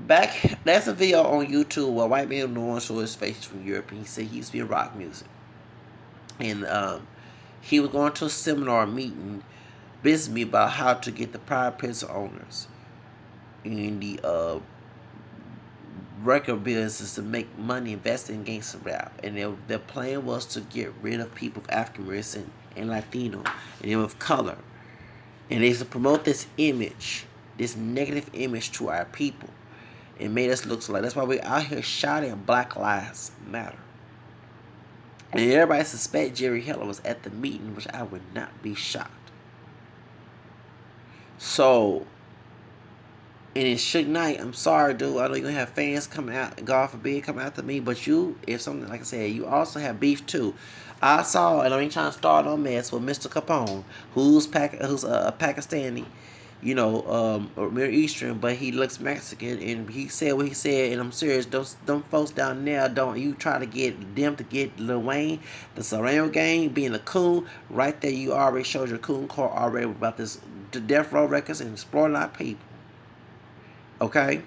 That's a video on YouTube where a white man no one saw his face from Europe, and he said he used to be in rock music. And he was going to a seminar meeting, business meeting about how to get the private prison owners in the record business to make money investing in gangster rap. And their plan was to get rid of people of African American and Latino and them of color. And they to promote this image, this negative image to our people. It made us look so like that's why we're out here shouting Black Lives Matter. And everybody suspect Jerry Heller was at the meeting, which I would not be shocked. So, and in Suge Knight, I'm sorry, dude. I know you're gonna have fans coming out, God forbid, come after me. But if something like I said, you also have beef too. I saw, and I ain't trying to start no mess with Mr. Capone, who's a Pakistani, or Middle Eastern, but he looks Mexican, and he said what he said, and I'm serious. Them folks down there, don't you try to get them to get Lil Wayne, the Serrano gang, being a coon. Right there, you already showed your coon card already about this, the Death Row Records and exploiting our people. Okay?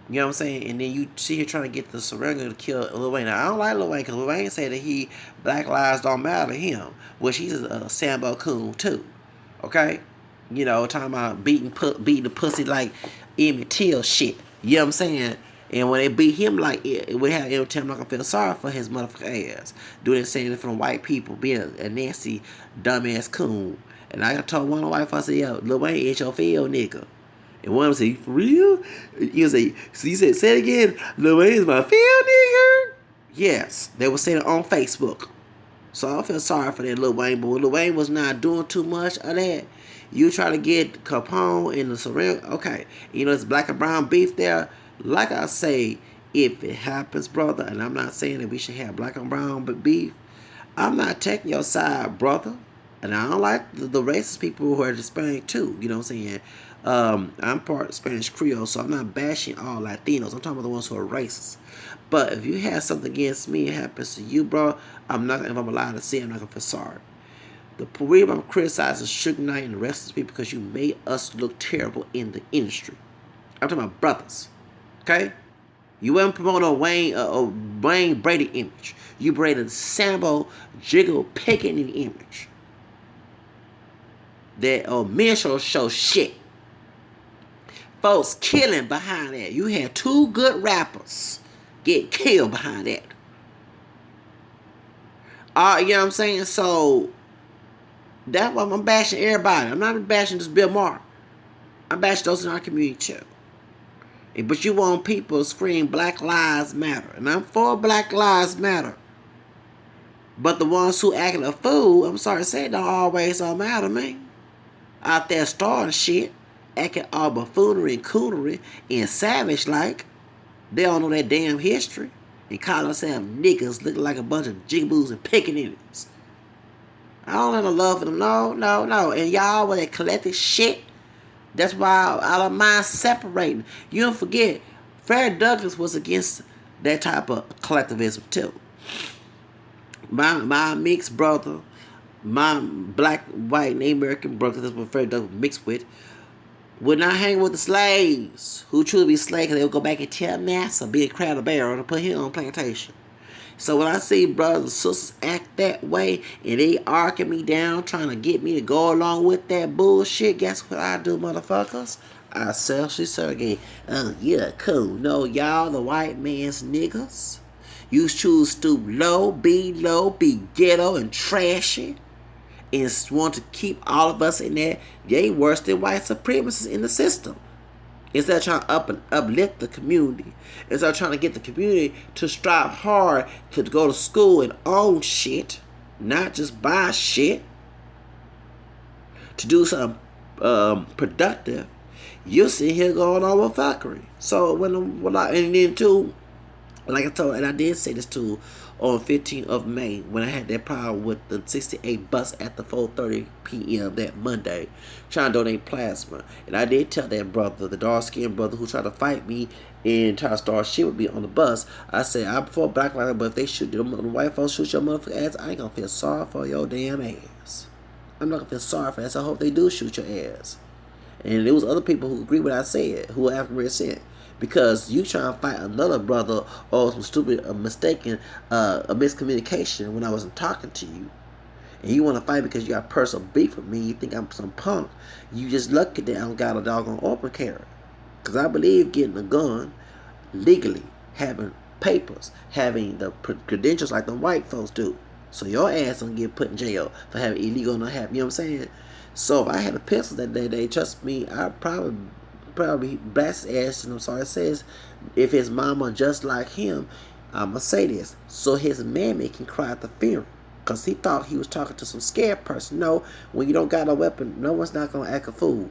You know what I'm saying? And then you see here trying to get the Serrano to kill Lil Wayne. Now, I don't like Lil Wayne because Lil Wayne said that Black lives don't matter to him, which he's a Sambo coon too. Okay? Talking about beating the pussy like Emmett Till shit. You know what I'm saying? And when they beat him like it, we have him tell him not gonna feel sorry for his motherfucking ass. Doing the same from white people, being a nasty, dumbass coon. And I told one of the white folks, I said, yo, Lil Wayne is your field nigga. And one of them said, for real? He said, say it again, Lil Wayne is my field nigga? Yes, they were saying it on Facebook. So I feel sorry for that Lil Wayne, but Lil Wayne was not doing too much of that. You try to get Capone in the surreal, okay. It's black and brown beef there. Like I say, if it happens, brother, and I'm not saying that we should have black and brown beef, I'm not taking your side, brother. And I don't like the racist people who are Hispanic too. You know what I'm saying? I'm part Spanish Creole, so I'm not bashing all Latinos. I'm talking about the ones who are racist. But if you have something against me, it happens to you, bro. If I'm allowed to see it, I'm not gonna feel sorry. The reason I'm criticizing Suge Knight and the rest of the people because you made us look terrible in the industry. I'm talking about brothers, okay? You weren't promoting a Wayne Brady image. You brought Sambo Jiggle Picking image. That men show shit. Folks killing behind that. You had two good rappers get killed behind that. You know what I'm saying? So that's why I'm bashing everybody. I'm not bashing just Bill Maher. I'm bashing those in our community too. But you want people to scream Black Lives Matter. And I'm for Black Lives Matter. But the ones who acting a fool, I'm sorry to say, don't always matter, man. Out there starting shit, acting all buffoonery and coonery and savage like. They don't know that damn history. And call themselves niggas looking like a bunch of jigaboos and pickaninnies. I don't have no love for them. No, no, no. And y'all with that collective shit, that's why our minds separating. You don't forget, Fred Douglass was against that type of collectivism too. My mixed brother, my black, white, and American brother, that's what Fred Douglass mixed with, would not hang with the slaves who truly be slaves, because they would go back and tell Massa, be a crowd of barrel, to put him on plantation. So when I see brothers and sisters act that way and they arcing me down, trying to get me to go along with that bullshit, guess what I do, motherfuckers? I selfishly segregate. Oh, yeah, cool. No, y'all, the white man's niggas. You choose stoop low, be ghetto and trashy, and want to keep all of us in there. They worse than white supremacists in the system. Instead of trying to uplift the community, instead of trying to get the community to strive hard to go to school and own shit, not just buy shit, to do something productive, you sit here going on with fuckery. So and then too, like I told, and I did say this too on 15th of May when I had that problem with the 68 bus at the 4:30 p.m. that Monday, trying to donate plasma. And I did tell that brother, the dark skinned brother who tried to fight me and try to start shit with me on the bus, I said, I'm for Black Lives Matter, but if they shoot them, the white folks shoot your motherfucking ass, I ain't gonna feel sorry for your damn ass. I'm not gonna feel sorry for that, so I hope they do shoot your ass. And there was other people who agree with what I said, who were African American, because you trying to fight another brother or some stupid mistaken a miscommunication when I wasn't talking to you, and you want to fight because you got personal beef with me. You think I'm some punk. You just lucky that I don't got a doggone open carry, because I believe getting a gun legally, having papers, having the credentials like the white folks do. So your ass don't get put in jail for having illegal not having. You know what I'm saying? So if I had a pistol that day, trust me, I'd probably blast his ass. And I'm sorry, it says if his mama just like him, I'ma say this, so his mammy can cry at the funeral, cause he thought he was talking to some scared person. No, when you don't got a weapon, no one's not gonna act a fool.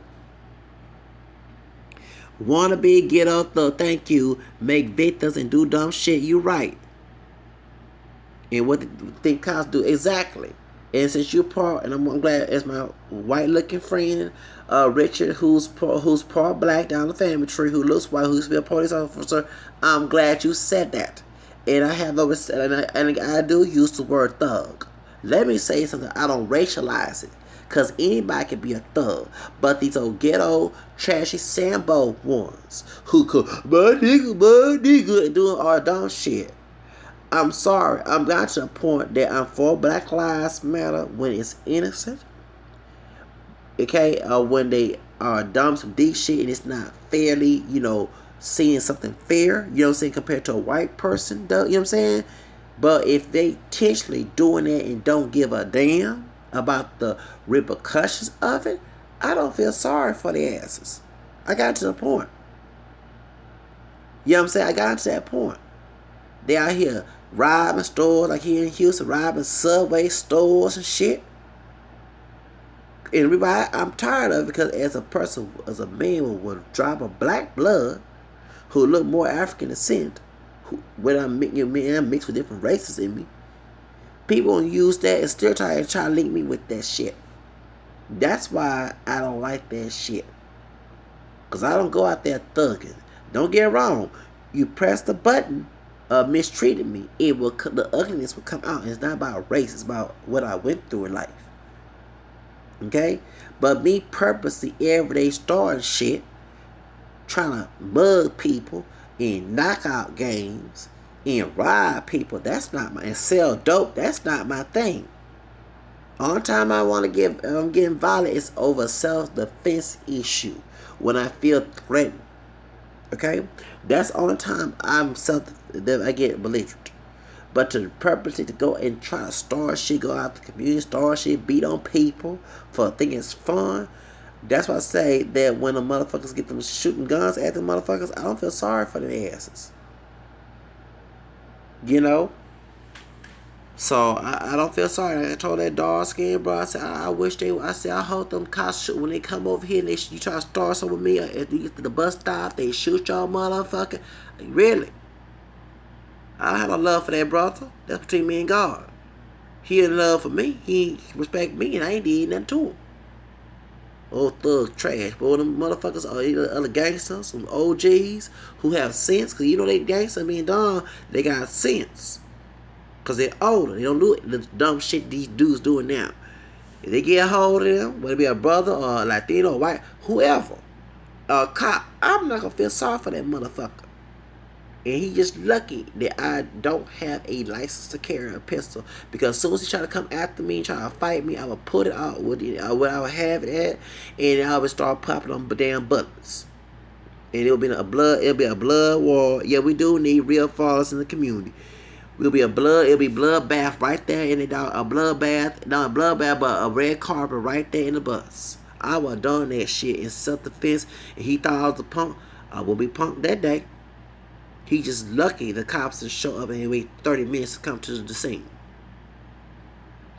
Wanna be get up the thank you, make victims and do dumb shit. You right. And what the cops do exactly. And since you're part, and I'm glad as my white-looking friend Richard, who's part black down the family tree, who looks white, who used to be a police officer, I'm glad you said that. And I have always said, and I do use the word thug. Let me say something. I don't racialize it, cause anybody can be a thug, but these old ghetto, trashy Sambo ones who could my nigga, and doing all dumb shit. I'm sorry. I'm got to the point that I'm for Black Lives Matter when it's innocent. Okay, when they are dumb some deep shit and it's not fairly, seeing something fair. You know what I'm saying, compared to a white person. You know what I'm saying. But if they intentionally doing it and don't give a damn about the repercussions of it, I don't feel sorry for the asses. I got to the point. You know what I'm saying? I got to that point. They out here robbing stores, like here in Houston, robbing Subway stores and shit. And everybody, I'm tired of it, because as a person, as a man with a drop of black blood, who look more African descent, when I'm mixed with different races in me, people gonna use that and still try to link me with that shit. That's why I don't like that shit. Because I don't go out there thugging. Don't get it wrong. You press the button, mistreated me, the ugliness will come out. It's not about race, it's about what I went through in life. Okay? But me purposely everyday starting shit, trying to mug people in knockout games and rob people, that's not and sell dope, that's not my thing. Only time I want to I'm getting violent is over self-defense issue, when I feel threatened. Okay, that's the only time that I get belligerent. But to purposely to go and try to start shit, go out the community, start shit, beat on people for thinking it's fun. That's why I say that when the motherfuckers get them shooting guns at the motherfuckers, I don't feel sorry for their asses. So I don't feel sorry. I told that dark skin bro, I said I hope them cops shoot when they come over here and you try to start something with me at the bus stop, they shoot y'all motherfucker. Really? I have a love for that brother. That's between me and God. He in love for me. He respect me, and I ain't did nothing to him. Old thug trash. But them motherfuckers are either other gangsters, some OGs who have sense. Because you know they gangster, me and Don, they got sense. Because they're older. They don't do the dumb shit these dudes doing now. If they get a hold of them, whether it be a brother or a Latino or white, whoever, a cop, I'm not going to feel sorry for that motherfucker. And he just lucky that I don't have a license to carry a pistol. Because as soon as he try to come after me and try to fight me, I would put it out where I would have it at, and I would start popping on damn bullets. And it'll be a blood war. Yeah, we do need real fathers in the community. It'll be blood bath right there in the dog, a bloodbath, not a bloodbath, but a red carpet right there in the bus. I would have done that shit in self-defense, and he thought I was a punk. I will be punked that day. He just lucky the cops didn't show up and wait 30 minutes to come to the scene.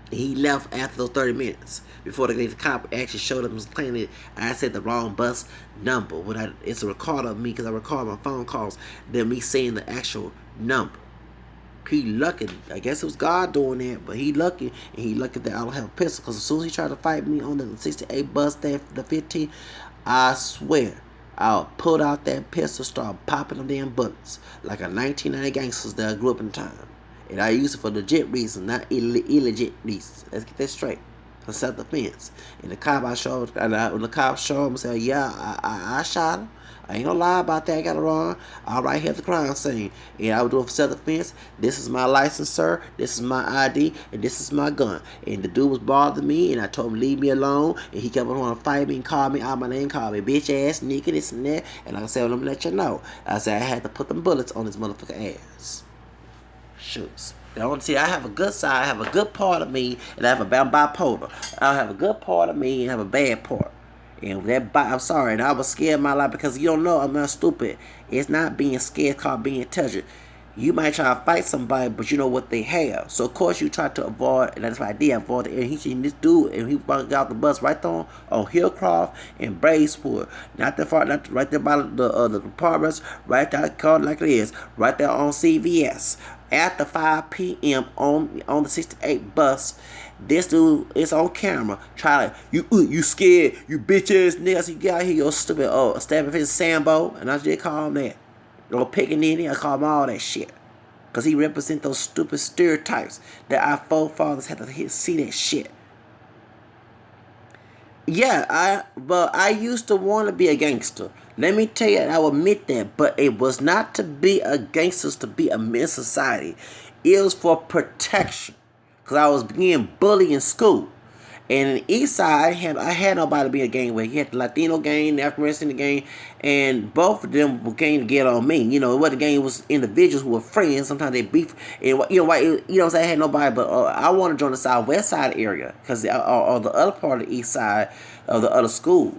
He left after those 30 minutes before the cop actually showed up and was claiming I said the wrong bus number. It's a record of me because I record my phone calls than me saying the actual number. He lucky. I guess it was God doing that, but he lucky, and he lucky that I don't have a pistol. Because as soon as he tried to fight me on the 68 bus, the 15, I swear, I'll pull out that pistol, start popping them damn bullets like a 1990 gangsters that I grew up in time. And I use it for legit reasons, not illegit reasons. Let's get that straight. For self-defense. And the cop when the cop showed him and said, yeah, I shot him. I ain't gonna lie about that. I got it wrong. All right, here's the crime scene. And I was doing for self-defense. This is my license, sir. This is my ID. And this is my gun. And the dude was bothering me. And I told him, leave me alone. And he kept on wanting to fight me and call me out my name. Called me bitch ass, nigga, this and that. And like I said, well, let me let you know. I said I had to put them bullets on his motherfucking ass. Shoots. Don't see. I have a good side. I have a good part of me, and I have I'm bipolar. I have a good part of me and I have a bad part. And I'm sorry, and I was scared of my life because you don't know I'm not stupid. It's not being scared called being intelligent. You might try to fight somebody, but you know what they have. So of course you try to avoid, and that's what I did. Avoid it. And he seen this dude, and he got out the bus right there on Hillcroft and Bracewood. Not that far, not right there by the apartments. Right there, called like it is. Right there on CVS. After 5 p.m. on the 68 bus, this dude is on camera trying to, you scared, you bitch ass niggas, you got here, your stupid, stabbing his Sambo, and I just call him that. Or picking in, I call him all that shit. Because he represents those stupid stereotypes that our forefathers had to see that shit. Yeah, I used to want to be a gangster. Let me tell you, I will admit that. But it was not to be a gangster, to be a man in society. It was for protection. Because I was being bullied in school. And in the east side, I had nobody to be a gang with. You had the Latino gang, the African American gang, and both of them were gang to get on me. You know, what the gang was individuals who were friends. Sometimes they beef. And you know why? You know what I'm saying? I had nobody, but I want to join the southwest side area because or the other part of the east side of the other school.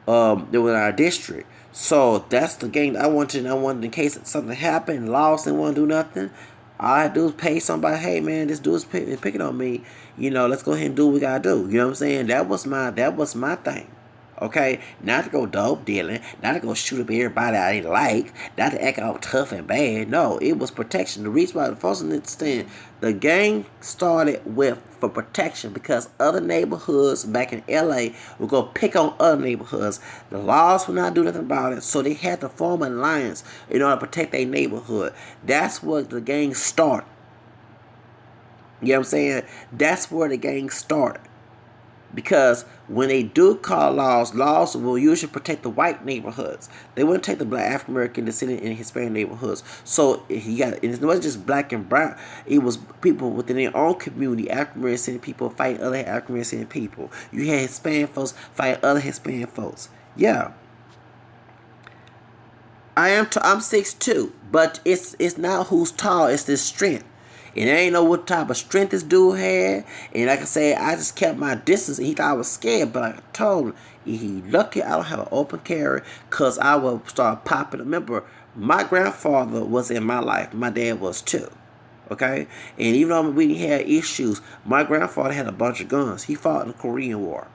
That was in our district. So that's the gang that I wanted. And I wanted in case something happened, lost, and want to do nothing. All I do is pay somebody, hey man, this dude's picking on me. You know, let's go ahead and do what we gotta do. You know what I'm saying? That was my thing. Okay? Not to go dope dealing, not to go shoot up everybody I didn't like, not to act all tough and bad. No, it was protection. The reason why the folks understand the gang started with for protection because other neighborhoods back in LA would go pick on other neighborhoods. The laws would not do nothing about it, so they had to form an alliance in order to protect their neighborhood. That's what the gang started. You know what I'm saying? That's where the gang started. Because when they do call laws will usually protect the white neighborhoods. They wouldn't take the black, African American, descendant, and Hispanic neighborhoods. So it wasn't just black and brown. It was people within their own community, African American people fighting other African American people. You had Hispanic folks fighting other Hispanic folks. Yeah. I'm 6'2", but it's not who's tall, it's the strength. And I ain't know what type of strength this dude had. And like I said, I just kept my distance. And he thought I was scared. But I told him, he lucky I don't have an open carry. Because I would start popping. Remember, my grandfather was in my life. My dad was too. Okay? And even though we had issues, my grandfather had a bunch of guns. He fought in the Korean War.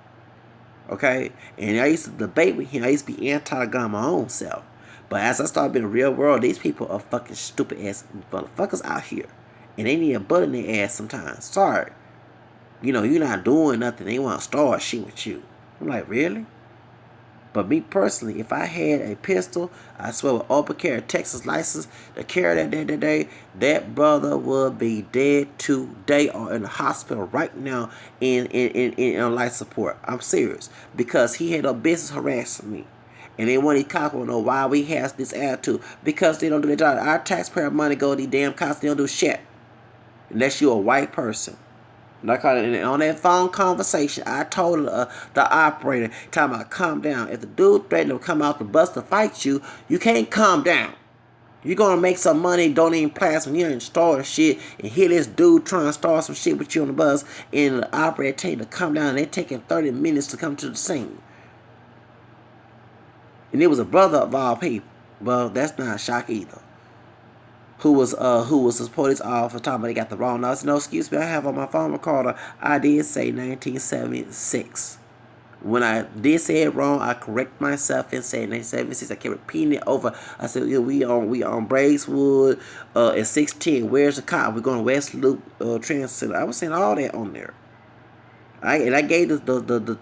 Okay? And I used to debate with him. I used to be anti-gun my own self. But as I started being in the real world, these people are fucking stupid ass motherfuckers out here. And they need a butt in their ass sometimes. Sorry. You're not doing nothing. They want to start shit with you. I'm like, really? But me personally, if I had a pistol, I swear with open carry Texas license to carry that day, that brother would be dead today or in the hospital right now in life support. I'm serious. Because he had a business harassing me. And then when these cops want to know why we have this attitude. Because they don't do their job. Our taxpayer money go to these damn cops. They don't do shit. Unless you're a white person. Like on that phone conversation, I told the operator, "Time I calm down. If the dude threatened to come out the bus to fight you, you can't calm down. You're gonna make some money, don't even pass when you're in the store and shit, and hear this dude trying to start some shit with you on the bus, and the operator tell you to come down. And they're taking 30 minutes to come to the scene, and it was a brother of all people. Well, that's not a shock either. Who was a police officer talking about they got the wrong notes. No, excuse me, I have on my phone recorder, I did say 1976. When I did say it wrong, I correct myself and said 1976. I kept repeating it over. I said, yeah, we on Braeswood at 610. Where's the cop? We're going to West Loop Transit Center. I was saying all that on there. I gave the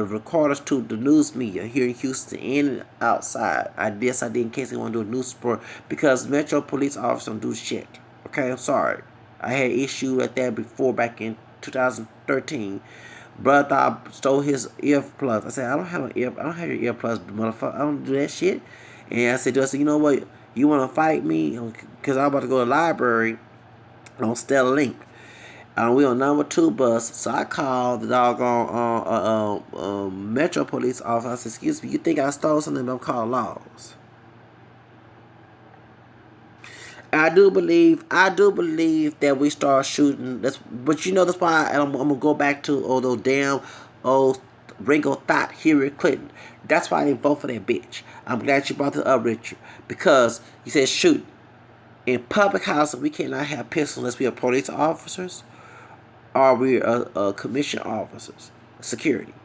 recorders to the news media here in Houston and outside. I did in case they want to do a news report because Metro police officers don't do shit. Okay, I'm sorry. I had issue at that before back in 2013. Brother thought I stole his earplugs. I said, I don't have your earplugs, motherfucker. I don't do that shit. And I said, you know what? You want to fight me? Because I'm about to go to the library on Stella Link. We on number 2 bus, so I called the doggone Metro police officer. I said, "Excuse me, you think I stole something? I'm calling laws." I do believe that we start shooting. But that's why I'm gonna go back to those damn old Ringo thought Hillary Clinton. That's why they vote for that bitch. I'm glad you brought it up, Richard, because you said shoot in public housing. We cannot have pistols unless we are police officers. Are we commissioned officers, security?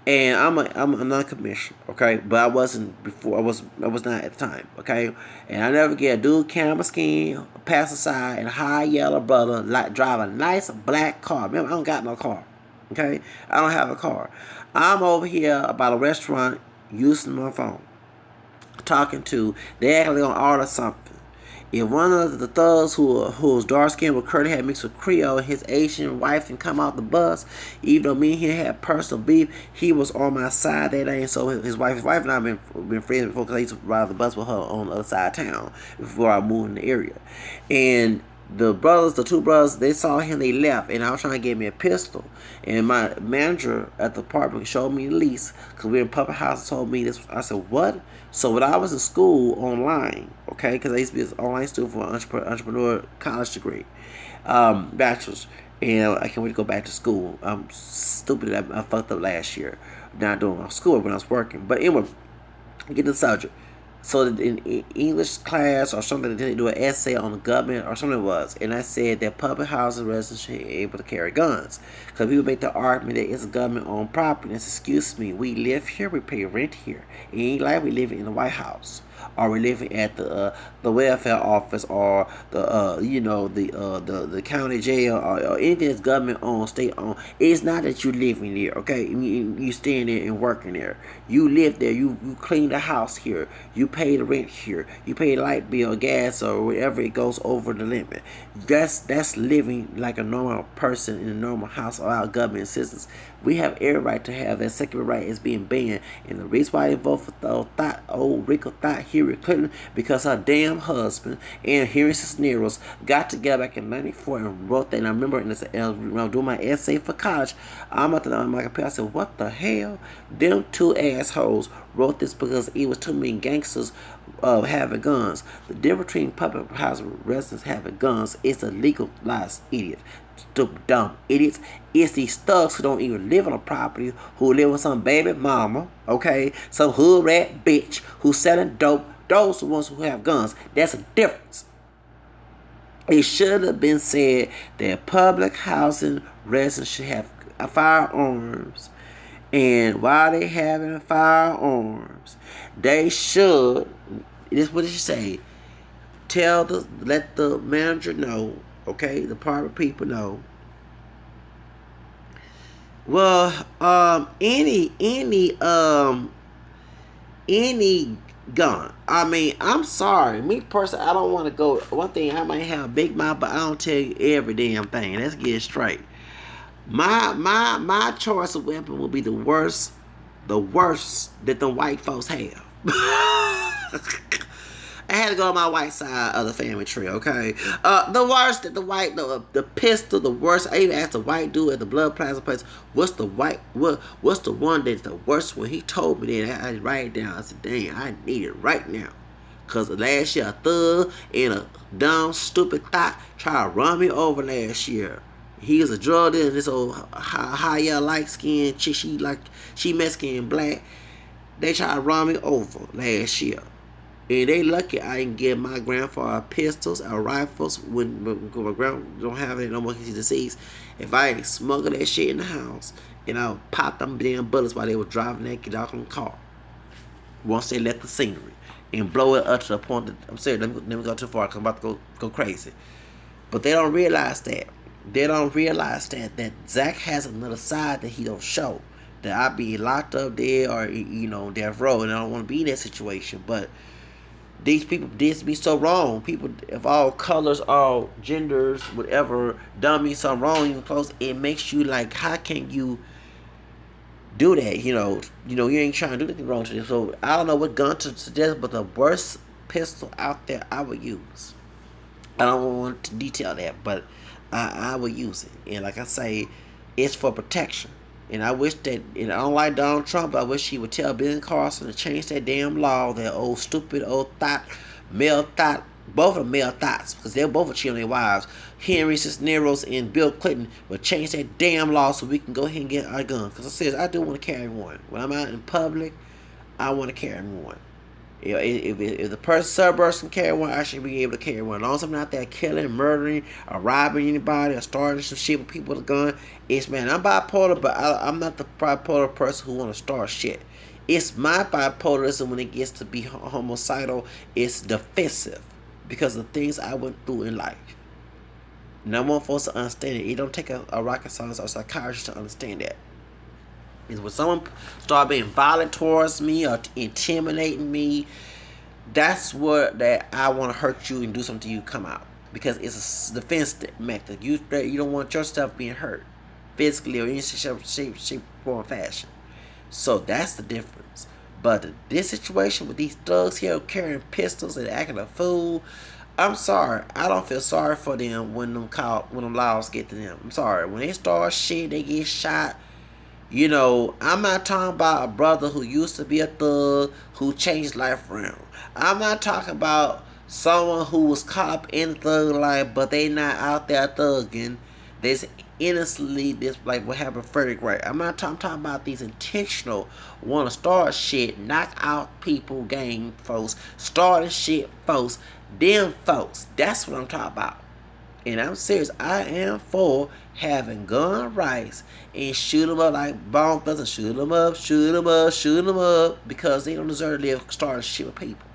And I'm a non-commissioned, okay, but I wasn't before. I was not at the time, okay. And I never get a dude camera skin, pass aside, and high yellow brother like drive a nice black car. Remember, I don't got no car, okay. I don't have a car. I'm over here about a restaurant using my phone, talking to. They actually gonna order something. If one of the thugs who's dark skinned with curly hair mixed with Creole and his Asian wife and come out the bus, even though me and him had personal beef, he was on my side that day. And so his wife and I been friends before because I used to ride the bus with her on the other side of town before I moved in the area. And the 2 brothers, they saw him, they left, and I was trying to get me a pistol. And my manager at the apartment showed me the lease because we were in public house and told me this. I said, what? So when I was in school online, okay, because I used to be an online student for an entrepreneur college degree, bachelor's, and I can't wait to go back to school. I'm stupid. I fucked up last year, not doing my school when I was working. But anyway, get the subject. So in English class or something, they do an essay on the government or something it was, and I said that public housing residents should be able to carry guns because people make the argument that it's government-owned property. And I said, excuse me, we live here, we pay rent here. It ain't like we live in the White House or we living at the welfare office or the county jail or anything that's government owned, state owned. It's not that you living there, okay? You staying there and working there. You live there. You clean the house here. You pay the rent here. You pay the light bill, gas, or whatever it goes over the limit. That's living like a normal person in a normal house without government assistance. We have every right to have that. Second right is being banned. And the reason why they vote for old Rico Thought Hillary Clinton, because her damn husband and Henry Cisneros got together back in '94 and wrote that. And I remember when I was doing my essay for college, I'm at my computer. I said, what the hell? Them 2 assholes wrote this because it was too many gangsters having guns. The difference between public housing residents having guns is the legalized idiot. Stupid, dumb idiots. It's these thugs who don't even live on a property, who live with some baby mama, okay, some hood rat bitch who's selling dope. Those are the ones who have guns. That's a difference. It should have been said that public housing residents should have firearms, and while they having firearms, they should. This is what it should say. Let the manager know, okay, the apartment people know Well, any gun. I mean, I'm sorry. Me personally, I don't want to go. One thing, I might have a big mouth, but I don't tell you every damn thing. Let's get it straight. My choice of weapon will be the worst that the white folks have. I had to go on my white side of the family tree, okay? The worst that the pistol, the worst. I even asked the white dude at the blood plasma place, what's the one that's the worst? When he told me that, I write it down. I said, dang, I need it right now. Cause last year a thug and a dumb, stupid thought tried to run me over last year. He was a drug dealer. This old high light skin chick. She Mexican black. They tried to run me over last year. And they lucky I didn't give my grandfather pistols or rifles when my grandma don't have it no more because he's deceased. If I ain't smuggled that shit in the house and I would pop them damn bullets while they were driving that kid out in the car. Once they left the scenery and blow it up to the point that I'm serious, let me go too far because I'm about to go crazy. But they don't realize that. They don't realize that Zach has another side that he don't show. That I be locked up there or death row, and I don't want to be in that situation. But these people did me so wrong. People of all colors, all genders, whatever, done me so wrong. Even close, it makes you like, how can you do that? You ain't trying to do anything wrong to them. So I don't know what gun to suggest, but the worst pistol out there I would use. I don't want to detail that, but I will use it. And like I say, it's for protection. And I wish that, and I don't like Donald Trump, but I wish he would tell Ben Carson to change that damn law, that old stupid old thought, male thought, both of them male thoughts, because they're both cheating on their wives. Henry Cisneros and Bill Clinton would change that damn law so we can go ahead and get our gun. Because I says I do want to carry one. When I'm out in public, I want to carry one. If the suburbs can carry one, I should be able to carry one. As long as I'm not there killing, murdering, or robbing anybody, or starting some shit with people with a gun, it's, man, I'm bipolar, but I'm not the bipolar person who want to start shit. It's my bipolarism when it gets to be homicidal. It's defensive because of the things I went through in life. And I want folks to understand it. It don't take a rocket scientist or psychiatrist to understand that. Is when someone start being violent towards me or intimidating me, that's what that I want to hurt you and do something to you come out, because it's a defense method. You don't want your stuff being hurt physically or in any shape, form, fashion. So that's the difference. But this situation with these thugs here carrying pistols and acting a fool, I'm sorry. I don't feel sorry for them when them laws get to them. I'm sorry. When they start shit, they get shot. I'm not talking about a brother who used to be a thug who changed life around. I'm not talking about someone who was caught up in thug life, but they not out there thugging. This innocently, this like what happened to Frederick Wright. I'm talking about these intentional, want to start shit, knock out people, gang folks, starting shit folks, them folks. That's what I'm talking about. And I'm serious. I am for having gun rights and shoot them up like Bone Thugs, shoot them up, shoot them up, shoot them up, because they don't deserve to live starting shit with people.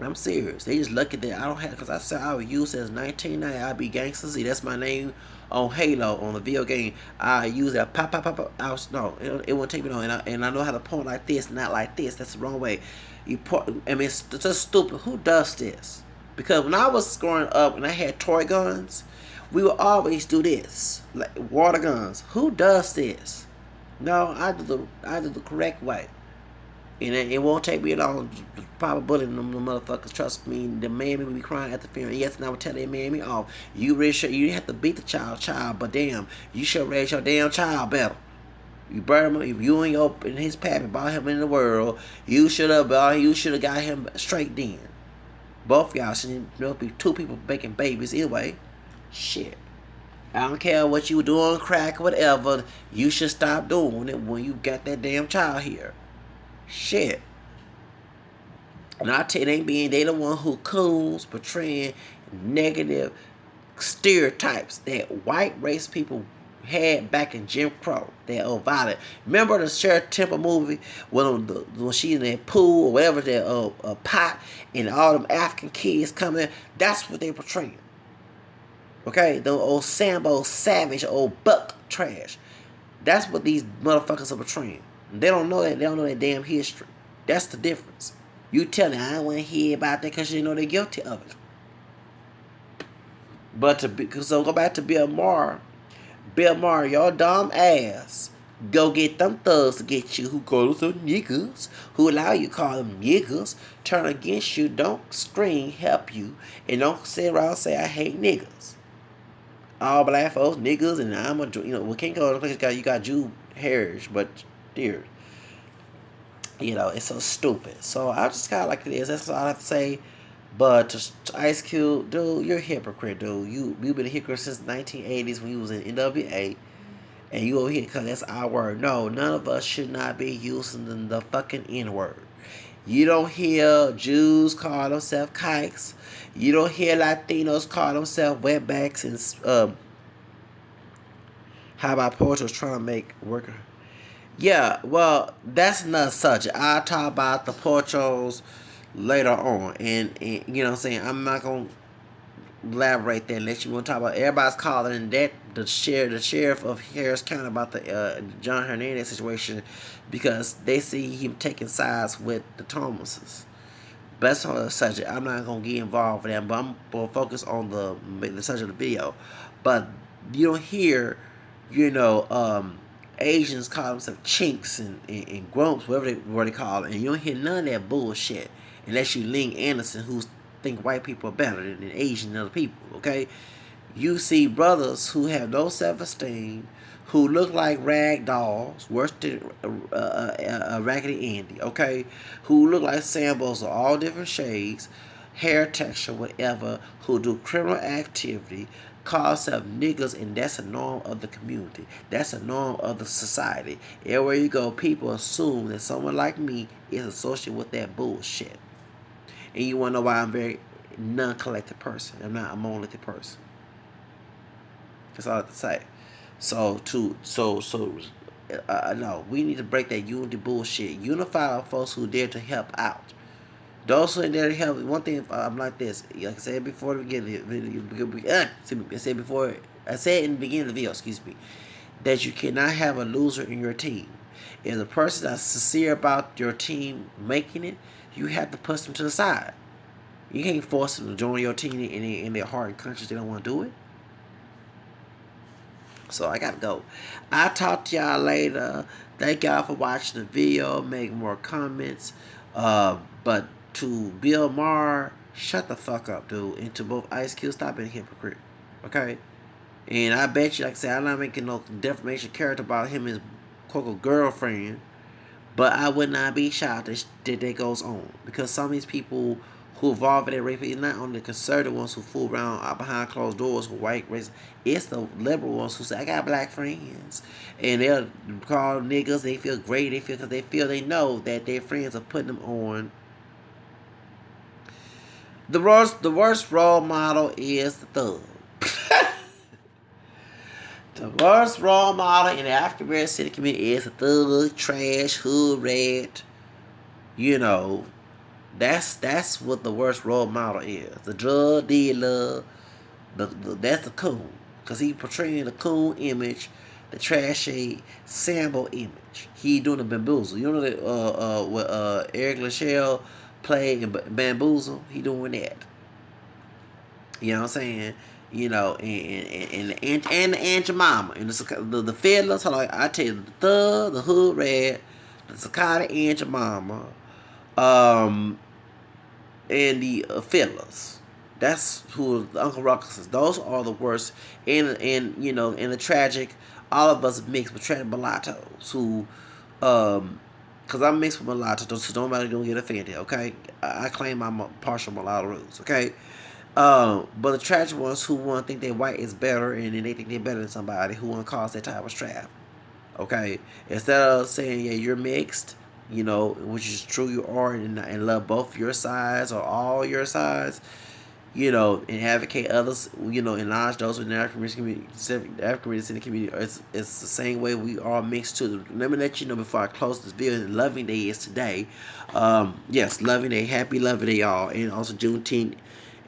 I'm serious. They just lucky that I don't have, because I said I would use it as 1990. I'd be Gangsta Z. That's my name on Halo, on the video game. I use that pop, pop, pop, pop. No, it won't take me long. And I know how to point like this, not like this. That's the wrong way. It's just stupid. Who does this? Because when I was growing up and I had toy guns, we would always do this, like water guns. Who does this? No, I do the correct way. And it won't take me long to pop a bullet in them motherfuckers. Trust me, the man will be crying at the funeral. Yes, and I would tell that man me off. You really should, you didn't have to beat the child, but damn, you should raise your damn child better. You burn him. If you and his pappy brought him in the world, you should have got him straight then. Both of y'all should be two people making babies anyway. Shit. I don't care what you doing, crack or whatever. You should stop doing it when you got that damn child here. Shit. And I tell you, they the one who coons portraying negative stereotypes that white race people had back in Jim Crow. That old violent. Remember the Sheriff Temple movie when she in that pool or whatever, that pot, and all them African kids coming in? That's what they portraying. Okay, the old Sambo savage, old buck trash. That's what these motherfuckers are portraying. They don't know that. They don't know that damn history. That's the difference. You tell them I don't want to hear about that because you know they're guilty of it. But so go back to Bill Maher. Bill Maher, your dumb ass. Go get them thugs to get you who call them niggas, who allow you to call them niggas, turn against you, don't scream, help you, and don't sit around and say I hate niggas. All black folks, niggas, and I'm a, we can't go to the place you got Jew heritage, but dear, it's so stupid. So I just kind of like it is. That's all I have to say. But to Ice Cube, dude, you're a hypocrite, dude. You've been a hypocrite since the 1980s when you was in NWA, and you over here because that's our word. No, none of us should not be using the fucking N word. You don't hear Jews call themselves kikes. You don't hear Latinos call themselves wetbacks and how about Portugal's trying to make worker? Yeah, well, that's another subject. I'll talk about the Portals later on. And you know what I'm saying? I'm not going to elaborate there unless you want to talk about everybody's calling that the sheriff of Harris County about the John Hernandez situation because they see him taking sides with the Thomases. But that's another subject. I'm not going to get involved with that, but I'm going to focus on the subject of the video. But you don't hear, you know, Asians call themselves chinks and grumps, whatever they call it, and you don't hear none of that bullshit unless you Ling Anderson, who think white people are better than Asian and other people. Okay, you see brothers who have no self-esteem, who look like rag dolls, worse than Raggedy Andy, okay? Who look like Sambos of all different shades, hair texture, whatever, who do criminal activity, call themselves niggas, and that's a norm of the community. That's a norm of the society. Everywhere you go, people assume that someone like me is associated with that bullshit. And you want to know why I'm a very non-collective person. I'm not a monolithic person. That's all I have to say. No, we need to break that unity bullshit. Unify our folks who dare to help out. Those who are there to help. One thing I'm like this. Like I said before the beginning, I said in the beginning of the video. Excuse me. That you cannot have a loser in your team. If the person that's sincere about your team making it, you have to push them to the side. You can't force them to join your team in their heart and conscience. They don't want to do it. So I gotta go. I'll talk to y'all later. Thank y'all for watching the video. Make more comments. But to Bill Maher, shut the fuck up, dude. And to both Ice Cube, stop being a hypocrite. Okay? And I bet you, like I said, I'm not making no defamation character about him and his quote girlfriend. But I would not be shocked that goes on. Because some of these people who involved in that rape is not only the conservative ones who fool around behind closed doors who white race. It's the liberal ones who say, I got black friends. And they'll call niggas. They feel great. Because they know that their friends are putting them on. The worst role model is the thug. The worst role model in the African American city community is a thug, trash, hood rat. You know, that's what the worst role model is. The drug dealer, that's the coon, cause he portraying the coon image, the trashy Sambo image. He doing the bamboozle. You know that what Eric Lachelle played in Bamboozle. He doing that. You know what I'm saying? You know, and the Aunt Jemima and the fiddlers. Hold on, I tell you, the thug, the hood rat, the Sakata Aunt Jemima, and the fiddlers. That's who the Uncle Ruckuses. Those are the worst. And you know, in the tragic, all of us mixed with tragic mulattoes who, because I'm mixed with mulattoes, so nobody don't get offended. Okay, I claim I'm a partial mulatto roots. Okay. But the tragic ones who want to think that white is better and then they think they're better than somebody who want to cause that type of strap. Okay, instead of saying yeah you're mixed, you know, which is true you are, and love both your sides or all your sides, you know, and advocate others, you know, enlarge those within the African American community. It's the same way we are mixed too. Let me let you know before I close this video. Loving Day is today. Yes, Loving Day, happy Loving Day, y'all, and also Juneteenth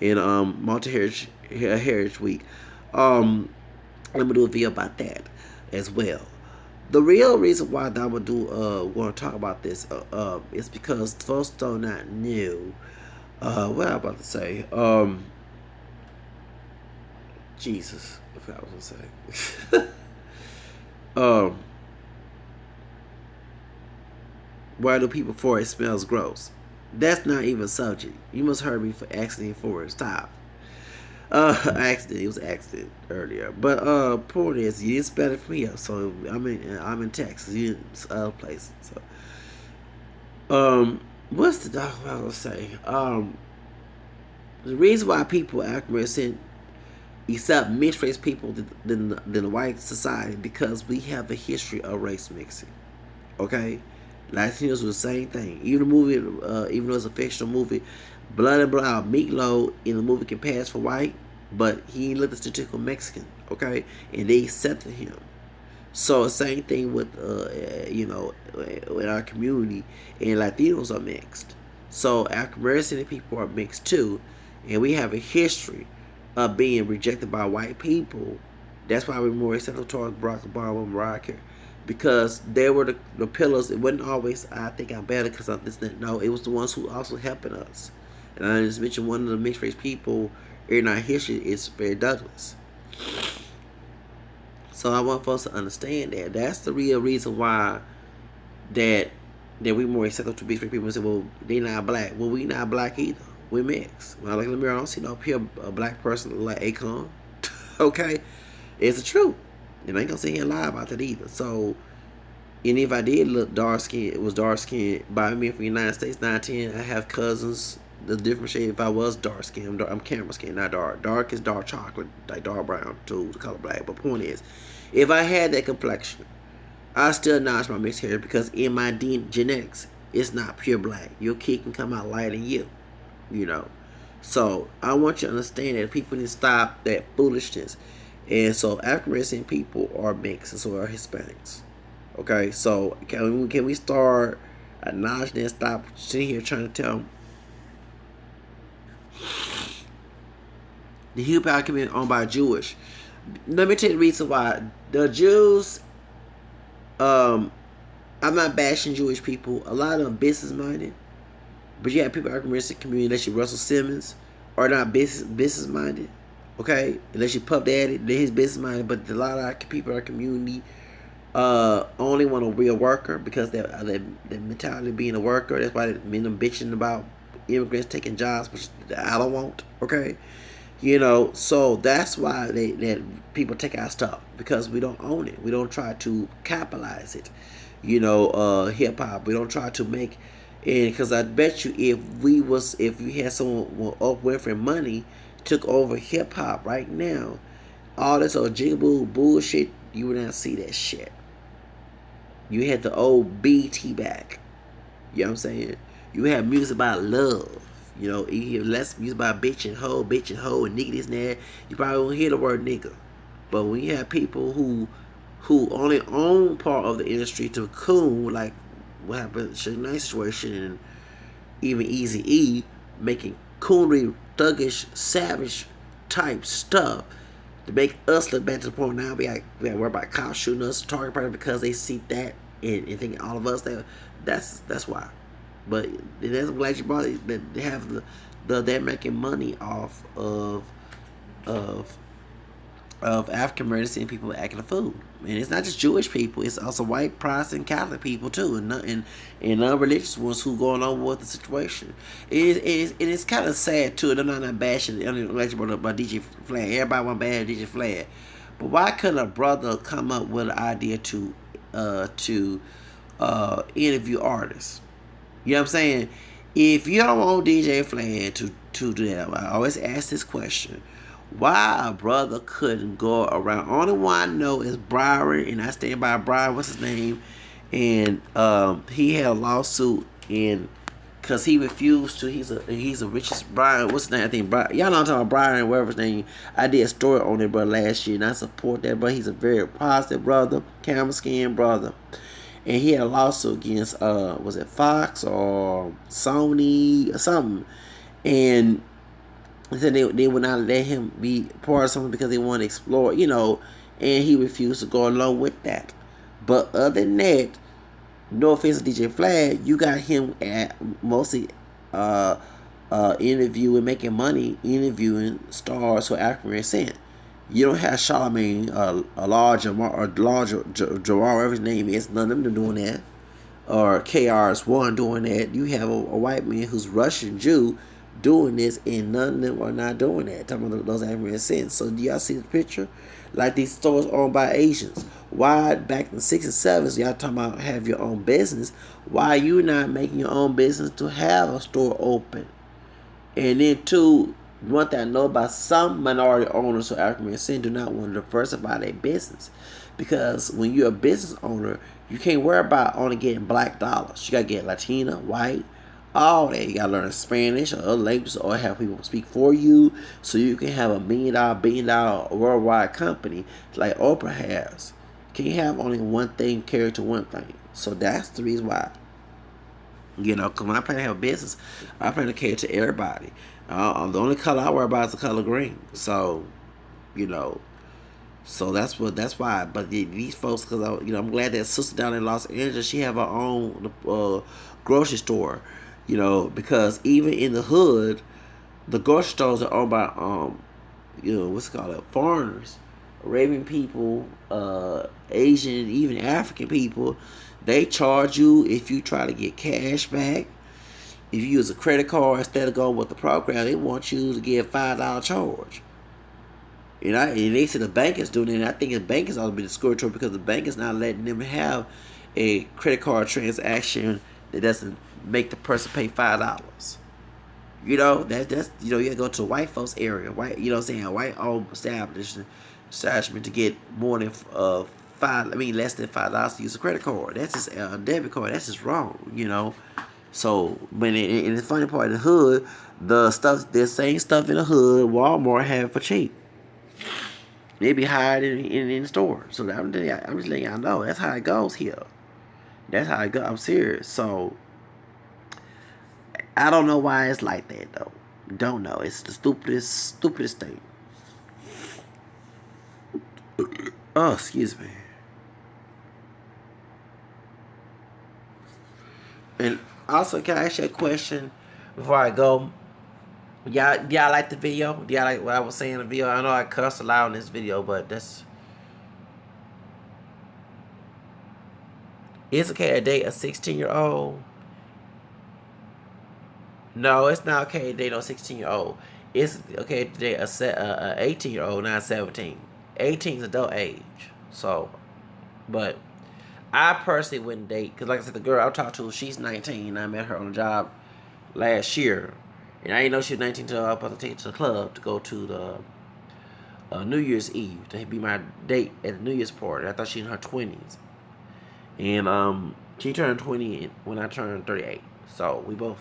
and Multi Heritage Week. Um, I'm gonna do a video about that as well. The real reason why that I'm gonna do want to talk about this is because folks do not know what I'm about to say. Jesus, I forgot what I was gonna say. um, why do people for it smells gross? That's not even a subject. You must heard me for accident for stop. Accident. It was an accident earlier. But point is, you didn't spell it for me. So I'm in Texas. You other place. So what's the dog I was gonna say? The reason why people act racist accept mixed race people than the white society because we have a history of race mixing. Okay, Latinos do the same thing. Even the movie, even though it's a fictional movie, Blood and Blood, Meatloaf in the movie can pass for white, but he ain't looked stereotypical Mexican. Okay, and they accepted him. So same thing with in our community, and Latinos are mixed. So African American people are mixed too, and we have a history of being rejected by white people. That's why we're more acceptable towards Barack Obama and Mariah Carey, because they were the pillars. It wasn't always I think I'm better because I'm this that. No, it was the ones who also helping us. And I just mentioned one of the mixed race people in our history is Barry Douglas. So I want folks to understand that. That's the real reason why that we more acceptable to mixed race people and say, well, they not black. Well, we not black either. We mixed. When I look in the mirror, I don't see no pure black person like Akon. Okay, it's the truth. And I ain't gonna sit here and lie about that either. So, and if I did look dark skinned, it was dark skinned by me from the United States, 910. I have cousins. The different shade if I was dark skinned. I'm camera skin, not dark. Dark is dark chocolate, like dark brown to the color black. But point is, if I had that complexion, I still acknowledge my mixed hair because in my genetics, it's not pure black. Your kid can come out lighter than you, you know. So I want you to understand that people need to stop that foolishness. And so African American people are mixed, and so are Hispanics. Okay, so can we start acknowledging and stop sitting here trying to tell the Hugh Power community owned by Jewish? Let me tell you the reason why the Jews. Um, I'm not bashing Jewish people. A lot of them business minded, but you have people in the African community, unless you Russell Simmons, are not business minded. Okay, unless you Puff Daddy, then he's business minded. But a lot of our people in our community only want a real worker because their mentality of being a worker. That's why they've been bitching about immigrants taking jobs, which I don't want. Okay, so that's why that people take our stuff because we don't own it. We don't try to capitalize it. Hip hop. We don't try to make, and because I bet you if you had someone with Oprah Winfrey money took over hip hop right now, all this old jigaboo bullshit, you would not see that shit. You had the old BT back. You know what I'm saying? You have music about love. You hear less music about bitch and hoe, and nigga this and that. You probably won't hear the word nigga. But when you have people who only own part of the industry to coon, like what happened in Suge Knight situation and even Easy E, making coonery, thuggish, savage type stuff to make us look bad to the point now we got worried about cops shooting us, target practice because they see that and think all of us that's why. But I'm glad you brought it. That they have they're making money off of African American people acting a fool. And it's not just Jewish people; it's also white Protestant Catholic people too, and non-religious ones who going on with the situation. It's kind of sad too. And I'm not bashing. I'm not glad you brought up about DJ Flair. Everybody want bad DJ Flair, but why couldn't a brother come up with an idea to interview artists? You know what I'm saying? If you don't want DJ Flair to do that, I always ask this question: why a brother couldn't go around? Only one I know is Brian, and I stand by Brian. What's his name? And he had a lawsuit, and because he refused to, he's a richest Brian. What's his name? I think Brian. Y'all know I'm talking about Brian, whatever his name. I did a story on it, brother, last year, and I support that. But he's a very positive brother, camera skin brother, and he had a lawsuit against was it Fox or Sony or something, and said they would not let him be part of something because they want to explore, and he refused to go along with that. But other than that, no offense to DJ Flag, you got him at mostly uh, interviewing, making money, interviewing stars who are African descent. You don't have Charlemagne, a large or larger Jamal, whatever his name is. None of them doing that. Or KRS-One doing that. You have a white man who's Russian Jew doing this, and none of them are not doing that. Talking about those African descent. So do y'all see the picture? Like these stores owned by Asians. Why back in the 6s and 7s y'all talking about have your own business? Why are you not making your own business to have a store open? And then two, one thing I know about some minority owners who are African American do not want to diversify their business. Because when you're a business owner, you can't worry about only getting black dollars. You gotta get Latina, white, all that. You gotta learn Spanish or other languages or have people speak for you so you can have a billion dollar worldwide company like Oprah has. You can't have only one thing carried to one thing. So that's the reason why. Because when I plan to have a business, I plan to cater to everybody. The only color I worry about is the color green. So, you know, so that's why. But these folks, because I'm glad that sister down in Los Angeles, she have her own grocery store. Because even in the hood, the grocery stores are owned by what's it called, foreigners, Arabian people, Asian, even African people. They charge you if you try to get cash back. If you use a credit card instead of going with the program, they want you to get $5 charge. And they say the bank is doing it. And I think the bank is ought to be discouraged because the bank is not letting them have a credit card transaction that doesn't make the person pay $5. That's you gotta go to a white folks area, white a white owned establishment to get more than less than $5 to use a credit card. That's just a debit card. That's just wrong. So in the funny part of the hood, the same stuff in the hood, Walmart have for cheap. They be hired in the store. So I'm just letting y'all know that's how it goes here. That's how it goes. I'm serious. So I don't know why it's like that though. Don't know. It's the stupidest thing. Oh, excuse me. And also, can I ask you a question before I go? Y'all like the video? Do y'all like what I was saying in the video? I know I cussed a lot in this video, but it's okay to date a 16-year-old. No, it's not okay to date a 16-year-old. It's okay to date a 18-year-old, not 17. 18 is adult age. So, but I personally wouldn't date because, like I said, the girl I talked to, she's 19. I met her on a job last year, and I didn't know she was 19 until I was supposed to take her to the club to go to the New Year's Eve to be my date at the New Year's party. I thought she was in her 20s, and she turned 20 when I turned 38. So we both.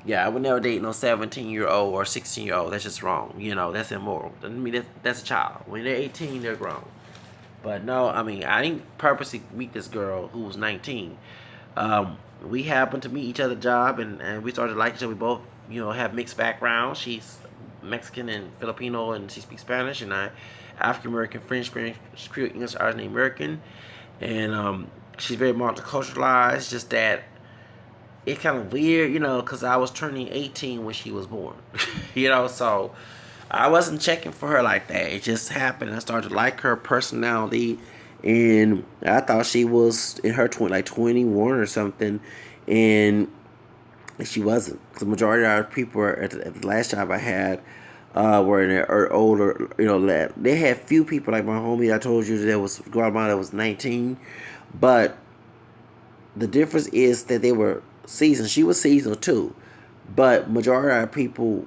Yeah, I would never date no 17-year-old or 16-year-old. That's just wrong. That's immoral. I mean, that's a child. When they're 18, they're grown. But no, I mean, I didn't purposely meet this girl who was 19. We happened to meet each other at the job, and we started liking each other. We both, have mixed backgrounds. She's Mexican and Filipino, and she speaks Spanish, and I African American, French, Creole, English, Irish, and American. And she's very multiculturalized. Just that it's kind of weird, because I was turning 18 when she was born. So I wasn't checking for her like that. It just happened. I started to like her personality, and I thought she was in her 21 or something, and she wasn't. The majority of our people at the last job I had were in their older, they had few people like my homie I told you that was Guatemala that was 19, but the difference is that they were seasoned. She was seasonal too, but majority of our people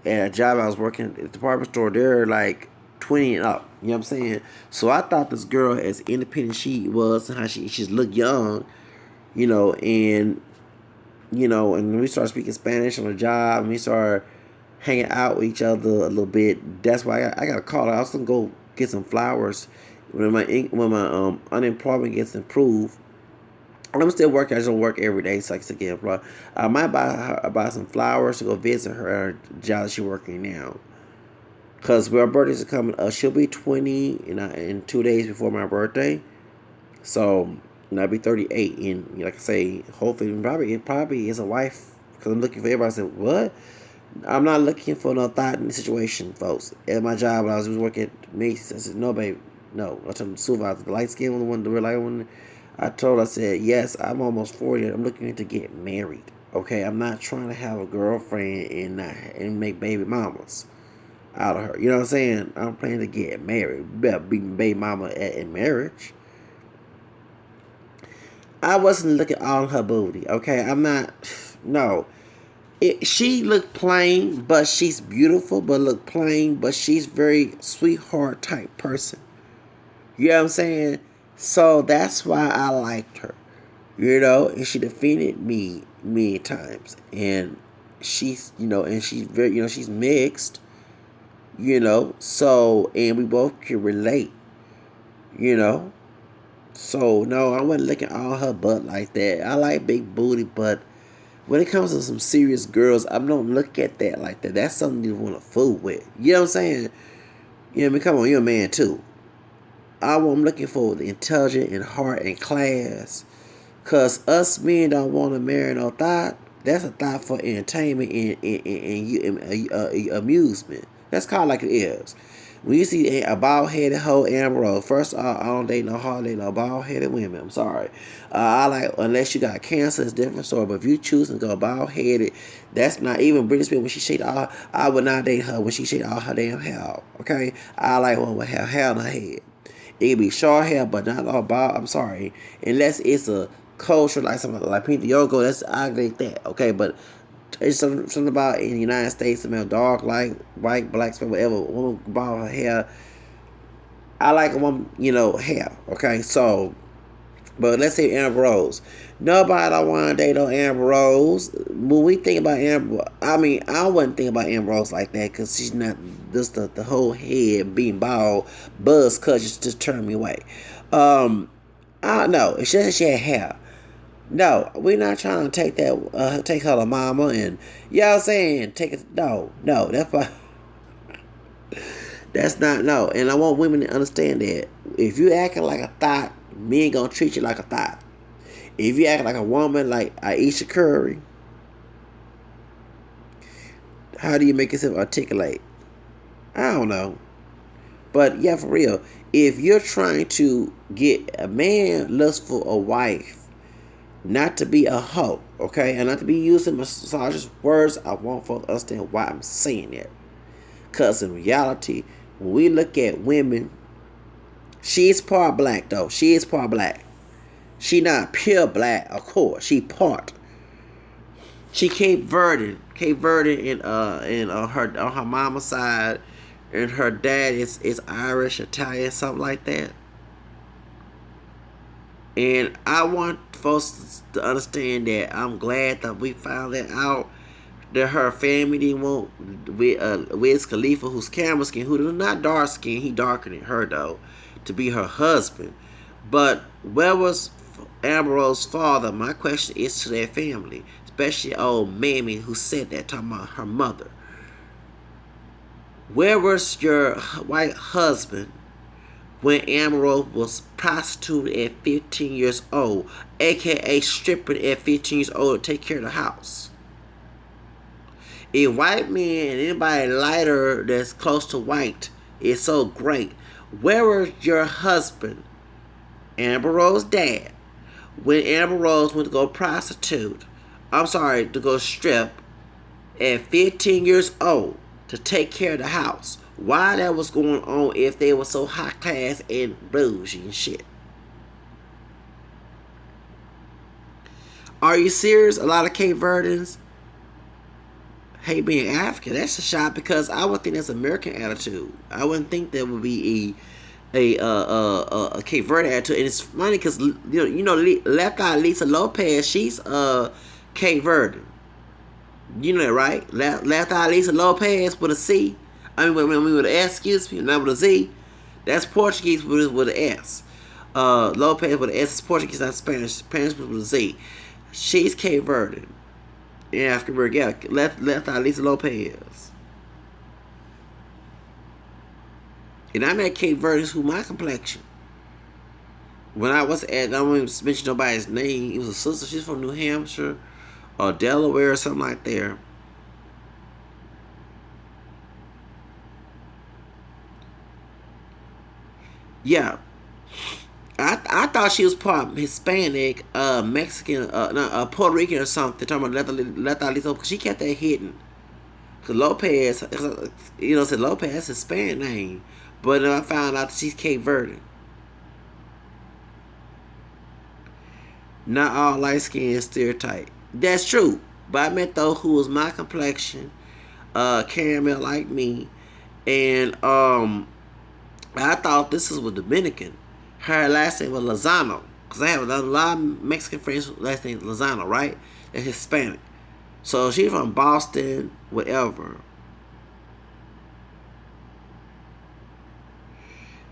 at a job I was working at the department store, they're like 20 and up. You know what I'm saying? So I thought this girl, as independent she was, and how she just looked young, and and we started speaking Spanish on the job, and we started hanging out with each other a little bit. That's why I got a call. I was gonna go get some flowers when my unemployment gets improved. I'm still working. I just don't work every day, so like again, bro. I might buy some flowers to go visit her at her job that she's working now. Cause her birthday's coming. She'll be 20 in 2 days before my birthday. So I'll be 38, and like I say, hopefully, it probably is a wife. Cause I'm looking for everybody. I said, what? I'm not looking for no thought in the situation, folks. At my job, when I was working at Macy's, I said, no, babe, no. I told the supervisor, the light skin one, the real light one. I told her, I said, yes, I'm almost 40. I'm looking to get married. Okay, I'm not trying to have a girlfriend and make baby mamas out of her. You know what I'm saying? I'm planning to get married. Better be baby mama in marriage. I wasn't looking all her booty. Okay, I'm not. No, she looked plain, but she's beautiful. But look plain, but she's very sweetheart type person. You know what I'm saying? So that's why I liked her. You know, and she defeated me many times, and she's very, she's mixed. So and we both can relate. You know, so no, I wasn't looking all her butt like that. I like big booty, but when it comes to some serious girls, I don't look at that like that. That's something you want to fool with. You know what I'm saying? You know what I mean? Come on, you're a man too. I'm looking for the intelligent and heart and class. Cause us men don't want to marry no thought. That's a thought for entertainment and amusement. That's kind of like it is. When you see a bald headed hoe Amber, first of all, I don't date no hard date no bald headed women. I'm sorry. I like unless you got cancer, it's a different story. But if you choose to go bald headed, that's not even Britney Spears when she shake all. I would not date her when she shake all her damn hair out. Okay, I like one with hair on her head. It can be short hair, but not all bald. I'm sorry, unless it's a culture like something like Pinto Yogo. That's I like that. Okay, but it's something about in the United States, dark, like white, black, whatever. Woman bald her hair. I like a woman, hair. Okay, so but let's say Amber Rose. Nobody don't want to date on Amber Rose. When we think about Amber, I mean, I wouldn't think about Amber Rose like that because she's not just the whole head being bald, buzz cut just turned me away. I don't know. It's just that she had hair. No, we're not trying to take her to mama and y'all saying take it. No, that's why. That's not no. And I want women to understand that if you acting like a thought, men gonna treat you like a thought. If you act like a woman like Aisha Curry, how do you make yourself articulate? I don't know. But yeah, for real. If you're trying to get a man looks for a wife, not to be a hoe, okay? And not to be using misogynist words, I want folks to understand why I'm saying that. Because in reality, when we look at women, she is part black though. She is part black. She not pure black, of course. She part. She Cape Verdean. Cape Verdean in her on her mama's side, and her dad is Irish, Italian, something like that. And I want folks to understand that I'm glad that we found that out. That her family didn't want Wiz Khalifa, who's camera skin, who is not dark skin, he darker than her though, to be her husband. But where was Amber Rose's father? My question is to their family, especially old Mammy who said that, talking about her mother. Where was your white husband when Amber Rose was prostituted at 15 years old, aka stripping at 15 years old to take care of the house? If white men and anybody lighter that's close to white is so great, where was your husband, Amber Rose's dad, when Amber Rose went to go prostitute? I'm sorry, to go strip at 15 years old to take care of the house. Why that was going on if they were so high class and bougie and shit? Are you serious? A lot of Cape Verdeans hate being African. That's a shock because I would think that's American attitude. I wouldn't think that would be a Cape Verde attitude. And it's funny because left eye Lisa Lopez, she's Cape Verde. You know that, right? Left eye Lisa Lopez with a C. I mean with an S, excuse me, not with a Z. That's Portuguese with an S. Lopez with an S is Portuguese, not Spanish. Spanish with a Z. She's Cape Verde. Yeah, African American. Yeah, left out Lisa Lopez. And I met Cape Verde who my complexion. When I was at, I won't even mention nobody's name. It was a sister. She's from New Hampshire or Delaware or something like there. Yeah, I thought she was part Hispanic, Mexican, Puerto Rican or something. Talking about Leta because she kept that hidden. Cause Lopez, said Lopez, that's a Hispanic name, but I found out that she's Cape Verde. Not all light skin stereotype. That's true. But I met those who was my complexion, caramel like me, and I thought this was Dominican. Her last name was Lozano. Because I have a lot of Mexican friends whose last name is Lozano, right? They're Hispanic. So she's from Boston, whatever.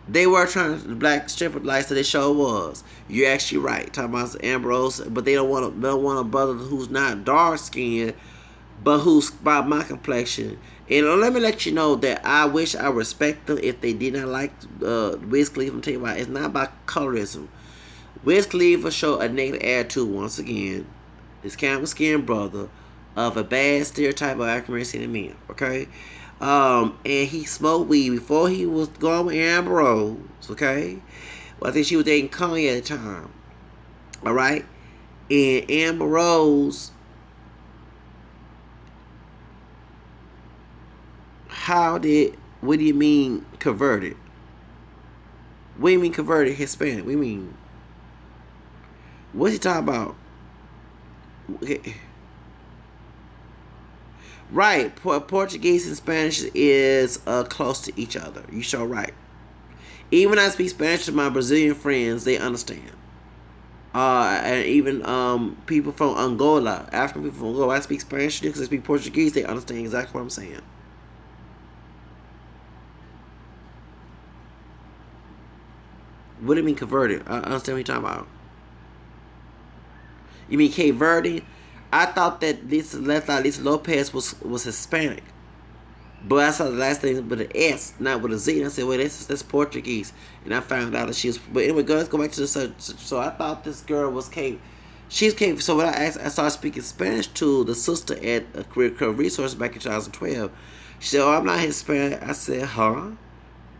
They were trying to black stripper lights, so they sure was. You're actually right. Talking about Ambrose, but they don't want a brother who's not dark skinned, but who's by my complexion. And let me let you know that I wish I respect them if they did not like Wiz Khalifa. I'm telling you why. It's not about colorism. Wiz Khalifa showed a negative attitude once again. His camel skinned brother of a bad stereotype of African American men. Okay, and he smoked weed before he was going with Amber Rose. Okay, well, I think she was dating Kanye at the time. All right, and Amber Rose. What do you mean converted? What do you mean converted Hispanic? What do you mean? What's he talking about? Okay. Right, Portuguese and Spanish is close to each other. You sure right. Even when I speak Spanish to my Brazilian friends, they understand. And even people from Angola, African people from Angola, I speak Spanish because I speak Portuguese. They understand exactly what I'm saying. What do you mean converted? I understand what you're talking about. You mean Cape Verde? I thought that Lisa Lopez was Hispanic. But I saw the last name with an S, not with a Z. And I said, well, that's Portuguese. And I found out that she was. But anyway, let's go back to the subject. So I thought this girl was Cape. She's Cape. So when I started speaking Spanish to the sister at a Career Resource back in 2012, she said, oh, I'm not Hispanic. I said, huh?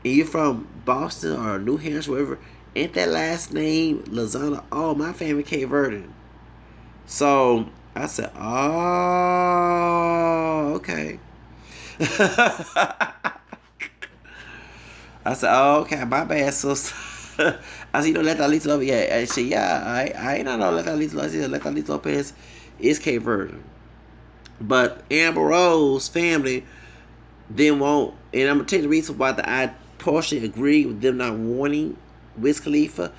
And you from Boston or New Hampshire, wherever? Ain't that last name Lozano? Oh, my family Cape Verde. So I said, oh, okay. I said, oh, okay, my bad, sis. I said, you know, let that Lisa Lopez. Yeah, I said, yeah, I ain't know let that Lisa Lopez. Let that Lisa Lopez is Cape Verde. But Amber Rose family didn't want, and I'm gonna tell you the reason why I partially agree with them not wanting Wiz Khalifa.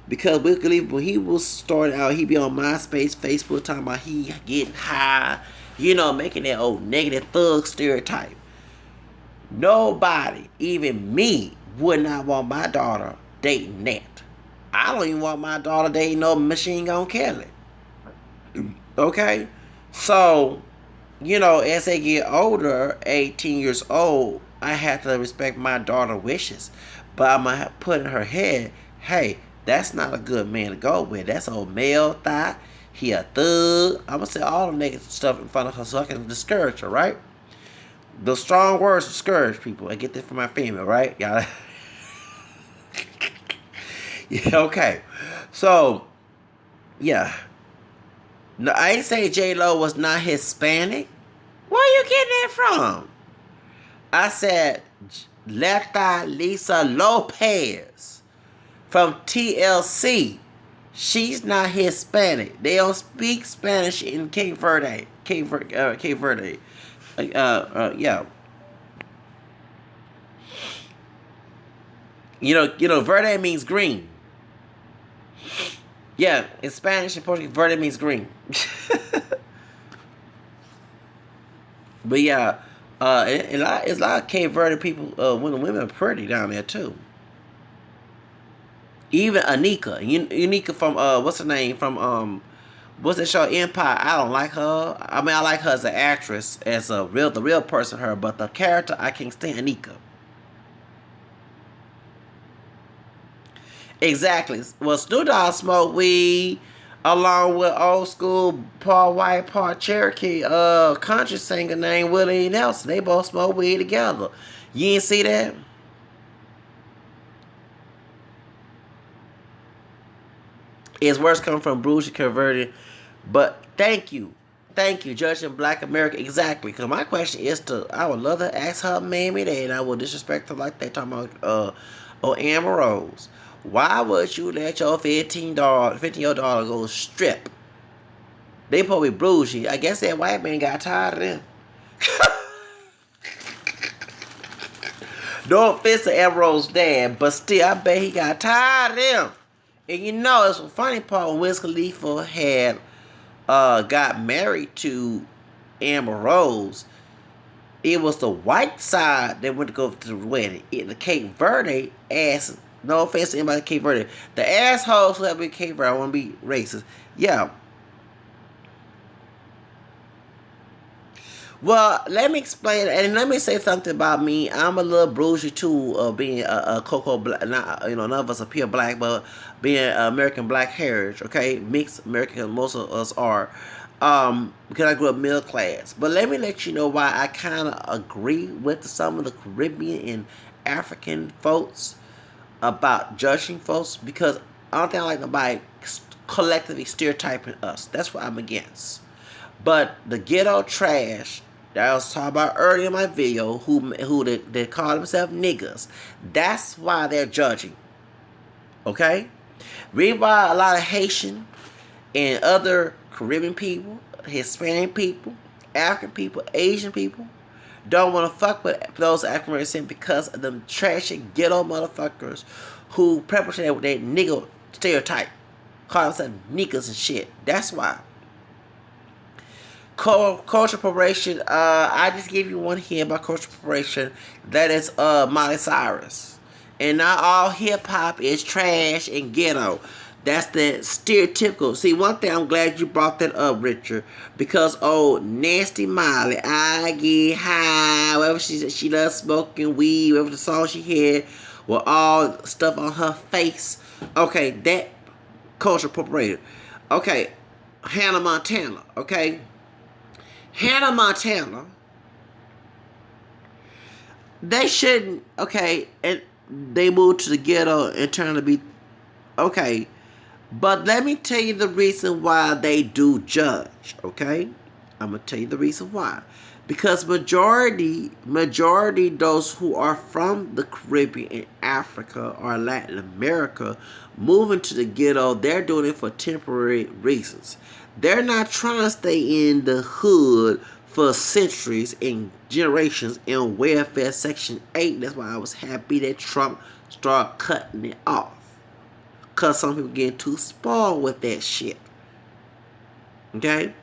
Because Wiz Khalifa, when he was starting out, he be on MySpace, Facebook, talking about he getting high, making that old negative thug stereotype. Nobody, even me, would not want my daughter dating that. I don't even want my daughter dating no Machine Gun Kelly. Okay? So, as they get older, 18 years old, I have to respect my daughter's wishes. But I'm going to put in her head, hey, that's not a good man to go with. That's old male thigh. He a thug. I'm going to say all the negative stuff in front of her so I can discourage her, right? The strong words discourage people. I get this from my female, right? Y'all. Yeah, okay. So, yeah. No, I ain't say J-Lo was not Hispanic. Where are you getting that from? I said Leta Lisa Lopez from TLC. She's not Hispanic. They don't speak Spanish in Cape Verde. Cape Verde. Yeah. Verde means green. Yeah, in Spanish and Portuguese, verde means green. But yeah, it's a lot of Cape Verde people. Women are pretty down there too. Even Anika, Unika from what's her name from what's that show Empire? I don't like her. I mean, I like her as an actress, as the real person, her, but the character I can't stand Anika. Exactly. Well, Snoop Dogg smoked weed along with old school Paul White, Paul Cherokee, country singer named Willie Nelson. They both smoke weed together. You ain't see that? It's worse coming from Bruce converted. But thank you, judging Black America exactly. Because my question is I would love to ask her mammy that, and I will disrespect her like they talking about Amber Rose. Why would you let your $15 dollar go strip? They probably bougie. I guess that white man got tired of them. No offense to Amber Rose's dad, but still, I bet he got tired of them. And you know, it's a funny part when Wiz Khalifa had got married to Amber Rose. It was the white side that went to go to the wedding. The Cape Verde ass. No offense to anybody in Cape Verde. The assholes who have been Cape Verde, I want to be racist. Yeah. Well, let me explain, and let me say something about me. I'm a little bougie too, being a cocoa black. Not, none of us are pure black, but being American black heritage. Okay, mixed American. Most of us are, because I grew up middle class. But let me let you know why I kind of agree with some of the Caribbean and African folks about judging folks, because I don't think I like nobody collectively stereotyping us. That's what I'm against. But the ghetto trash that I was talking about earlier in my video, who they call themselves niggas, that's why they're judging. Okay? Reason why a lot of Haitian and other Caribbean people, Hispanic people, African people, Asian people don't want to fuck with those African Americans because of them trashy ghetto motherfuckers who perpetrate with that nigga stereotype, call themselves niggas and shit. That's why. Culture Corporation, I just gave you one here about Culture Corporation. That is Miley Cyrus. And not all hip hop is trash and ghetto. That's the stereotypical. See, one thing, I'm glad you brought that up, Richard, because nasty Miley, I get high, whatever she loves smoking weed, whatever the song she had, with all stuff on her face. Okay, that Culture Corporation. Okay, Hannah Montana. Okay. Hannah Montana, they shouldn't, okay, and they moved to the ghetto and turned to be, okay, but let me tell you the reason why they do judge, okay? I'm going to tell you the reason why. Because majority those who are from the Caribbean and Africa or Latin America moving to the ghetto, they're doing it for temporary reasons. They're not trying to stay in the hood for centuries and generations in welfare section 8. That's why I was happy that Trump started cutting it off. Because some people getting too spoiled with that shit. Okay?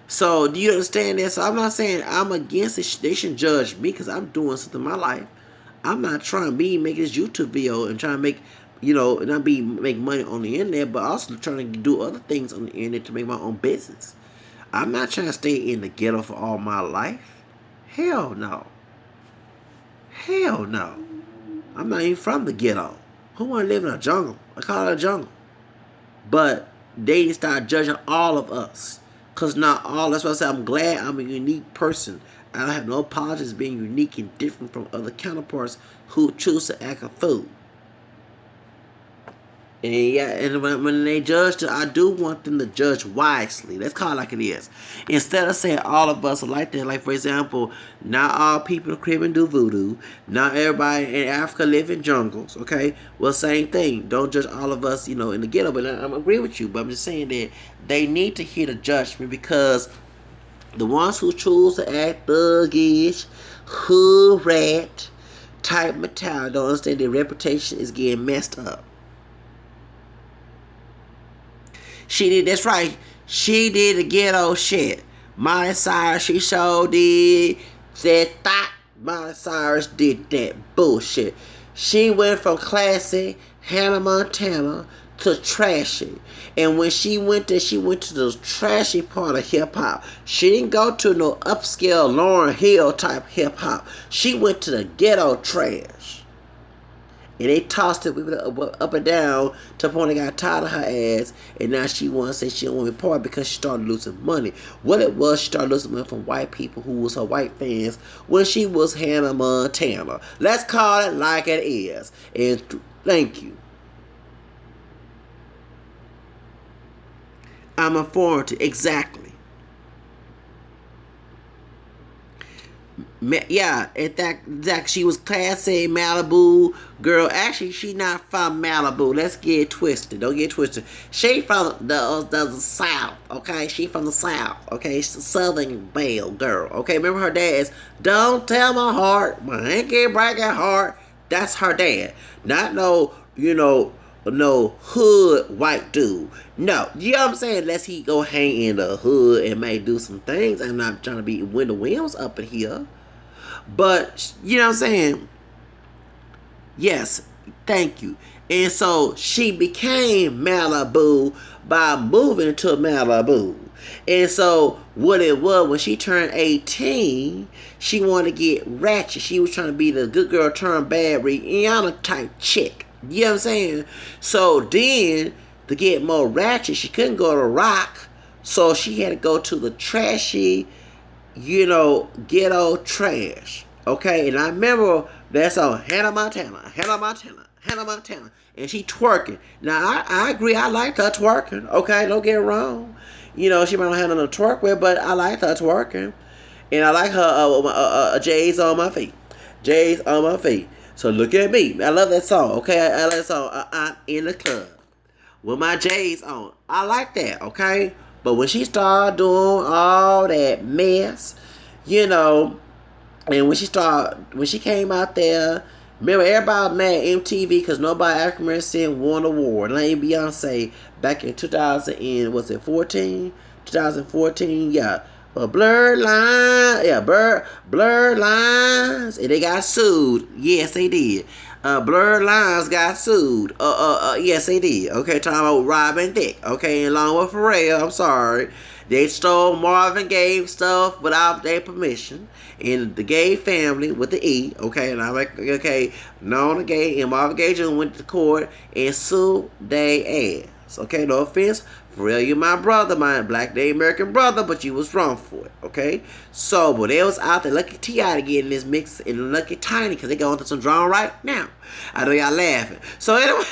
So, do you understand that? So, I'm not saying I'm against it. They shouldn't judge me because I'm doing something in my life. I'm not trying to make this YouTube video and trying to make, make money on the internet, but also trying to do other things on the internet to make my own business. I'm not trying to stay in the ghetto for all my life. Hell no. Hell no. I'm not even from the ghetto. Who want to live in a jungle? I call it a jungle. But they start judging all of us. Because not all, that's why I say I'm glad I'm a unique person. I don't have no apologies being unique and different from other counterparts who choose to act a fool. And yeah, and when they judge, I do want them to judge wisely. Let's call it like it is. Instead of saying all of us are like that, like for example, not all people in the Caribbean do voodoo. Not everybody in Africa live in jungles. Okay, well, same thing. Don't judge all of us, in the ghetto. But I agree with you. But I'm just saying that they need to hear the judgment because the ones who choose to act thuggish, hood rat type mentality don't understand their reputation is getting messed up. She did, that's right. She did the ghetto shit. Miley Cyrus, she sure did. Said that Miley Cyrus did that bullshit. She went from classy, Hannah Montana to trashy. And when she went there, she went to the trashy part of hip hop. She didn't go to no upscale Lauryn Hill type hip hop. She went to the ghetto trash. And they tossed it up and down to the point they got tired of her ass. And now she wants to say she don't want to be part because she started losing money. What it was, she started losing money from white people who was her white fans when she was Hannah Montana. Let's call it like it is. And thank you. I'm informed. Exactly. Yeah, exactly. She was Class A Malibu girl. Actually, she not from Malibu. Let's get it twisted. Don't get it twisted. She from the South. Okay, she from the South. Okay, she's a Southern Belle girl. Okay, remember her dad's "Don't Tell My Heart, My Hanky Breaking Heart." That's her dad. Not no hood white dude. No, you know what I'm saying? Unless he go hang in the hood and may do some things. I'm not trying to be Wendell Williams up in here. But, you know what I'm saying? Yes, thank you. And so she became Malibu by moving to Malibu. And so what it was, when she turned 18, she wanted to get ratchet. She was trying to be the good girl turned bad Rihanna type chick. You know what I'm saying? So then, to get more ratchet, she couldn't go to rock. So she had to go to the trashy, ghetto trash. Okay, and I remember that song, Hannah Montana, Hannah Montana, Hannah Montana. And she twerking. Now, I agree, I liked her twerking. Okay, don't get it wrong. She might not have nothing to twerk with, but I liked her twerking. And I like her J's on my feet. J's on my feet. So look at me. I love that song. Okay, I love that song. I'm in the club with my J's on. I like that. Okay, but when she started doing all that mess, and when she came out there, remember everybody mad at MTV because nobody African American won an award. And like Beyonce back in 2014, 2014, yeah. But blurred lines, yeah, blurred lines, and they got sued. Yes, they did. Blurred lines got sued. Yes, they did. Okay, talking about Robin Thicke. Okay, along with Pharrell. I'm sorry, they stole Marvin Gaye stuff without their permission. And the Gaye family with the E. Okay, and I'm like, okay, known the Gaye and Marvin Gaye just went to court and sued they ass. Okay, no offense. Pharrell, you my brother, my black day American brother, but you was wrong for it, okay? So, but they was out there, Lucky T.I. to get in this mix, and Lucky Tiny, because they going through some drama right now. I know y'all laughing. So anyway,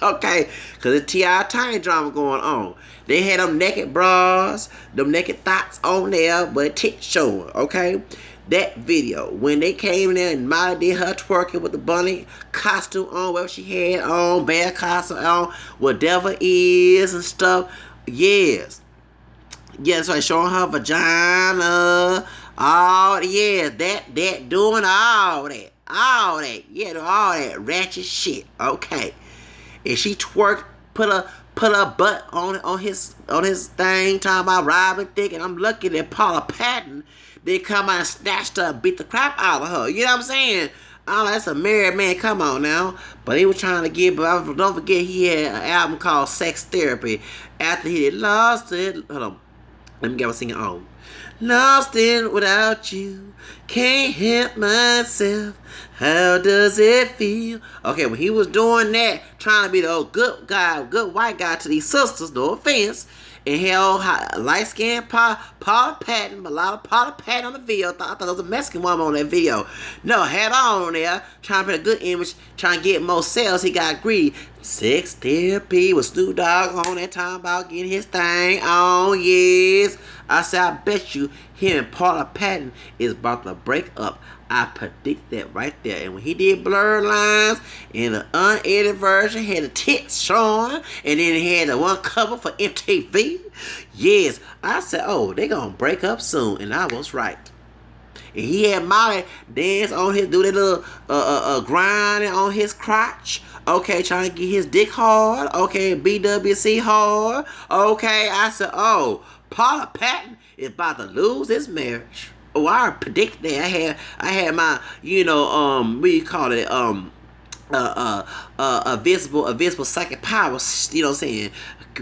okay, because the T.I. Tiny drama going on. They had them naked bras, them naked thoughts on there, but tits showing, okay? That video, when they came in there and Molly did her twerking with the bunny costume on, whatever she had on, bear costume on, whatever is and stuff. Yes. Yes, right, showing her vagina. That doing all that. All that. Yeah, all that ratchet shit. Okay. And she twerked, put her butt on his thing, talking about Robin Thicke, and I'm lucky that Paula Patton they come out and snatched her and beat the crap out of her. You know what I'm saying? Oh, that's a married man. Come on now. But he was trying to get, but don't forget he had an album called Sex Therapy. After he lost it, hold on. Let me get my singing on. Lost in without you, can't help myself. How does it feel? Okay, when he was doing that, trying to be the old good guy, good white guy to these sisters, no offense. And hell, light-skinned Paula Patton, a lot of Paula Patton on the video. I thought there was a Mexican woman on that video. No, had on there, trying to put a good image, trying to get more sales. He got greedy. Sex Therapy with Snoop Dogg on that time about getting his thing on. Yes. I said, I bet you him and Paula Patton is about to break up. I predict that right there. And when he did Blurred Lines in the unedited version, had the tits showing, and then he had the one cover for MTV. Yes, I said, oh, they gonna break up soon, and I was right. And he had Molly dance on his, do that little grinding on his crotch. Okay, trying to get his dick hard. Okay, BWC hard. Okay, I said, oh, Paula Patton is about to lose his marriage. Oh, I predict that. I had my, what do you call it? a visible psychic power, you know what I'm saying?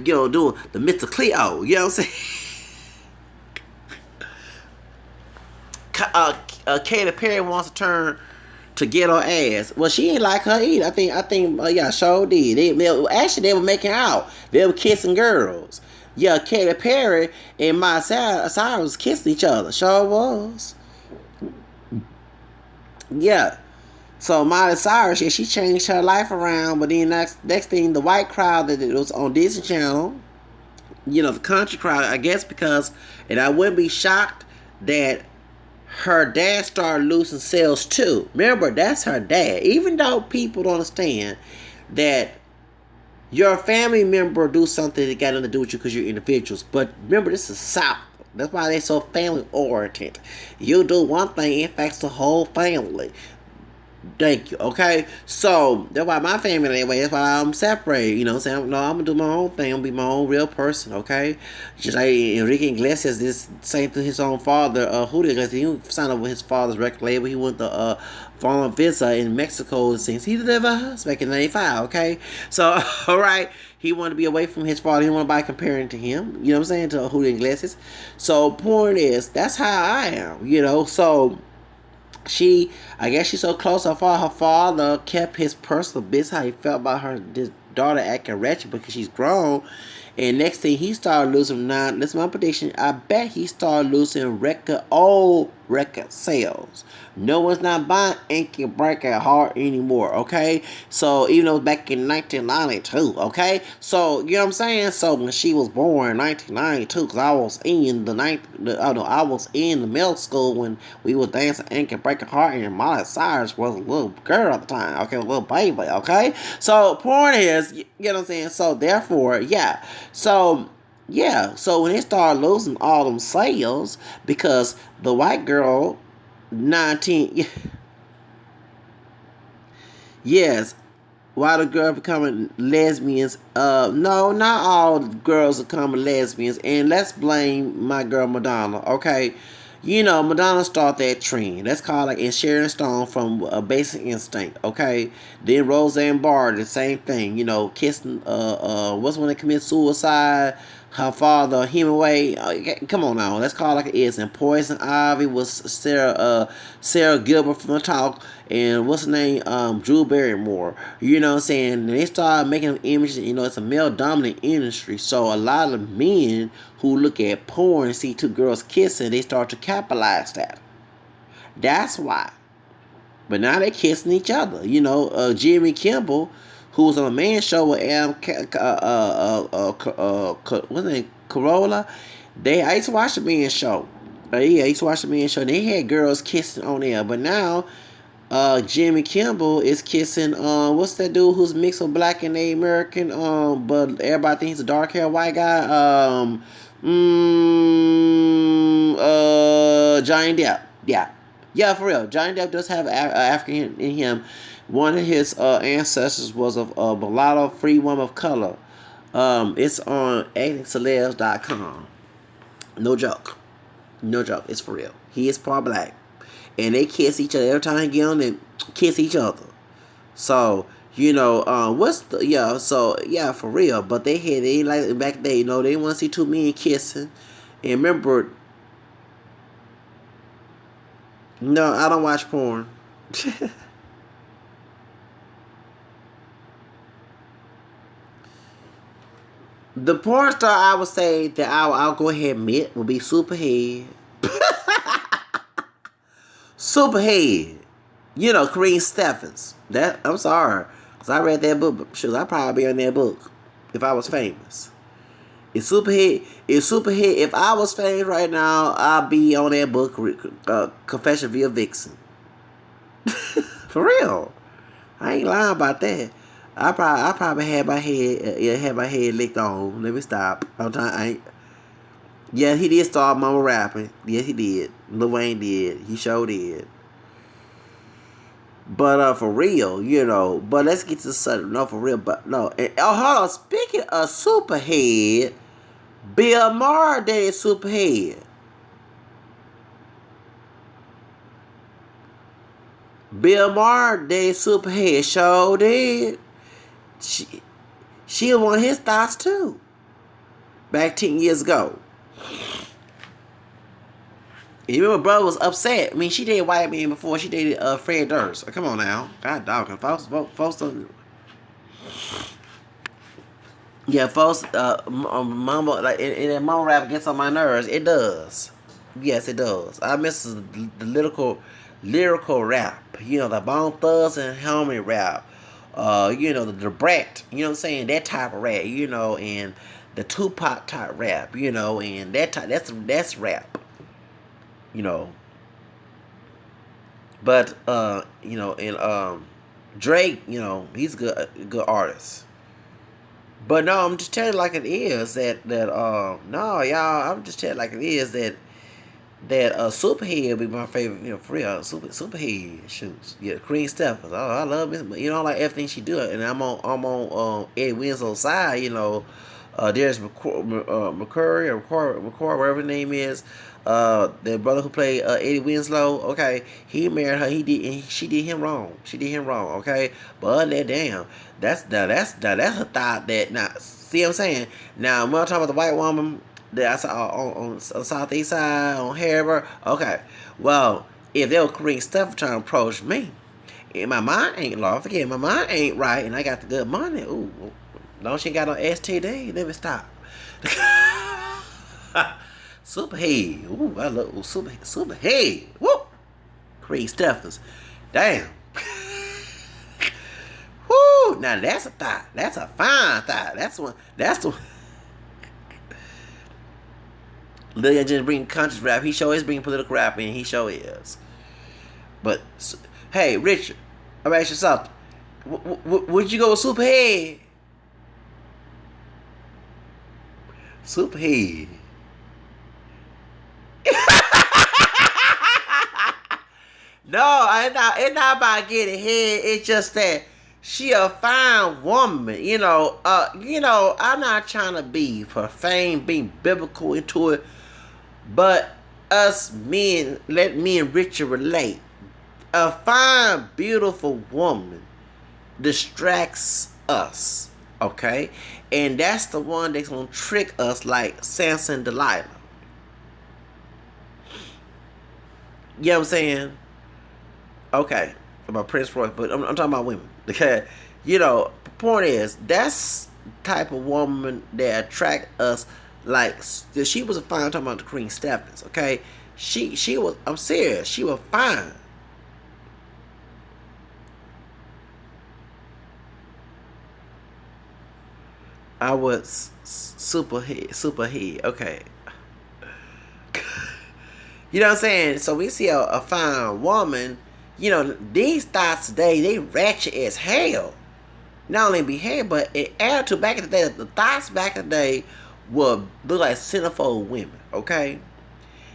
You know, doing the Mr. Cleo, you know what I'm saying? Katy Perry wants to turn to get her ass. Well, she ain't like her either. Yeah, sure did. Actually, they were making out. They were kissing girls. Yeah, Katy Perry and Miley Cyrus was kissing each other. Sure was. Yeah. So Miley Cyrus, yeah, she changed her life around. But then next thing, the white crowd that it was on Disney Channel, you know, the country crowd, I guess because, and I wouldn't be shocked that her dad started losing sales too. Remember, that's her dad. Even though people don't understand that your family member do something that got nothing to do with you because you're individuals. But remember, this is South. That's why they so family oriented. You do one thing, it affects the whole family. Thank you. Okay, so that's why my family that way. That's why I'm separated. You know, what I'm saying, no, I'm gonna do my own thing. I'm gonna be my own real person. Okay, just like Enrique Iglesias, this same to his own father. Julio Iglesias, he signed up with his father's record label. He went to foreign visa in Mexico since he delivered us back in '95. Okay, so all right. He wanted to be away from his father. He didn't want nobody comparing to him. You know what I'm saying? To Julio Iglesias. So point is, that's how I am. You know, so I guess she's so close. Her father kept his personal business, how he felt about her this daughter acting wretched because she's grown. And next thing he started losing now, this is my prediction. I bet he started losing old record sales. No one's not buying Inky Break It Heart anymore, okay? So even though back in 1992, okay? So you know what I'm saying? So when she was born in 1992, because I was in I was in the middle school when we were dancing Inky Break It Heart, and Miley Cyrus was a little girl at the time, okay, a little baby, okay? So point is, you know what I'm saying? So therefore, yeah. So yeah, so when they started losing all them sales because the white girl 19 yes, why the girl becoming lesbians? No, not all girls are becoming lesbians, and let's blame my girl Madonna. Okay, you know Madonna started that trend. That's called like and Sharon Stone from Basic Instinct. Okay, then Roseanne Barr, the same thing. You know, kissing. What's when they commit suicide? Her father, Hemingway. Come on now, let's call it like it is. And Poison Ivy was Sarah Gilbert from the Talk, and what's her name? Drew Barrymore. You know what I'm saying? And they started making them images. You know, it's a male dominant industry, so a lot of men who look at porn and see two girls kissing, they start to capitalize that. That's why. But now they're kissing each other. You know, Jimmy Kimmel, who was on a man show with Adam, what's his name, Corolla. I used to watch the man show. Yeah, I used to watch the man show. They had girls kissing on there, but now Jimmy Kimmel is kissing what's that dude who's mixed with black and American but everybody thinks he's a dark haired white guy Johnny Depp. Yeah, for real. Johnny Depp does have African in him. One of his ancestors was a mulatto free woman of color. It's on actingcelebs.com. No joke. No joke. It's for real. He is part black. And they kiss each other every time they get on and kiss each other. So, you know, for real. But they like back then, you know, they want to see two men kissing. And remember, no, I don't watch porn. The porn star I would say that I'll go ahead and admit would be Superhead. Superhead. You know, Kareem Steffens. That I'm sorry, cause I read that book. Shoot, I'd probably be on that book if I was famous. If I was famous right now, I'd be on that book. Confession via Vixen. For real, I ain't lying about that. I probably had my head licked on. Let me stop. I'm trying. Yeah, he did start mama rapping. Yes, he did. Lil Wayne did. He sure did. But for real, you know. But let's get to the subject. No, for real. But no. Hold on. Speaking of Superhead, Bill Maher dated Superhead. Bill Maher did Superhead. Sure did. She, she was one of his thoughts too. Back 10 years ago. You remember brother was upset. I mean, she dated White Man before she dated Fred Durst. Come on now. God dog. Folks don't. Yeah, folks, mama, like, and that mama rap gets on my nerves. It does. Yes, it does. I miss the lyrical rap. You know, the Bone Thugs and Helmet rap. You know, the Brat. You know what I'm saying? That type of rap. You know, and the Tupac type rap. You know, and that's rap. You know, but you know, and Drake. You know, he's a good artist. But no, I'm just telling you like it is that no y'all, I'm just telling you like it is that Superhead be my favorite, you know, for real. Superhead shoots. Yeah, Cream Stephens. Oh, I love it. But you know, I like everything she do. And I'm on Eddie Winslow's side, you know. There's McCurry or McCoy, whatever his name is. The brother who played Eddie Winslow, okay, he married her. She did him wrong. She did him wrong, okay. But other than that, damn, that's a thought that now. See what I'm saying? Now, when I'm talking about the white woman that I saw on the southeast side on Harvard, okay. Well, if they were Korean stuff trying to approach me, and my mind ain't Lord forget, my mind ain't right, and I got the good money. Ooh, no, she ain't got no STD. Let me stop. Superhead. Ooh, I love Superhead. Woo. Creed Stephens. Damn. Woo. Now that's a thought. That's a fine thought. That's one. That's the one. Lil just bring conscious rap. He sure is bringing political rap in. He sure is. But hey, Richard, I'm asking you something. Would you go with Superhead? Superhead. No, it's not about getting head. It's just that she a fine woman. You know, I'm not trying to be profane, being biblical into it, but us men, let me and Richard relate. A fine, beautiful woman distracts us, okay? And that's the one that's gonna trick us like Samson Delilah. You know what I'm saying? Okay, about Prince Royce, but I'm talking about women. Okay, you know, the point is that's the type of woman that attract us. Like she was a fine. I'm talking about the Queen Stephens. Okay, she was. I'm serious. She was fine. I was superhead. Okay, you know what I'm saying. So we see a fine woman. You know, these thoughts today, they ratchet as hell. Not only behave, but it added to back in the day, the thoughts back in the day would look like centerfold women, okay?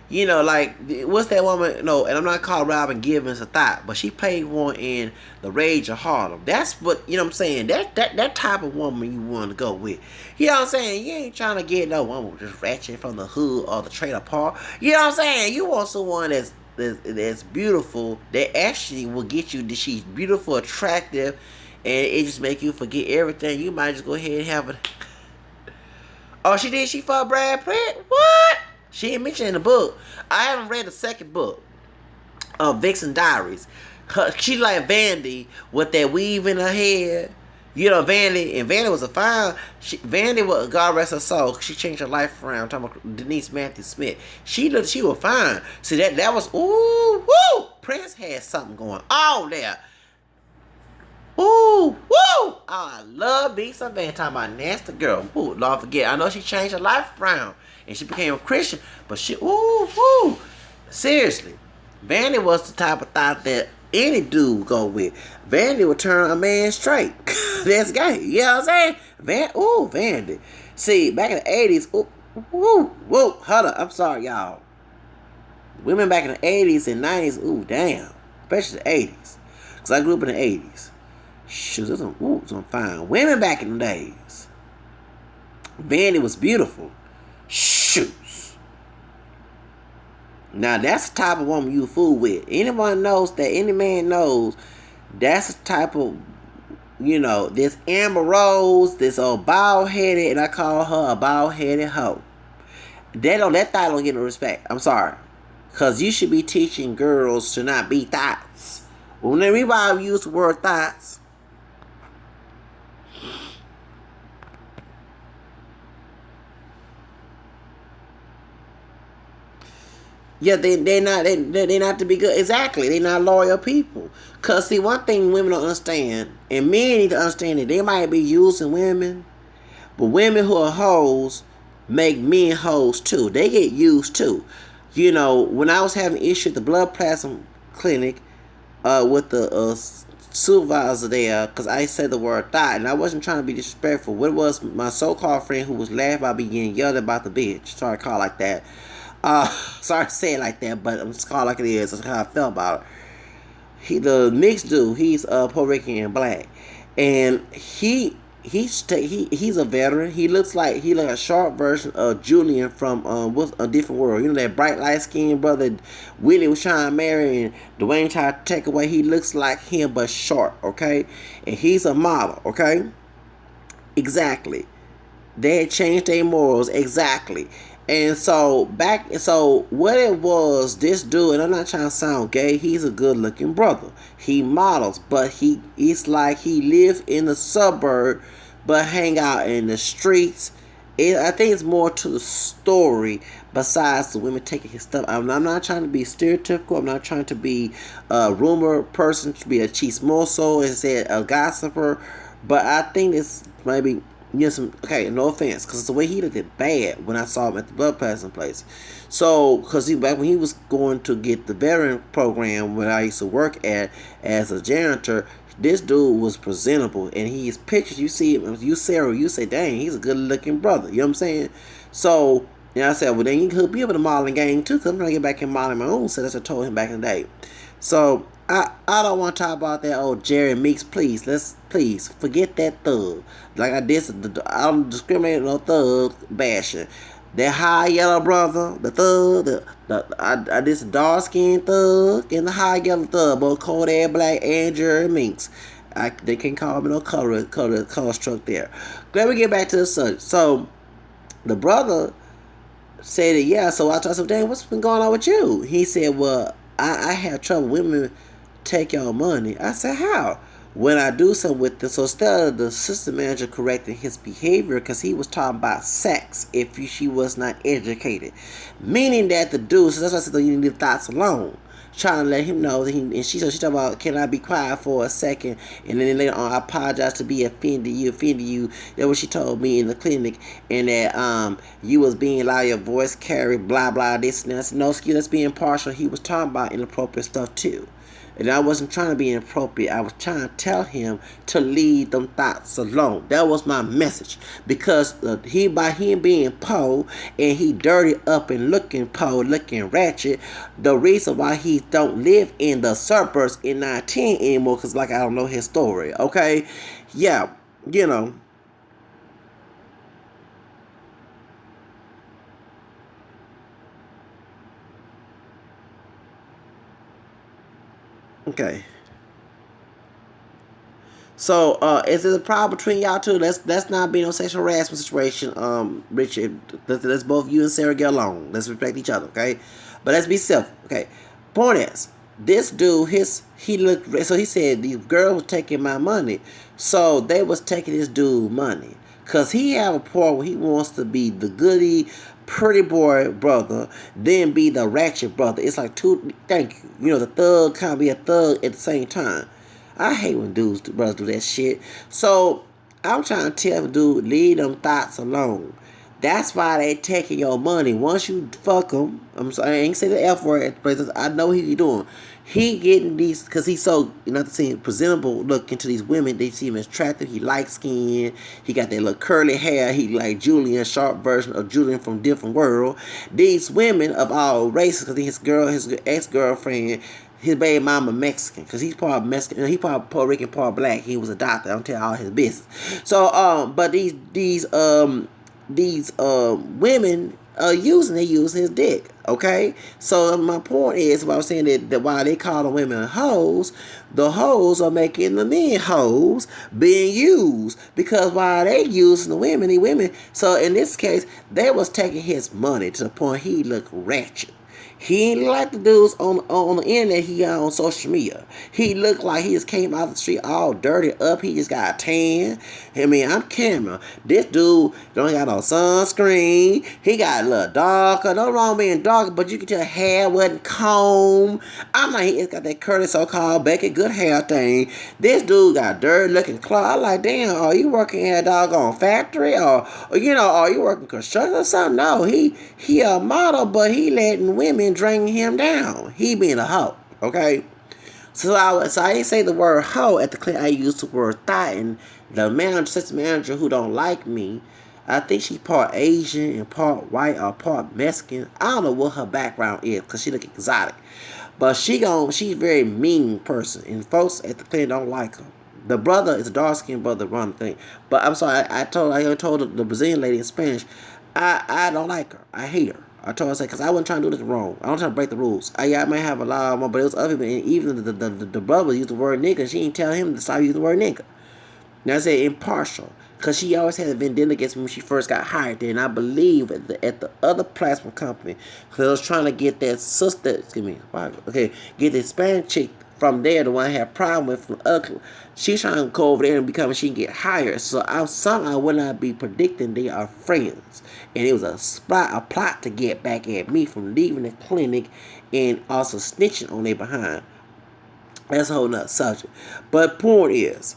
You know, like, what's that woman? No, and I'm not calling Robin Givens a thought, but she played one in The Rage of Harlem. That's what, you know what I'm saying? That type of woman you want to go with. You know what I'm saying? You ain't trying to get no woman just ratchet from the hood or the trailer park. You know what I'm saying? You want someone that's beautiful, that actually will get you, that she's beautiful, attractive, and it just make you forget everything. You might just go ahead and have it. Oh, she did? She fucked Brad Pitt? What? She ain't mentioned in the book. I haven't read the second book of Vixen Diaries. She like Vandy with that weave in her hair. You know, Vandy was a fine. Vandy was, God rest her soul, she changed her life around. I'm talking about Denise Matthew Smith. She was fine. See, that was, ooh, woo! Prince had something going on there. Ooh, woo! Oh, I love me some Van talking about nasty girl. Ooh, Lord forget. I know she changed her life around and she became a Christian, but she, ooh, woo! Seriously, Vandy was the type of thought that any dude go with. Vandy would turn a man straight. That's gay. You know what I'm saying? Vandy. See, back in the 80s, hold up. I'm sorry, y'all. Women back in the 80s and 90s, ooh, damn. Especially the 80s. Because I grew up in the 80s. Shoot, there's some fine women back in the days. Vandy was beautiful. Shoots. Now that's the type of woman you fool with. Anyone knows that, any man knows that's the type of, this Amber Rose, this old bald headed, and I call her a bald headed hoe. That thought don't get no respect. I'm sorry. Cause you should be teaching girls to not be thoughts. When everybody use the word thoughts, yeah, they not to be good. Exactly, they not loyal people. Cause see, one thing women don't understand, and men need to understand that they might be using women, but women who are hoes make men hoes too. They get used too. When I was having issue at the blood plasma clinic, with the supervisor there, because I said the word thought, and I wasn't trying to be disrespectful. What it was, my so-called friend who was laughing about me getting yelled about the bitch. Sorry to call it like that. Sorry to say it like that, but I'm just calling it like it is. That's how I felt about it. The mixed dude, he's Puerto Rican and black, and he's a veteran. He like a short version of Julian from what's a different world. That bright light skinned brother Willie was trying to marry and Dwayne tried to take away. He looks like him but short, okay? And he's a model, okay? Exactly. They had changed their morals exactly. And so what it was, this dude, and I'm not trying to sound gay, he's a good looking brother. He models, but it's like he lives in the suburb but hang out in the streets. I think it's more to the story besides the women taking his stuff. I'm not trying to be stereotypical. I'm not trying to be a rumor person, to be a chismoso and say a gossiper. But I think this maybe okay, no offense, because the way he looked at bad when I saw him at the blood plasma place. So, because back when he was going to get the veteran program where I used to work at as a janitor, this dude was presentable, and his pictures, you see him, you Sarah, you say, dang, he's a good looking brother. You know what I'm saying? So, I said, well, then you could be able to modeling game too, because I'm trying to get back in modeling my own set, as I told him back in the day. So, I don't want to talk about that old Jerry Meeks. Please forget that thug. Like I don't discriminate on no thug bashing. That high yellow brother, the thug, I this dark skinned thug and the high yellow thug, both Kodak Black and Jerry Meeks. They can't call me no color struck there. Let me get back to the subject. So the brother said that, yeah. So I told him, dang, what's been going on with you? He said, well, I have trouble women take your money. I said, how? When I do something with them. So instead of the assistant manager correcting his behavior, because he was talking about sex if she was not educated, meaning that the dude, so that's why I said, you need to leave thoughts alone, trying to let him know that and she talking about, can I be quiet for a second? And then later on, I apologize to be offended you. That's what she told me in the clinic, and that you was being loud, your voice carried, blah blah, this and that. I said, no, excuse, that's being partial. He was talking about inappropriate stuff too. And I wasn't trying to be inappropriate. I was trying to tell him to leave them thoughts alone. That was my message. Because by him being poor and he dirty up and looking poor, looking ratchet, the reason why he don't live in the suburbs in 19 anymore, because like I don't know his story. Okay? Yeah, you know. Okay. So, is it a problem between y'all two? Let's not be no sexual harassment situation. Richard, let's both you and Sarah get along. Let's respect each other, okay? But let's be self, okay? Point is, this dude, he looked. So he said these girls were taking my money, so they was taking this dude money, cause he have a part where he wants to be the goody, pretty boy brother, then be the ratchet brother. It's like two. Thank you. The thug can't be a thug at the same time. I hate when brothers do that shit. So I'm trying to tell the dude, leave them thoughts alone. That's why they taking your money. Once you fuck him, I'm sorry, I ain't say the F word, but I know what he doing. He getting these, because he's so, not to say presentable look into these women. They see him as attractive. He light skin. He got that little curly hair. He like Julian, sharp version of Julian from different world. These women of all races, because his ex-girlfriend, his baby mama Mexican, because he's part Mexican, he part Puerto Rican, part black. He was a doctor. I don't tell all his business. So, but these women, they use his dick. Okay, so my point is, what I was saying that while they call the women hoes, the hoes are making the men hoes being used, because while they using the women. So in this case, they was taking his money to the point he looked ratchet. He ain't like the dudes on the internet he got on social media. He looked like he just came out the street all dirty up. He just got a tan. I mean, I'm camera. This dude don't got no sunscreen. He got a little darker. No wrong being darker, but you can tell hair wasn't combed. I'm like, he got that Curtis so-called Becky good hair thing. This dude got dirty looking clothes. I'm like, damn, are you working at a doggone factory? Or are you working construction or something? No, he a model, but he letting women drain him down. He being a hoe, okay? So I didn't say the word hoe at the clinic. I used the word thought, and the manager, assistant manager who don't like me, I think she's part Asian and part white or part Mexican. I don't know what her background is because she look exotic, but she's a very mean person, and folks at the clinic don't like her. The brother is a dark skinned brother run thing, but I'm sorry. I told the Brazilian lady in Spanish, I don't like her. I hate her. I told her, because I wasn't trying to do this wrong. I don't try to break the rules. I might have a lot more, but it was other people. And even the brother used the word nigga. She didn't tell him to stop using the word nigga. Now I say impartial, because she always had a vendetta against me when she first got hired there. And I believe at the other plasma company, because I was trying to get that sister, get the Spanish chick from there, the one I had a problem with from Oakland. She's trying to go over there and become, she can get hired. So I would not be predicting they are friends. And it was a plot to get back at me from leaving the clinic and also snitching on their behind. That's a whole nother subject. But point is,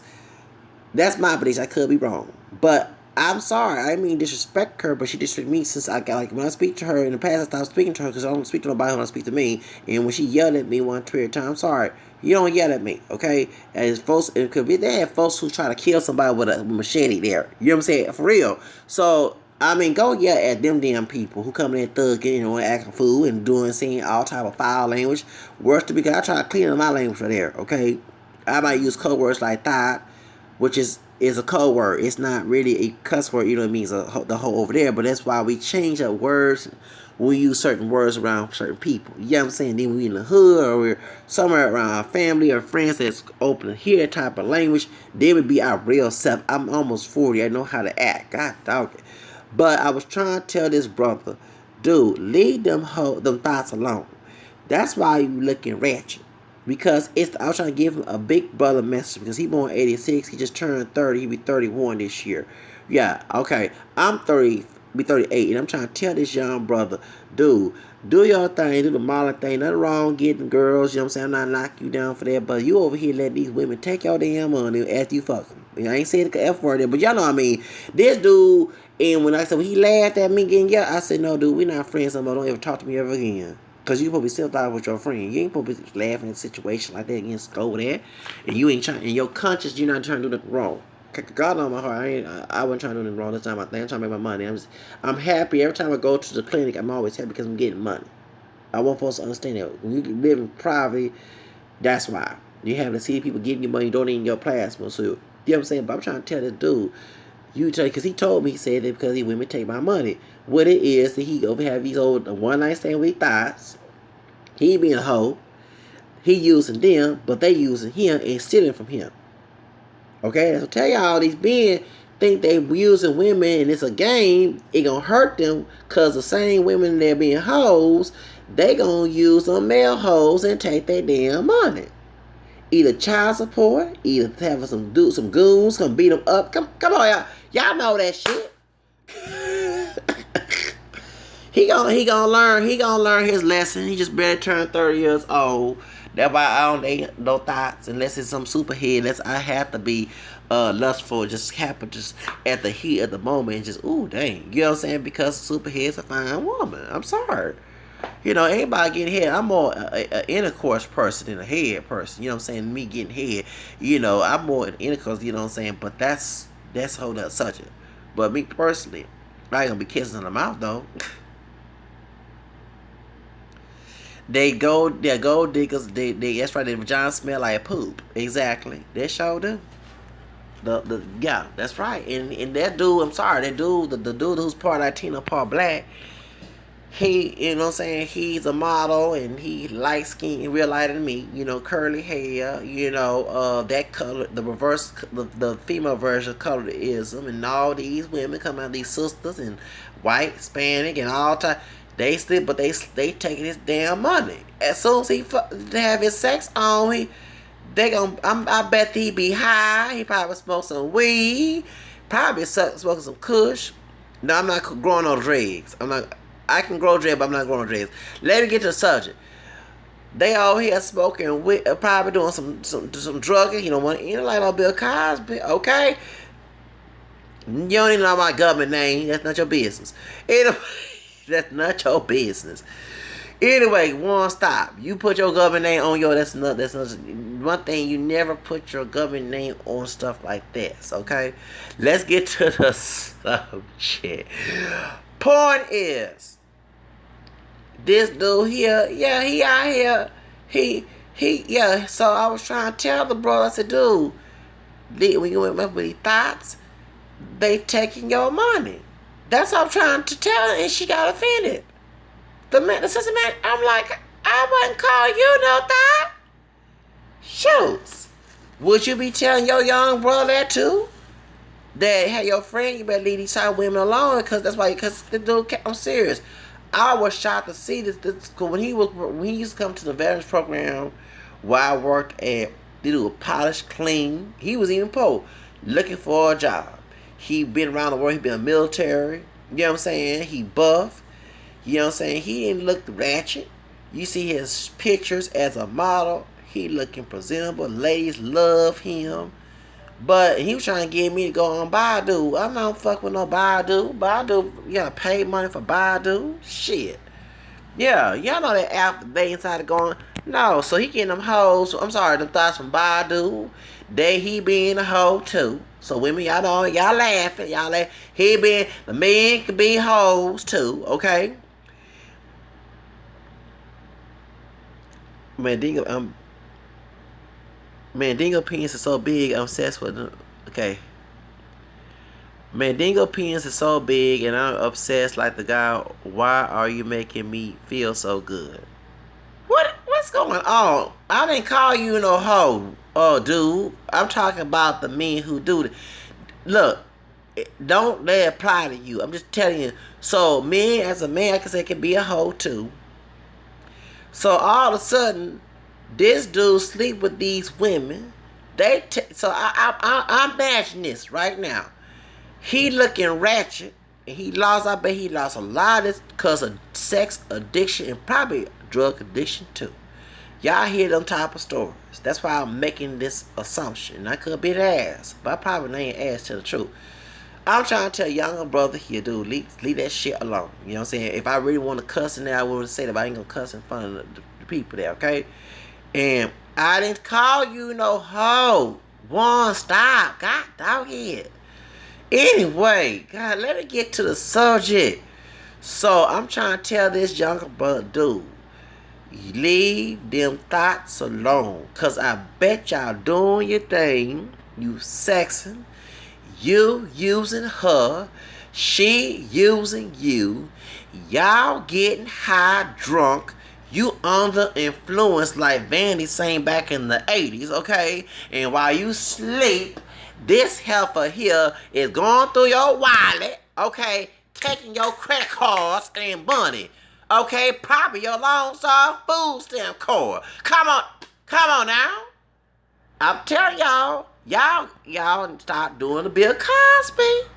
that's my belief. I could be wrong. But I'm sorry. I didn't mean disrespect her, but she disrespected me since I got, when I speak to her in the past, I stopped speaking to her because I don't speak to nobody when I speak to me. And when she yelled at me one period of time, I'm sorry. You don't yell at me, okay? And folks, because they have folks who try to kill somebody with a machete there. You know what I'm saying? For real. So, I mean, go yell at them damn people who come in thugging, and acting fool and saying all type of foul language. Worse to be, because I try to clean up my language right there, okay? I might use code words like thought, which is a code word. It's not really a cuss word, you know what I mean? It's the whole over there, but that's why we change up words when we use certain words around certain people. You know what I'm saying? Then we in the hood, or we're somewhere around our family or friends that's open to hear that type of language, they would be our real self. I'm almost 40. I know how to act. God dog it. But I was trying to tell this brother, dude, leave them thoughts alone. That's why you looking ratchet. Because I was trying to give him a big brother message, because he born 86, he just turned 30, he'll be 31 this year. Yeah, okay, I'm 30, be 38, and I'm trying to tell this young brother, dude, do your thing, do the modeling thing, nothing wrong getting girls, you know what I'm saying, I'm not knocking you down for that, but you over here letting these women take your damn money after you fuck them. I ain't saying the F word there, but y'all know what I mean. This dude, and when I said, when he laughed at me getting yelled, I said, no dude, we're not friends no more, don't ever talk to me ever again. Because you supposed to be sympathizing with your friend. You ain't supposed to be laughing in a situation like that against over there. And you ain't trying, in your conscience, you're not trying to do nothing wrong. God on my heart, I wasn't trying to do nothing wrong this time. I'm trying to make my money. I'm happy. Every time I go to the clinic, I'm always happy because I'm getting money. I want folks to understand that. When you live in poverty, that's why. You having to see people giving you money, donating your plasma. So, you know what I'm saying? But I'm trying to tell this dude, because he told me, he said that because he women take my money. What it is that he over have these old one night stand with thoughts. He being a hoe. He using them, but they using him and stealing from him. Okay, so tell y'all these men think they using women and it's a game. It gonna hurt them, because the same women that being hoes, they gonna use them male hoes and take their damn money. Either child support, either having some goons come beat them up. Come on, y'all know that shit. he gonna learn his lesson. He just barely turned 30 years old. That's why I don't ain't no thoughts unless it's some superhead. Unless I have to be lustful, just happen just at the heat of the moment and just ooh dang, you know what I'm saying? Because superhead's a fine woman. I'm sorry. You know, anybody getting head, I'm more an intercourse person than a head person. You know what I'm saying? Me getting head, you know, I'm more an intercourse, you know what I'm saying? But that's a whole nother subject. But me personally, I ain't gonna be kissing in the mouth though. They're gold diggers, that's right, their vagina smell like poop. Exactly. They sure do. That's right. And that dude, I'm sorry, that dude, the dude who's part Latino, part black, He, you know what I'm saying, he's a model and he light skin, real light than me, curly hair, that color, the reverse, the female version of colorism, and all these women come out, these sisters and white, Hispanic, and all time. They still, but they taking his damn money. As soon as they have his sex on, they gonna, I bet he be high. He probably smoke some weed, probably smoking some kush. No, I'm not growing no dreads. I can grow dreads, but I'm not growing dreads. Let me get to the subject. They all here smoking, probably doing some drugging. Like no Bill Cosby, okay? You don't even know my government name. That's not your business. Anyway, that's not your business. Anyway, one stop. You put your government name on that's not one thing. You never put your government name on stuff like this, okay? Let's get to the subject. Point is, this dude here, yeah, he out here, yeah. So I was trying to tell the brother, I said, dude, when you went up with these thoughts, they taking your money. That's what I'm trying to tell her, and she got offended. The sister man, I'm like, I wouldn't call you no thought. Shoots. Would you be telling your young brother that too? That, hey, your friend, you better leave these type of women alone, because the dude, I'm serious. I was shocked to see this cause when he used to come to the veterans program where I worked at, they do a polished clean. He was even poor, looking for a job. He been around the world, he been in the military, you know what I'm saying? He buff. You know what I'm saying? He didn't look ratchet. You see his pictures as a model. He looking presentable. Ladies love him. But he was trying to get me to go on Baidu. I'm not fuck with no Baidu. Baidu, you gotta pay money for Baidu. Shit. Yeah, y'all know that after they inside of going. No, so he getting them hoes. I'm sorry, them thoughts from Baidu. He being a hoe too. So women, y'all know, y'all laughing. The men could be hoes too, okay? Mandingo penis is so big, I'm obsessed with them. Okay. Mandingo penis is so big and I'm obsessed like the guy. Why are you making me feel so good? What's going on? I didn't call you no hoe, dude. I'm talking about the men who do it. Look, don't let it apply to you. I'm just telling you. So men, as a man, I can say, can be a hoe too. So all of a sudden, this dude sleep with these women. So I imagine this right now. He looking ratchet, and I bet he lost a lot of this because of sex addiction and probably drug addiction too. Y'all hear them type of stories. That's why I'm making this assumption. I could be the ass, but I probably ain't ass to the truth. I'm trying to tell younger brother here, dude, leave that shit alone. You know what I'm saying? If I really want to cuss in there, I wouldn't say that, but I ain't gonna cuss in front of the people there, okay? And I didn't call you no hoe. One, stop. God, doghead. Anyway, God, let me get to the subject. So I'm trying to tell this younger brother, dude, leave them thoughts alone. Cause I bet y'all doing your thing. You sexing. You using her, she using you, y'all getting high drunk, you under influence like Vandy sang back in the 80s, okay? And while you sleep, this heifer here is going through your wallet, okay? Taking your credit cards and money, okay? Probably your long-term food stamp card. Come on now. I'm telling y'all stop doing the Bill Cosby.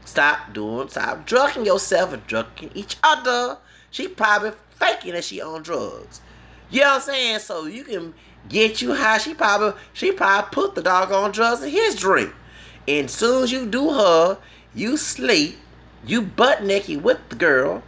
Stop drugging yourself and drugging each other. She probably faking that she on drugs. You know what I'm saying? So you can get you high. She probably put the doggone drugs in his drink. And as soon as you do her, you sleep, you butt naked with the girl.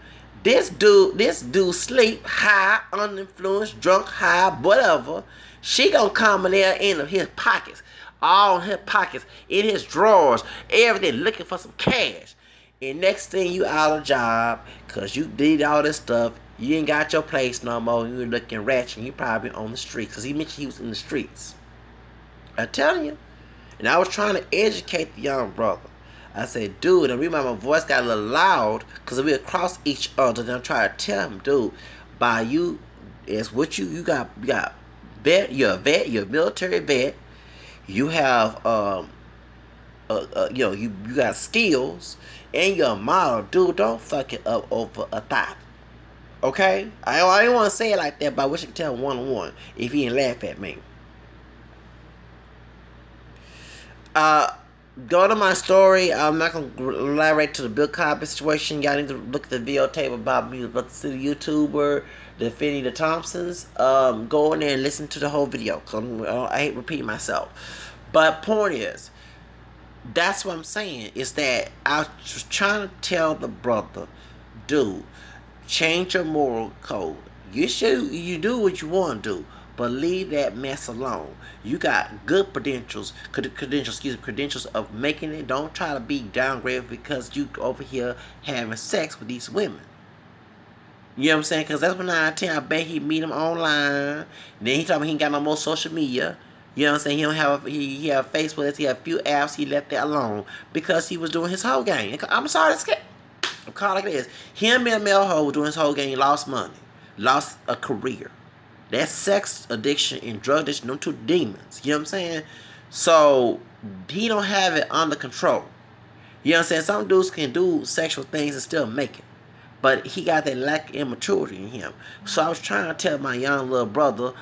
This dude sleep high, uninfluenced, drunk, high, whatever. She gonna come in there in his pockets, all in his pockets, in his drawers, everything, looking for some cash. And next thing you out of job, cause you did all this stuff, you ain't got your place no more, you looking ratchet, and you probably on the streets, cause he mentioned he was in the streets. I'm telling you. And I was trying to educate the young brother. I said, dude, and remember my voice got a little loud because we across each other. And I'm trying to tell him, dude, by you, it's what you got vet, you're a vet, you're a military vet. You have you got skills, and you're a model, dude. Don't fuck it up over a thought. Okay, I didn't want to say it like that, but I wish I could tell him one on one if he didn't laugh at me. Uh, Go to my story. I'm not gonna elaborate to the Bill Cosby situation. Y'all need to look at the videotape about me, about the city YouTuber defending the Thompsons. Go in there and listen to the whole video. Cause I hate repeating myself. But point is, that's what I'm saying. Is that I was trying to tell the brother, dude, change your moral code. You do what you want to do, but leave that mess alone. You got good credentials of making it. Don't try to be downgraded because you over here having sex with these women. You know what I'm saying? Because that's when I bet he meet him online. Then he told me he ain't got no more social media. You know what I'm saying? He don't have he have Facebook. He have a few apps. He left that alone because he was doing his whole game. I'm sorry, I'm calling like it is. Him and Mel Ho doing his whole game. He lost money, lost a career. That's sex addiction and drug addiction. Them two demons. You know what I'm saying? So he don't have it under control. You know what I'm saying? Some dudes can do sexual things and still make it. But he got that lack of immaturity in him. So I was trying to tell my young little brother